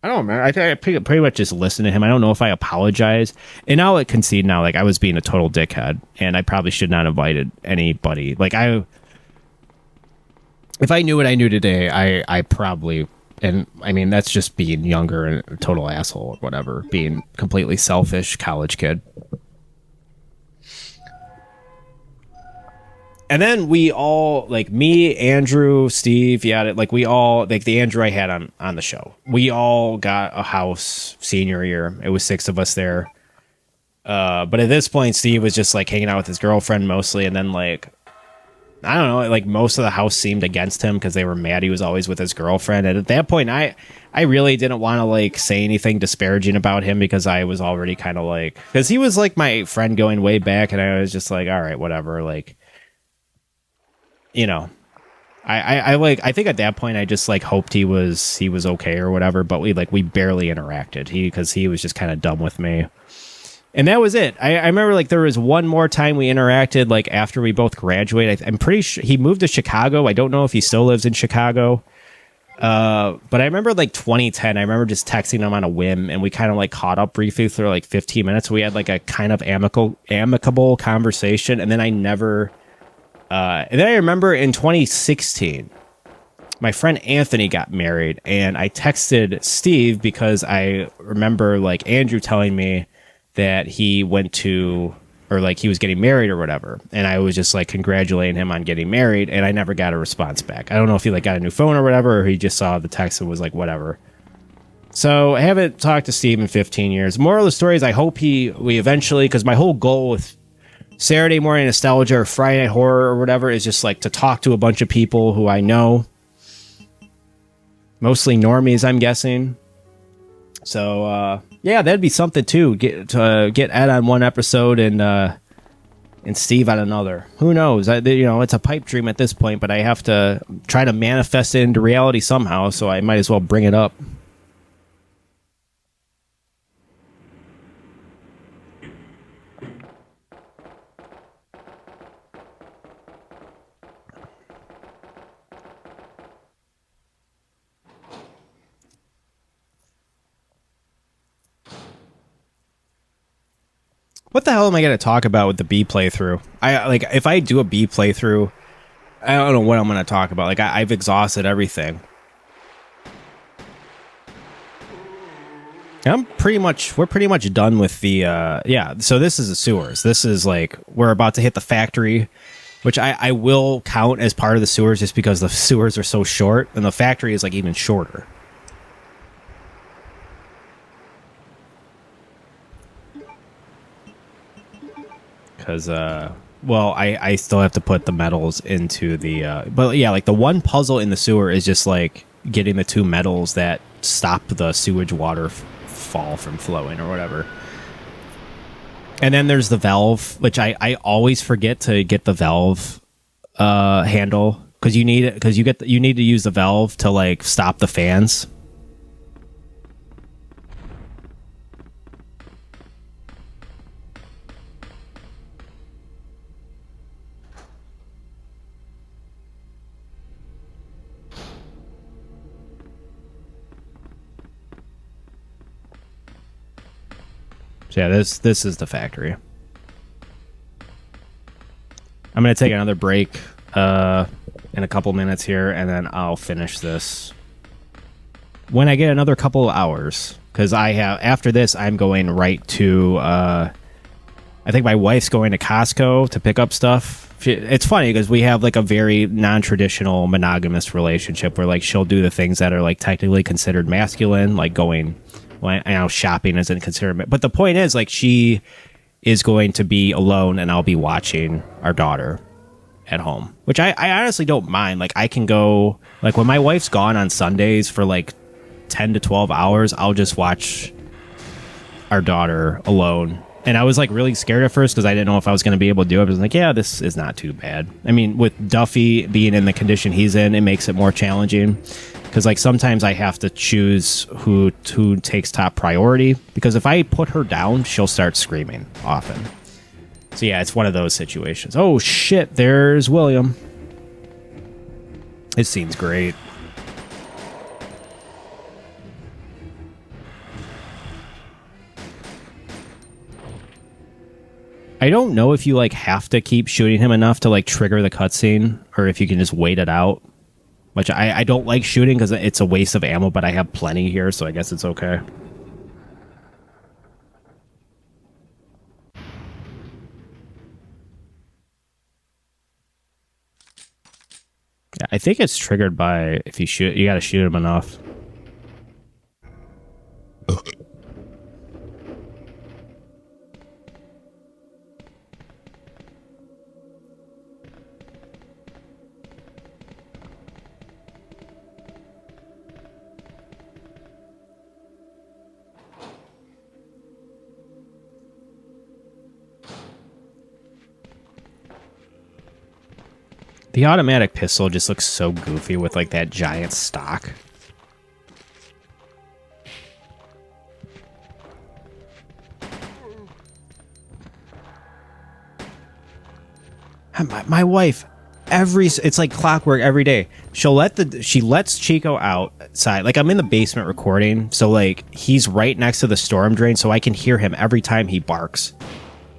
I don't know, man. I think I pretty much just listened to him. I don't know if I apologized. And I'll concede now, like, I was being a total dickhead, and I probably should not have invited anybody. Like, if I knew what I knew today, I probably, and I mean, that's just being younger and a total asshole or whatever, being completely selfish college kid. And then we all, like me, Andrew, Steve, we all, like the Andrew I had on the show, we all got a house senior year. It was 6 of us there. But at this point, Steve was just like hanging out with his girlfriend mostly. And then like, I don't know, like most of the house seemed against him because they were mad he was always with his girlfriend. And at that point, I really didn't want to like say anything disparaging about him because I was already kind of like, because he was like my friend going way back. And I was just like, all right, whatever. Like, I think at that point I just like hoped he was okay or whatever, but we barely interacted because he was just kind of dumb with me, and that was it. I remember like there was one more time we interacted like after we both graduated. I'm pretty sure he moved to Chicago. I don't know if he still lives in Chicago, but I remember like 2010. I remember just texting him on a whim, and we kind of like caught up briefly for like 15 minutes. We had like a kind of amicable conversation, and then and then I remember in 2016, my friend Anthony got married, and I texted Steve because I remember like Andrew telling me that he went to, or like he was getting married or whatever. And I was just like congratulating him on getting married, and I never got a response back. I don't know if he like got a new phone or whatever, or he just saw the text and was like, whatever. So I haven't talked to Steve in 15 years. Moral of the story is I hope we eventually, because my whole goal with Saturday Morning Nostalgia or Friday Night Horror or whatever is just like to talk to a bunch of people who I know, mostly normies, I'm guessing. So yeah, that'd be something too. Get Ed on one episode and Steve on another. Who knows? It's a pipe dream at this point, but I have to try to manifest it into reality somehow. So I might as well bring it up. What the hell am I going to talk about with the B playthrough? If I do a B playthrough, I don't know what I'm going to talk about. Like, I've exhausted everything. We're pretty much done with the, yeah. So this is the sewers. This is like, we're about to hit the factory, which I will count as part of the sewers just because the sewers are so short, and the factory is like even shorter. Because, well, I still have to put the metals into the, but yeah, like the one puzzle in the sewer is just like getting the 2 metals that stop the sewage water fall from flowing or whatever. And then there's the valve, which I always forget to get the valve handle, because you need it, because you need to use the valve to like stop the fans. So yeah, this is the factory. I'm going to take another break in a couple minutes here, and then I'll finish this when I get another couple of hours. Because after this, I'm going right to, I think my wife's going to Costco to pick up stuff. It's funny because we have like a very non-traditional monogamous relationship where like she'll do the things that are like technically considered masculine, like going... Well, I know shopping isn't considered, but the point is, like, she is going to be alone, and I'll be watching our daughter at home, which I honestly don't mind. Like, I can go, like, when my wife's gone on Sundays for like 10 to 12 hours, I'll just watch our daughter alone. And I was like really scared at first because I didn't know if I was going to be able to do it. I was like, yeah, this is not too bad. I mean, with Duffy being in the condition he's in, it makes it more challenging. Because like sometimes I have to choose who takes top priority, because if I put her down, she'll start screaming often. So yeah, it's one of those situations. Oh shit, there's William. His scene's great. I don't know if you like have to keep shooting him enough to like trigger the cutscene, or if you can just wait it out. Which I don't like shooting because it's a waste of ammo, but I have plenty here, so I guess it's okay. Yeah, I think it's triggered by if you gotta shoot him enough. The automatic pistol just looks so goofy with like that giant stock. My wife, it's like clockwork every day. She lets Chico outside. Like I'm in the basement recording, so like he's right next to the storm drain, so I can hear him every time he barks.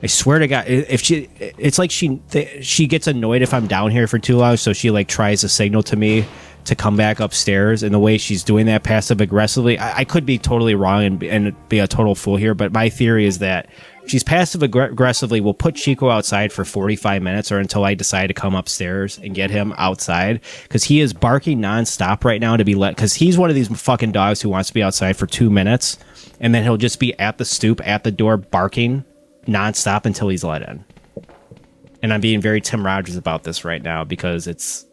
I swear to God, it's like she gets annoyed if I'm down here for too long, so she like tries to signal to me to come back upstairs. And the way she's doing that passive aggressively, I could be totally wrong and be a total fool here, but my theory is that she's passive aggressively will put Chico outside for 45 minutes or until I decide to come upstairs and get him outside, because he is barking nonstop right now to be let, because he's one of these fucking dogs who wants to be outside for 2 minutes and then he'll just be at the stoop at the door barking nonstop until he's let in. And I'm being very Tim Rogers about this right now because it's...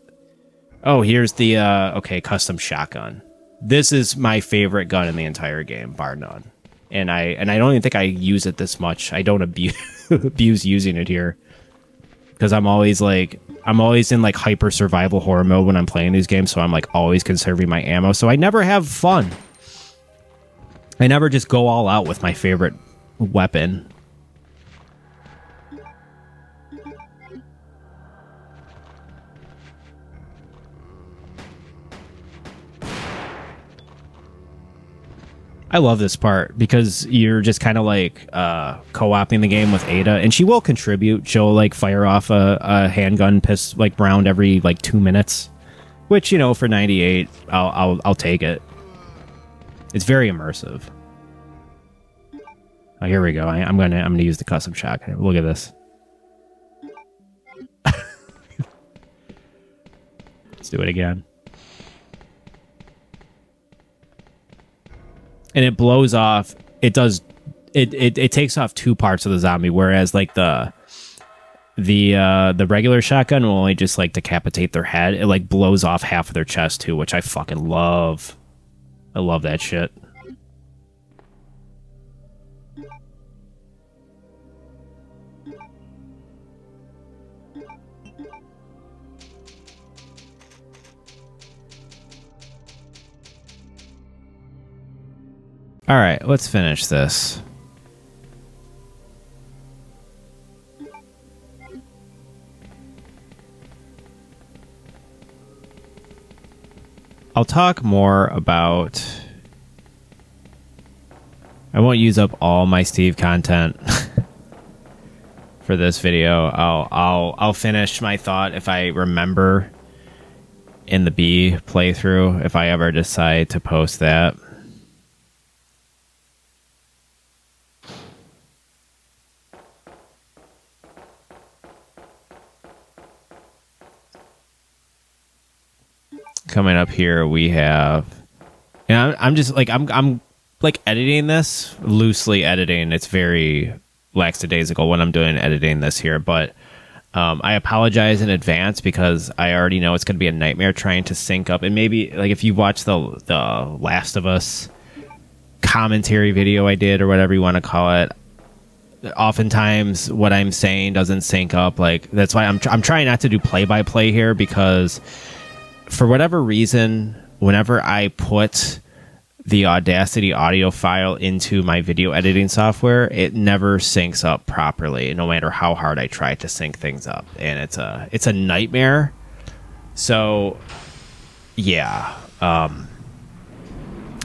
Oh, here's the, okay, custom shotgun. This is my favorite gun in the entire game, bar none. And I don't even think I use it this much. I don't abuse using it here. Because I'm always in like hyper survival horror mode when I'm playing these games, so I'm like always conserving my ammo. So I never have fun. I never just go all out with my favorite weapon. I love this part because you're just kind of like co-opting the game with Ada, and she will contribute. She'll like fire off a handgun round every like 2 minutes, which, you know, for 98, I'll take it. It's very immersive. Oh, here we go. I'm gonna use the custom shotgun. Look at this. Let's do it again. And it blows off. It does. It takes off 2 parts of the zombie, whereas like the regular shotgun will only just like decapitate their head. It like blows off half of their chest too, which I fucking love. I love that shit. All right, let's finish this. I'll talk more about... I won't use up all my Steve content for this video. I'll finish my thought if I remember in the B playthrough, if I ever decide to post that. Coming up here, we have, and I'm just like I'm like editing this, loosely editing. It's very lackadaisical when I'm doing editing this here, but I apologize in advance because I already know it's going to be a nightmare trying to sync up. And maybe like if you watch the Last of Us commentary video I did or whatever you want to call it, oftentimes what I'm saying doesn't sync up. Like that's why I'm trying not to do play-by-play here, because for whatever reason, whenever I put the Audacity audio file into my video editing software, it never syncs up properly, no matter how hard I try to sync things up. And it's a nightmare. So, yeah. I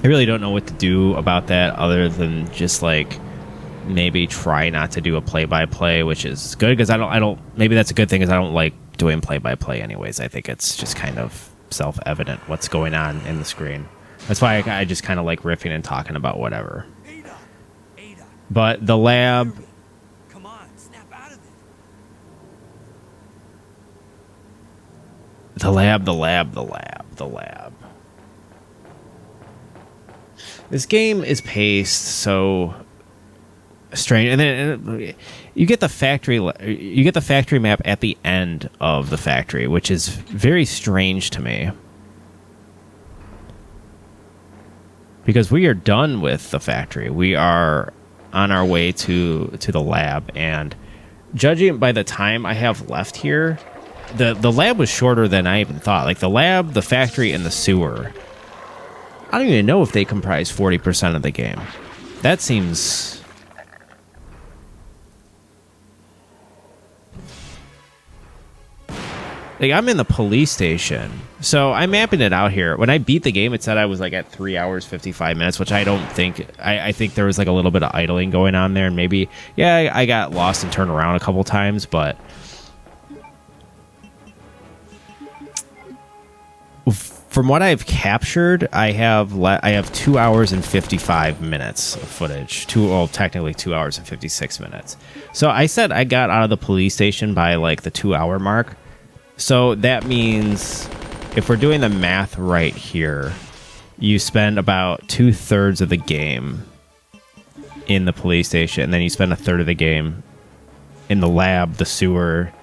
really don't know what to do about that other than just, like, maybe try not to do a play-by-play, which is good, because I don't, maybe that's a good thing, because I don't like doing play-by-play anyways. I think it's just kind of self-evident what's going on in the screen. That's why I just kind of like riffing and talking about whatever. But the lab... Come on, snap out of it. The lab. This game is paced so strange, and then you get the factory map at the end of the factory, which is very strange to me, because we are done with the factory. We are on our way to the lab, and judging by the time I have left here, the lab was shorter than I even thought. Like the lab, the factory, and the sewer, I don't even know if they comprise 40% of the game. That seems... like, I'm in the police station. So I'm mapping it out here. When I beat the game, it said I was like at 3 hours, 55 minutes, which I don't think... I think there was like a little bit of idling going on there. And maybe, yeah, I got lost and turned around a couple times, but... from what I've captured, I have 2 hours and 55 minutes of footage. Technically 2 hours and 56 minutes. So I said I got out of the police station by like the 2 hour mark. So that means if we're doing the math right here, you spend about 2/3 of the game in the police station, and then you spend 1/3 of the game in the lab, the sewer,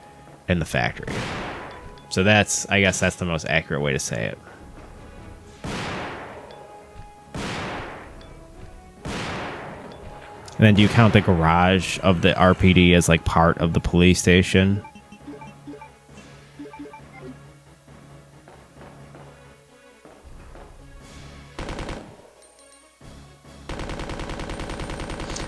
and the factory. So I guess that's the most accurate way to say it. And then do you count the garage of the RPD as like part of the police station?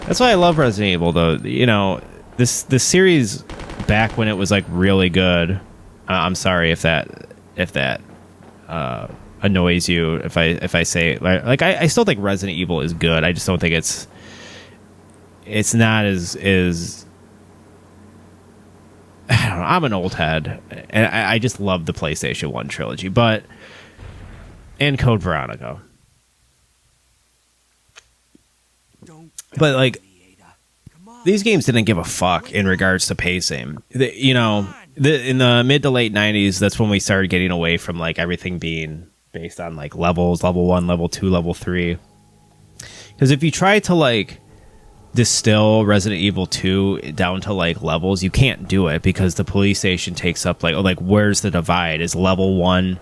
That's why I love Resident Evil, though. You know, this series, back when it was like really good. I'm sorry if that annoys you if I say like I still think Resident Evil is good. I just don't think it's not as I don't know. I'm an old head, and I just love the PlayStation 1 trilogy, and Code Veronica. But like, these games didn't give a fuck in regards to pacing. You know, in the mid to late 90s, that's when we started getting away from like everything being based on like levels, level 1, level 2, level 3. Because if you try to like distill Resident Evil 2 down to like levels, you can't do it, because the police station takes up like where's the divide? Is level 1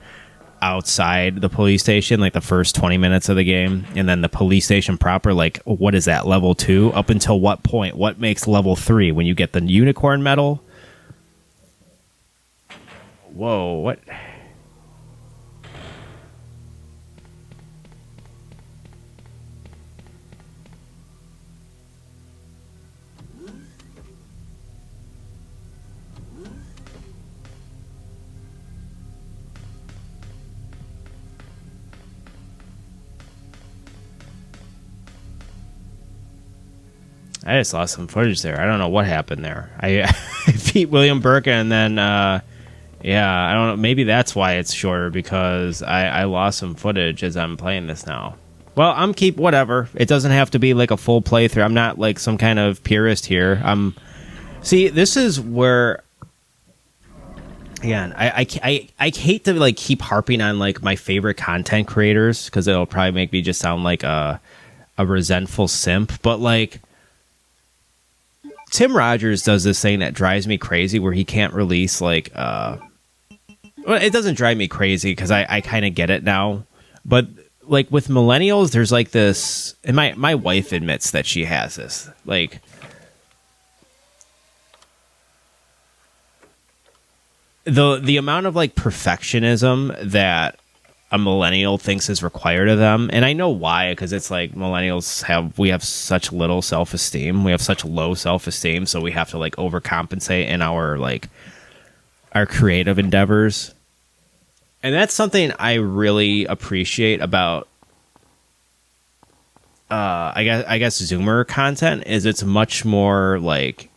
outside the police station, like the first 20 minutes of the game, and then the police station proper, like what is that, level 2? Up until what point? What makes level 3? When you get the unicorn medal? Whoa, what? I just lost some footage there. I don't know what happened there. I beat William Burke, and then, yeah, I don't know. Maybe that's why it's shorter, because I lost some footage as I'm playing this now. Well, whatever. It doesn't have to be like a full playthrough. I'm not like some kind of purist here. See, this is where, again, I hate to like keep harping on like my favorite content creators, because it'll probably make me just sound like a resentful simp, but like, Tim Rogers does this thing that drives me crazy, where he can't release like well, it doesn't drive me crazy, because I kind of get it now, but like with millennials, there's like this, and my wife admits that she has this, like the amount of like perfectionism that a millennial thinks is required of them. And I know why, because it's like millennials we have such little self-esteem. We have such low self-esteem, so we have to like overcompensate in our like our creative endeavors. And that's something I really appreciate about I guess Zoomer content, is it's much more like,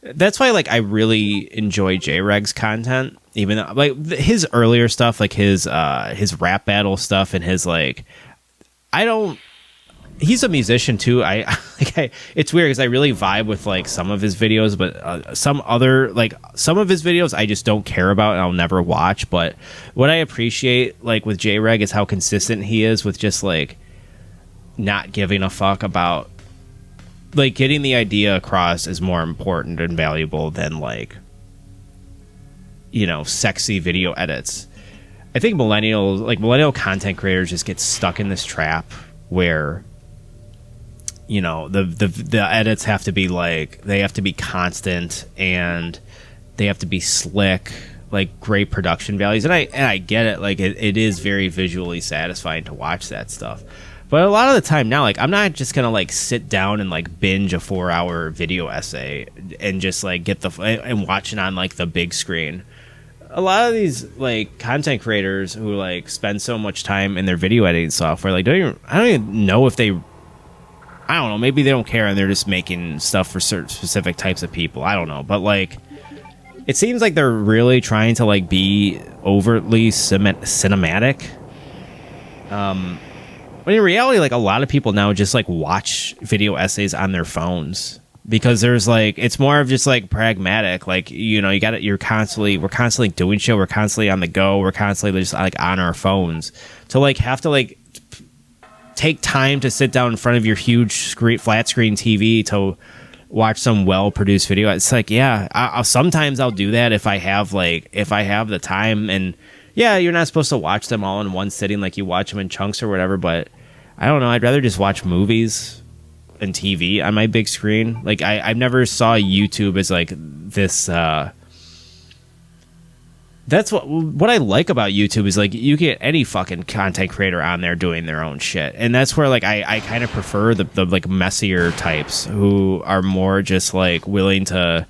that's why like I really enjoy J-Reg's content, even though like his earlier stuff, like his rap battle stuff, and his like, he's a musician too. It's weird, because I really vibe with like some of his videos, but some of his videos I just don't care about and I'll never watch. But what I appreciate like with J-Reg is how consistent he is with just like not giving a fuck about, like, getting the idea across is more important and valuable than like, you know, sexy video edits. I think millennial content creators just get stuck in this trap where, you know, the edits have to be like, they have to be constant and they have to be slick, like great production values. And I get it, like it is very visually satisfying to watch that stuff. But a lot of the time now, like, I'm not just gonna like sit down and like binge a 4-hour video essay and just like and watch it on like the big screen. A lot of these like content creators who like spend so much time in their video editing software, like I don't even know if they, I don't know, maybe they don't care and they're just making stuff for certain specific types of people. I don't know, but like, it seems like they're really trying to like be overtly cinematic. But in reality, like a lot of people now just like watch video essays on their phones, because there's like, it's more of just like pragmatic. Like, you know, we're constantly doing shit. We're constantly on the go. We're constantly just like on our phones to like have to like take time to sit down in front of your huge flat screen TV to watch some well-produced video. It's like, yeah, sometimes I'll do that if I have the time. And yeah, you're not supposed to watch them all in one sitting, like you watch them in chunks or whatever, but I don't know, I'd rather just watch movies and TV on my big screen. Like, I've never saw YouTube as like this, that's what I like about YouTube is like you get any fucking content creator on there doing their own shit. And that's where like I kind of prefer the like messier types who are more just like willing to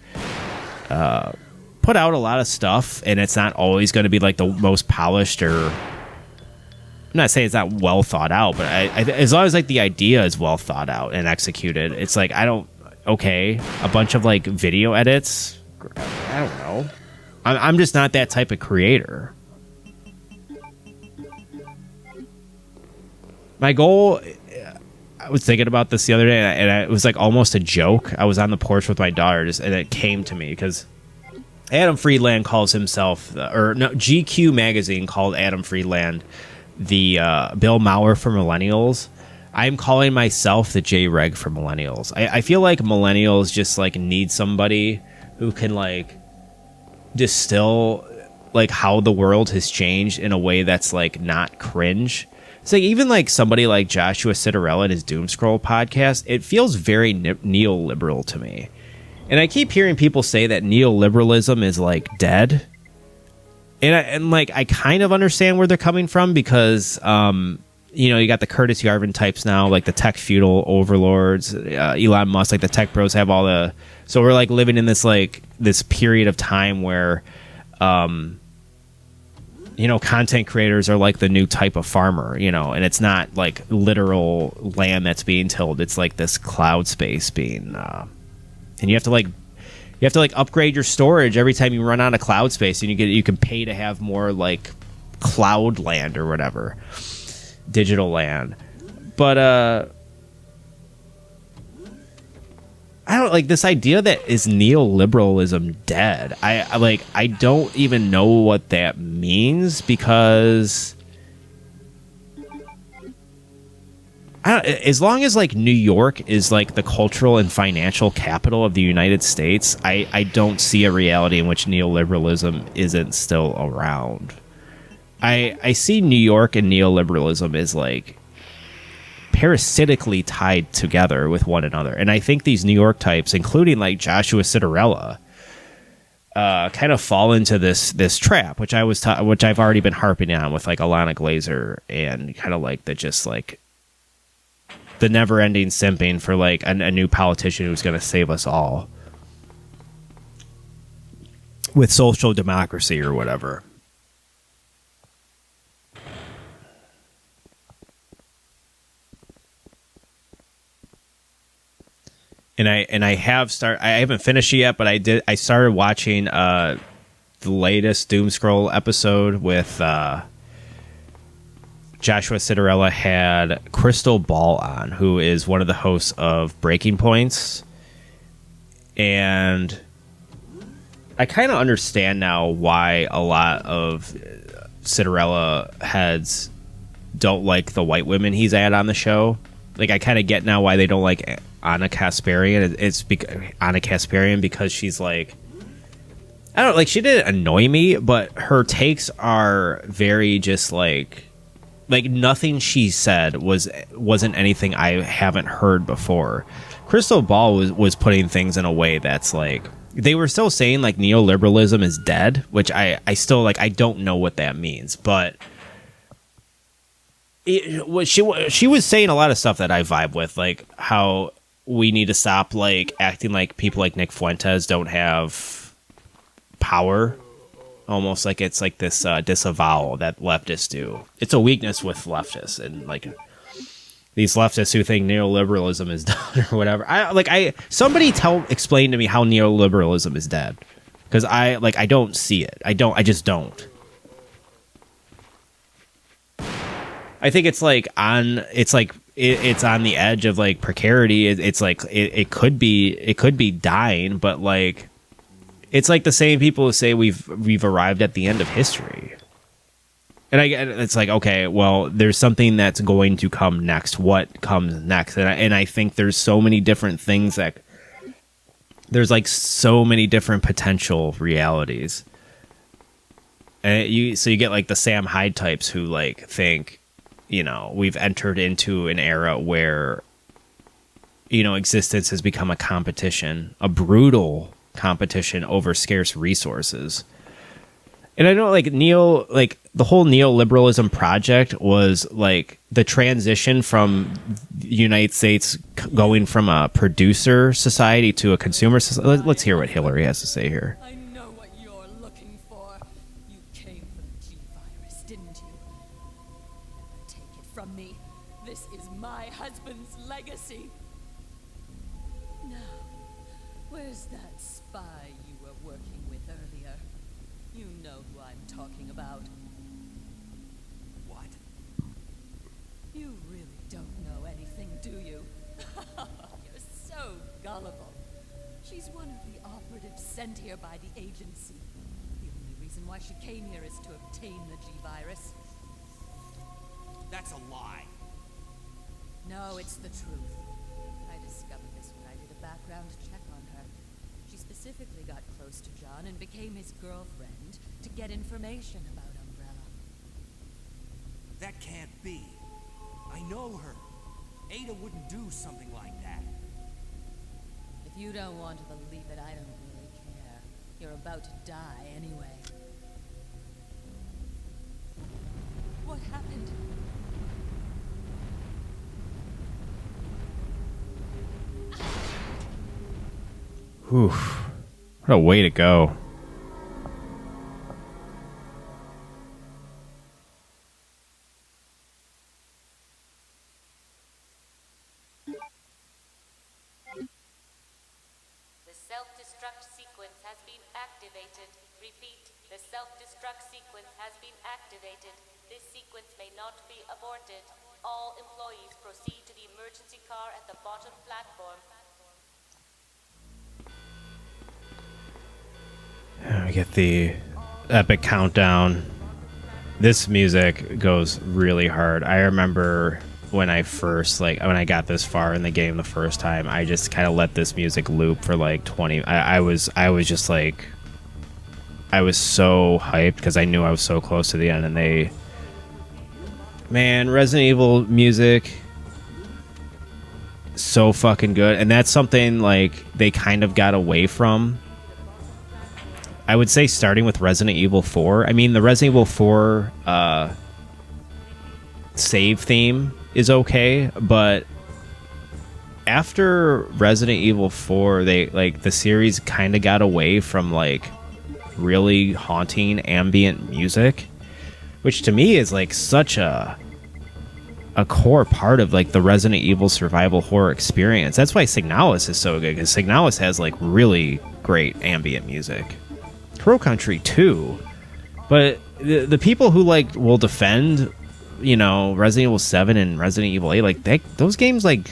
put out a lot of stuff, and it's not always going to be like the most polished, or I'm not saying it's not well thought out, but as long as like the idea is well thought out and executed, it's like a bunch of like video edits, I don't know. I'm just not that type of creator. My goal, I was thinking about this the other day, and it was like almost a joke. I was on the porch with my daughter, and it came to me because Adam Friedland calls himself, or no, GQ magazine called Adam Friedland the Bill Maher for millennials. I'm calling myself the J Reg for millennials. I feel like millennials just like need somebody who can like distill like how the world has changed in a way that's like not cringe. It's like even like somebody like Joshua Citarella and his Doom Scroll podcast, it feels very neoliberal to me. And I keep hearing people say that neoliberalism is like dead. And like I kind of understand where they're coming from because you know, you got the Curtis Yarvin types now, like the tech feudal overlords, Elon Musk, like the tech bros have all the, so we're like living in this like this period of time where you know, content creators are like the new type of farmer, you know, and it's not like literal land that's being tilled. It's like this cloud space being, and you have to like upgrade your storage every time you run out of cloud space, and you can pay to have more like cloud land or whatever, digital land. But I don't like this idea that is neoliberalism dead. I don't even know what that means because as long as like New York is like the cultural and financial capital of the United States, I don't see a reality in which neoliberalism isn't still around. I see New York and neoliberalism as like parasitically tied together with one another, and I think these New York types, including like Joshua Citarella, kind of fall into this trap, which which I've already been harping on with like Alana Glazer, and kind of like the never-ending simping for like a new politician who's going to save us all with social democracy or whatever. And I haven't finished it yet, but I started watching the latest Doom Scroll episode with Joshua Citarella had Crystal Ball on, who is one of the hosts of Breaking Points. And I kind of understand now why a lot of Citarella heads don't like the white women he's had on the show. Like, I kind of get now why they don't like Anna Kasparian. It's Anna Kasparian because she's like, I don't like, she didn't annoy me, but her takes are very just like nothing she said wasn't anything I haven't heard before. Crystal Ball was putting things in a way that's like, they were still saying like neoliberalism is dead, which I still like, I don't know what that means, but she was saying a lot of stuff that I vibe with, like how we need to stop like acting like people like Nick Fuentes don't have power, almost like it's like this disavowal that leftists do. It's a weakness with leftists, and like these leftists who think neoliberalism is done or whatever. Somebody explain to me how neoliberalism is dead, because I don't see it. I just don't. I think it's like it's on the edge of like precarity. It's like it could be dying, but like it's like the same people who say we've arrived at the end of history. And it's like, okay, well, there's something that's going to come next. What comes next? And I think there's so many different things that there's like so many different potential realities. And you get like the Sam Hyde types who like think, you know, we've entered into an era where, you know, existence has become a competition, a brutal competition over scarce resources. And I know like the whole neoliberalism project was like the transition from the United States going from a producer society to a consumer society. Let's hear what Hillary has to say here. I know what you're looking for. You came for the G-virus, didn't you? Never take it from me. This is my husband's legacy. Now, where's that spy you were working with earlier? You know who I'm talking about. What? You really don't know anything, do you? You're so gullible. She's one of the operatives sent here by the agency. The only reason why she came here is to obtain the G-Virus. That's a lie. No, it's the truth. I discovered this when I did a background check on her. She specifically got close to John and became his girlfriend to get information about Umbrella. That can't be. I know her. Ada wouldn't do something like that. If you don't want to believe it, I don't really care. You're about to die anyway. What happened? Whew. What a way to go. The self-destruct sequence has been activated. Repeat, the self-destruct sequence has been activated. This sequence may not be aborted. All employees proceed to the emergency car at the bottom platform. We get the epic countdown. This music goes really hard. I remember when I first, when I got this far in the game the first time, I just kind of let this music loop for like 20. I was just like, I was so hyped because I knew I was so close to the end, and man, Resident Evil music, so fucking good. And that's something like they kind of got away from. I would say starting with Resident Evil 4. I mean, the Resident Evil 4 save theme is okay, but after Resident Evil 4, the series kind of got away from really haunting ambient music, which to me is such a core part of the Resident Evil survival horror experience. That's why Signalis is so good, because Signalis has really great ambient music. Pro Country too, but the people who will defend, Resident Evil 7 and Resident Evil 8, those games, I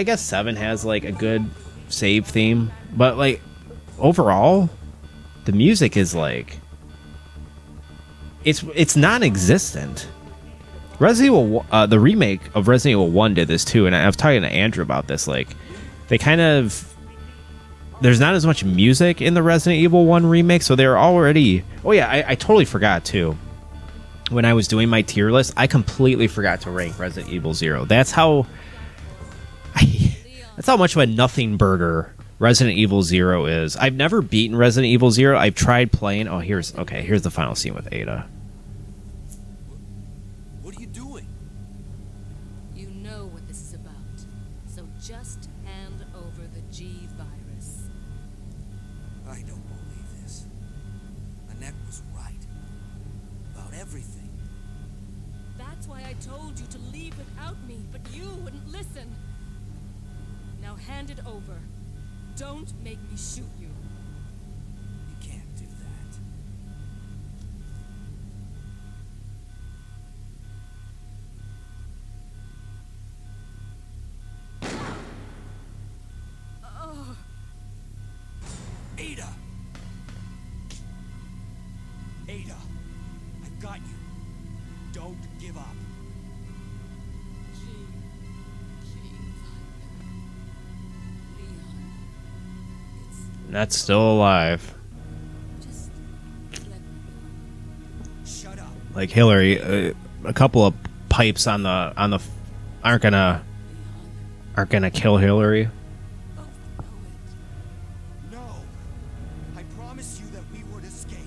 guess 7 has a good save theme, but overall, the music is it's non-existent. Resident Evil, the remake of Resident Evil 1 did this too, and I was talking to Andrew about this. They kind of, there's not as much music in the Resident Evil 1 remake, so they're already... Oh yeah, I totally forgot too. When I was doing my tier list, I completely forgot to rank Resident Evil 0. That's how much of a nothing burger Resident Evil 0 is. I've never beaten Resident Evil 0. I've tried playing... Oh, here's the final scene with Ada. What are you doing? You know what this is about, so just hand over the G-Virus. I don't believe this. Annette was right. About everything. That's why I told you to leave without me, but you wouldn't listen. Now hand it over. Don't make me shoot you. You can't do that. Ada! Ada, I've got you. Don't give up. That's still alive. Shut up. Hillary, a couple of pipes on the aren't gonna kill Hillary. No. I promised you that we would escape.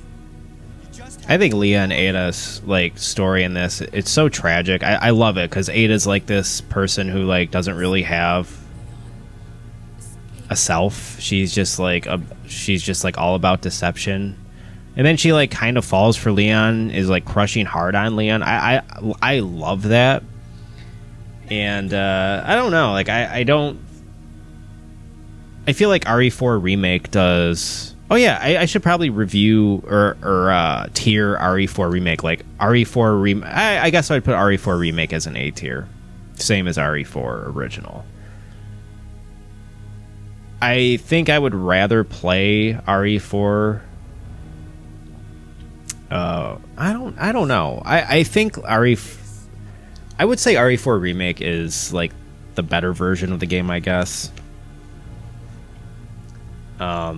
You just I think Leah and Ada's story in this, it's so tragic. I love it because Ada's this person who doesn't really have a self. She's just all about deception, and then she kind of falls for Leon, is crushing hard on Leon. I love that, and I don't know, I feel like RE4 remake does. Oh yeah, I should probably review or tier RE4 remake. RE4 remake, I guess I'd put RE4 remake as an A tier, same as RE4 original. I think I would rather play RE4. I don't know. I think I would say RE4 Remake is like the better version of the game, I guess. I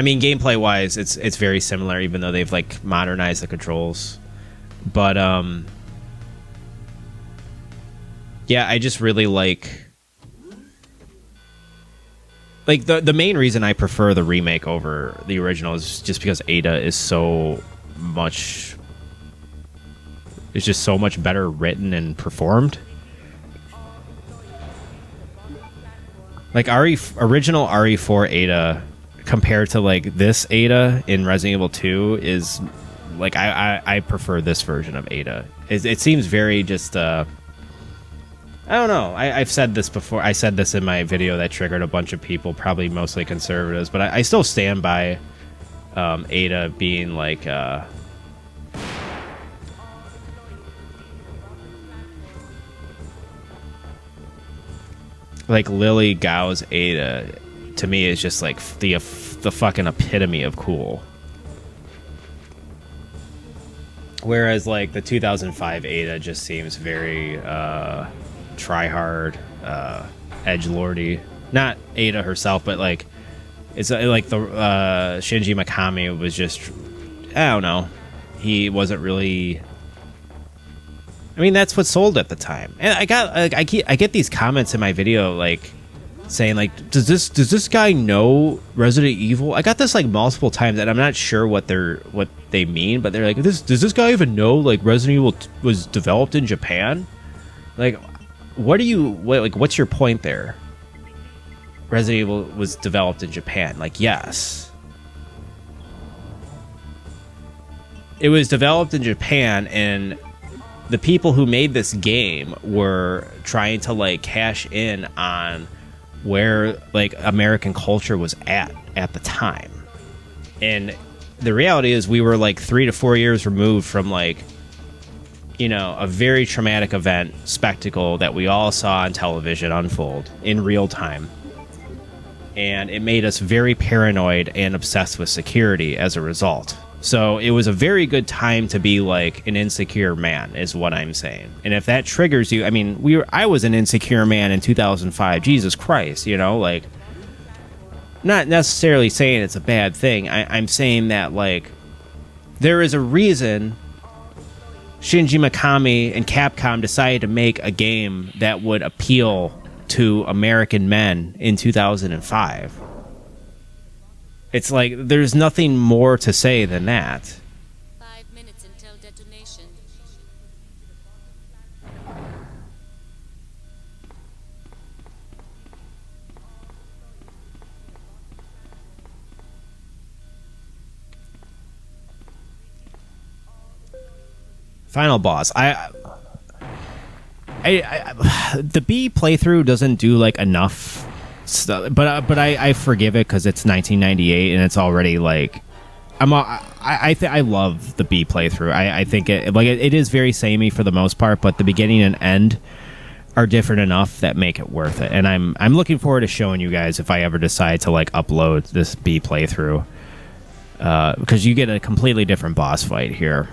mean, gameplay wise, it's very similar, even though they've like modernized the controls. But yeah, I just really like the main reason I prefer the remake over the original is just because Ada is so much. It's just so much better written and performed. Like original RE4 Ada compared to like this Ada in Resident Evil 2 is like I prefer this version of Ada. It seems very just I don't know. I've said this before. I said this in my video that triggered a bunch of people, probably mostly conservatives, but I still stand by Ada being like Lily Gao's Ada to me is just like the fucking epitome of cool. Whereas like the 2005 Ada just seems very try-hard, edgelordy. Not Ada herself, but like it's like the Shinji Mikami was just, I don't know, he wasn't really. I mean, that's what sold at the time. And I get these comments in my video like saying like, does this guy know Resident Evil? I got this like multiple times, and I'm not sure what they mean, but they're like, does this guy even know like Resident Evil was developed in Japan? Like, what's your point there? Resident Evil was developed in Japan. Like, yes. It was developed in Japan, and the people who made this game were trying to like cash in on where like American culture was at the time. And the reality is we were like 3 to 4 years removed from like, you know, a very traumatic event spectacle that we all saw on television unfold in real time. And it made us very paranoid and obsessed with security as a result. So it was a very good time to be like an insecure man, is what I'm saying. And if that triggers you, I mean, I was an insecure man in 2005. Jesus Christ, you know, like, not necessarily saying it's a bad thing. I'm saying that like there is a reason Shinji Mikami and Capcom decided to make a game that would appeal to American men in 2005. It's like, there's nothing more to say than that. 5 minutes until detonation. Final boss. The B playthrough doesn't do like enough stuff, but I forgive it because it's 1998 and it's already like I love the B playthrough. I think it is very samey for the most part, but the beginning and end are different enough that make it worth it. And I'm looking forward to showing you guys if I ever decide to like upload this B playthrough, because you get a completely different boss fight here.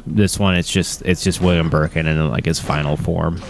This one, it's just William Birkin in like his final form.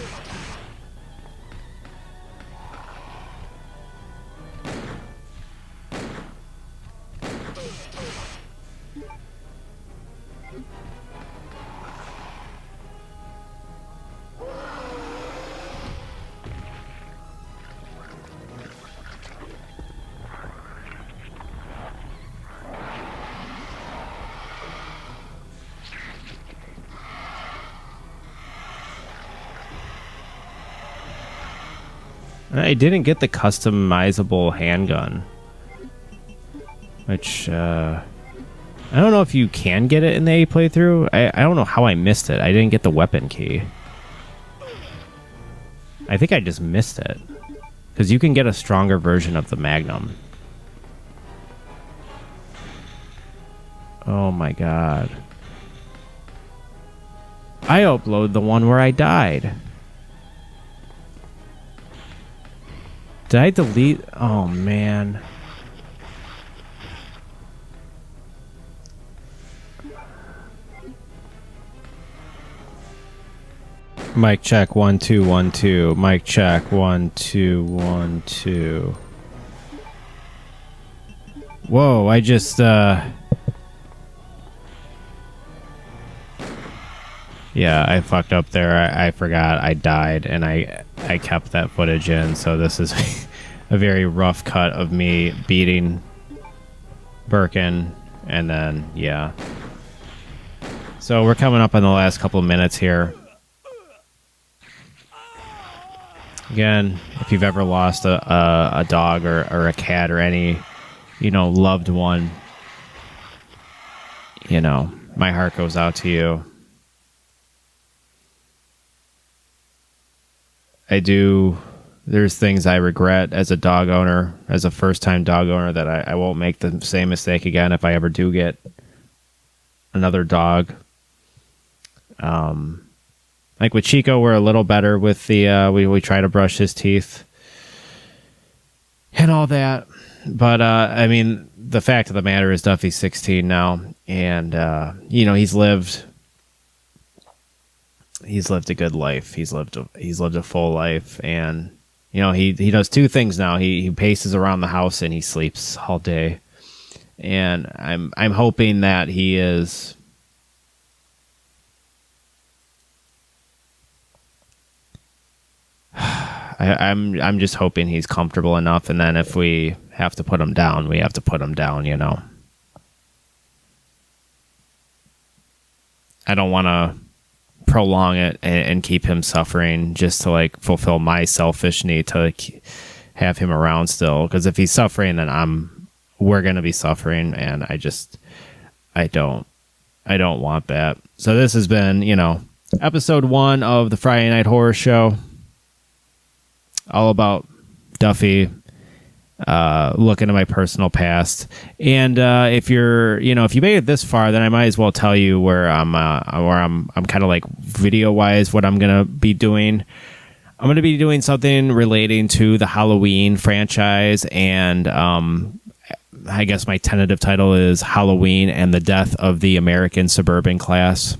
I didn't get the customizable handgun, which I don't know if you can get it in the A playthrough. I don't know how I missed it. I didn't get the weapon key. I think I just missed it, because you can get a stronger version of the Magnum. Oh my god. I upload the one where I died. Did I delete? Oh, man. Mic check 1 2 1 2. Mic check 1 2 1 2. Whoa, I just yeah, I fucked up there. I forgot I died and I kept that footage in, so this is a very rough cut of me beating Birkin and then yeah. So we're coming up on the last couple of minutes here. Again, if you've ever lost a dog or a cat or any, loved one, my heart goes out to you. There's things I regret as a dog owner, as a first-time dog owner, that I won't make the same mistake again if I ever do get another dog. Like with Chico, we're a little better with the we try to brush his teeth and all that. But I mean, the fact of the matter is Duffy's 16 now, and he's lived a good life. He's lived a full life, and he does two things now. He paces around the house and he sleeps all day. And I'm hoping that he is. I'm just hoping he's comfortable enough, and then if we have to put him down, we have to put him down, I don't want to prolong it and keep him suffering just to fulfill my selfish need to have him around still, because if he's suffering, then we're going to be suffering, and I don't want that. So this has been, episode 1 of the Friday Night Horror Show. All about Duffy, looking at my personal past, and if you made it this far, then I might as well tell you where I'm kind of video wise what I'm gonna be doing. I'm gonna be doing something relating to the Halloween franchise, and I guess my tentative title is Halloween and the Death of the American Suburban Class.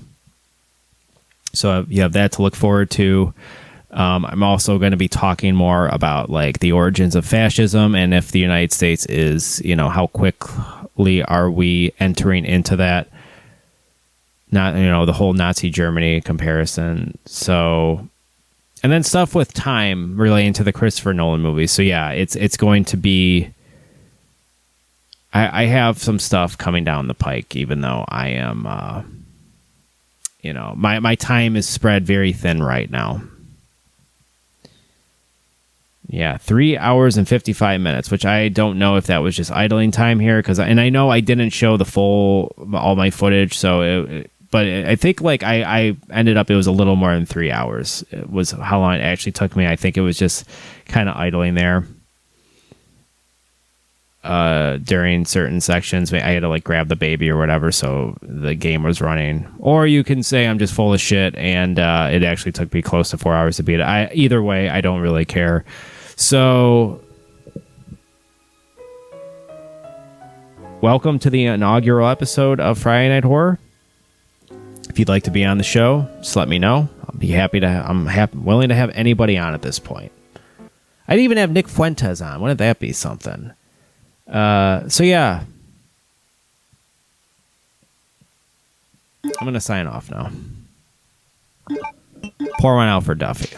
So you have that to look forward to. I'm also going to be talking more about the origins of fascism, and if the United States is, how quickly are we entering into that, not, the whole Nazi Germany comparison. So, and then stuff with time relating to the Christopher Nolan movies. So yeah, it's going to be, I have some stuff coming down the pike, even though I am, my time is spread very thin right now. Yeah, 3 hours and 55 minutes, which I don't know if that was just idling time here, and I know I didn't show all my footage, but I think I ended up, it was a little more than 3 hours. It was how long it actually took me. I think it was just kind of idling there during certain sections. I had to grab the baby or whatever, so the game was running. Or you can say I'm just full of shit, and it actually took me close to 4 hours to beat it. Either way, I don't really care. So, welcome to the inaugural episode of Friday Night Horror. If you'd like to be on the show, just let me know. I'm willing to have anybody on at this point. I'd even have Nick Fuentes on. Wouldn't that be something? So yeah. I'm going to sign off now. Pour one out for Duffy.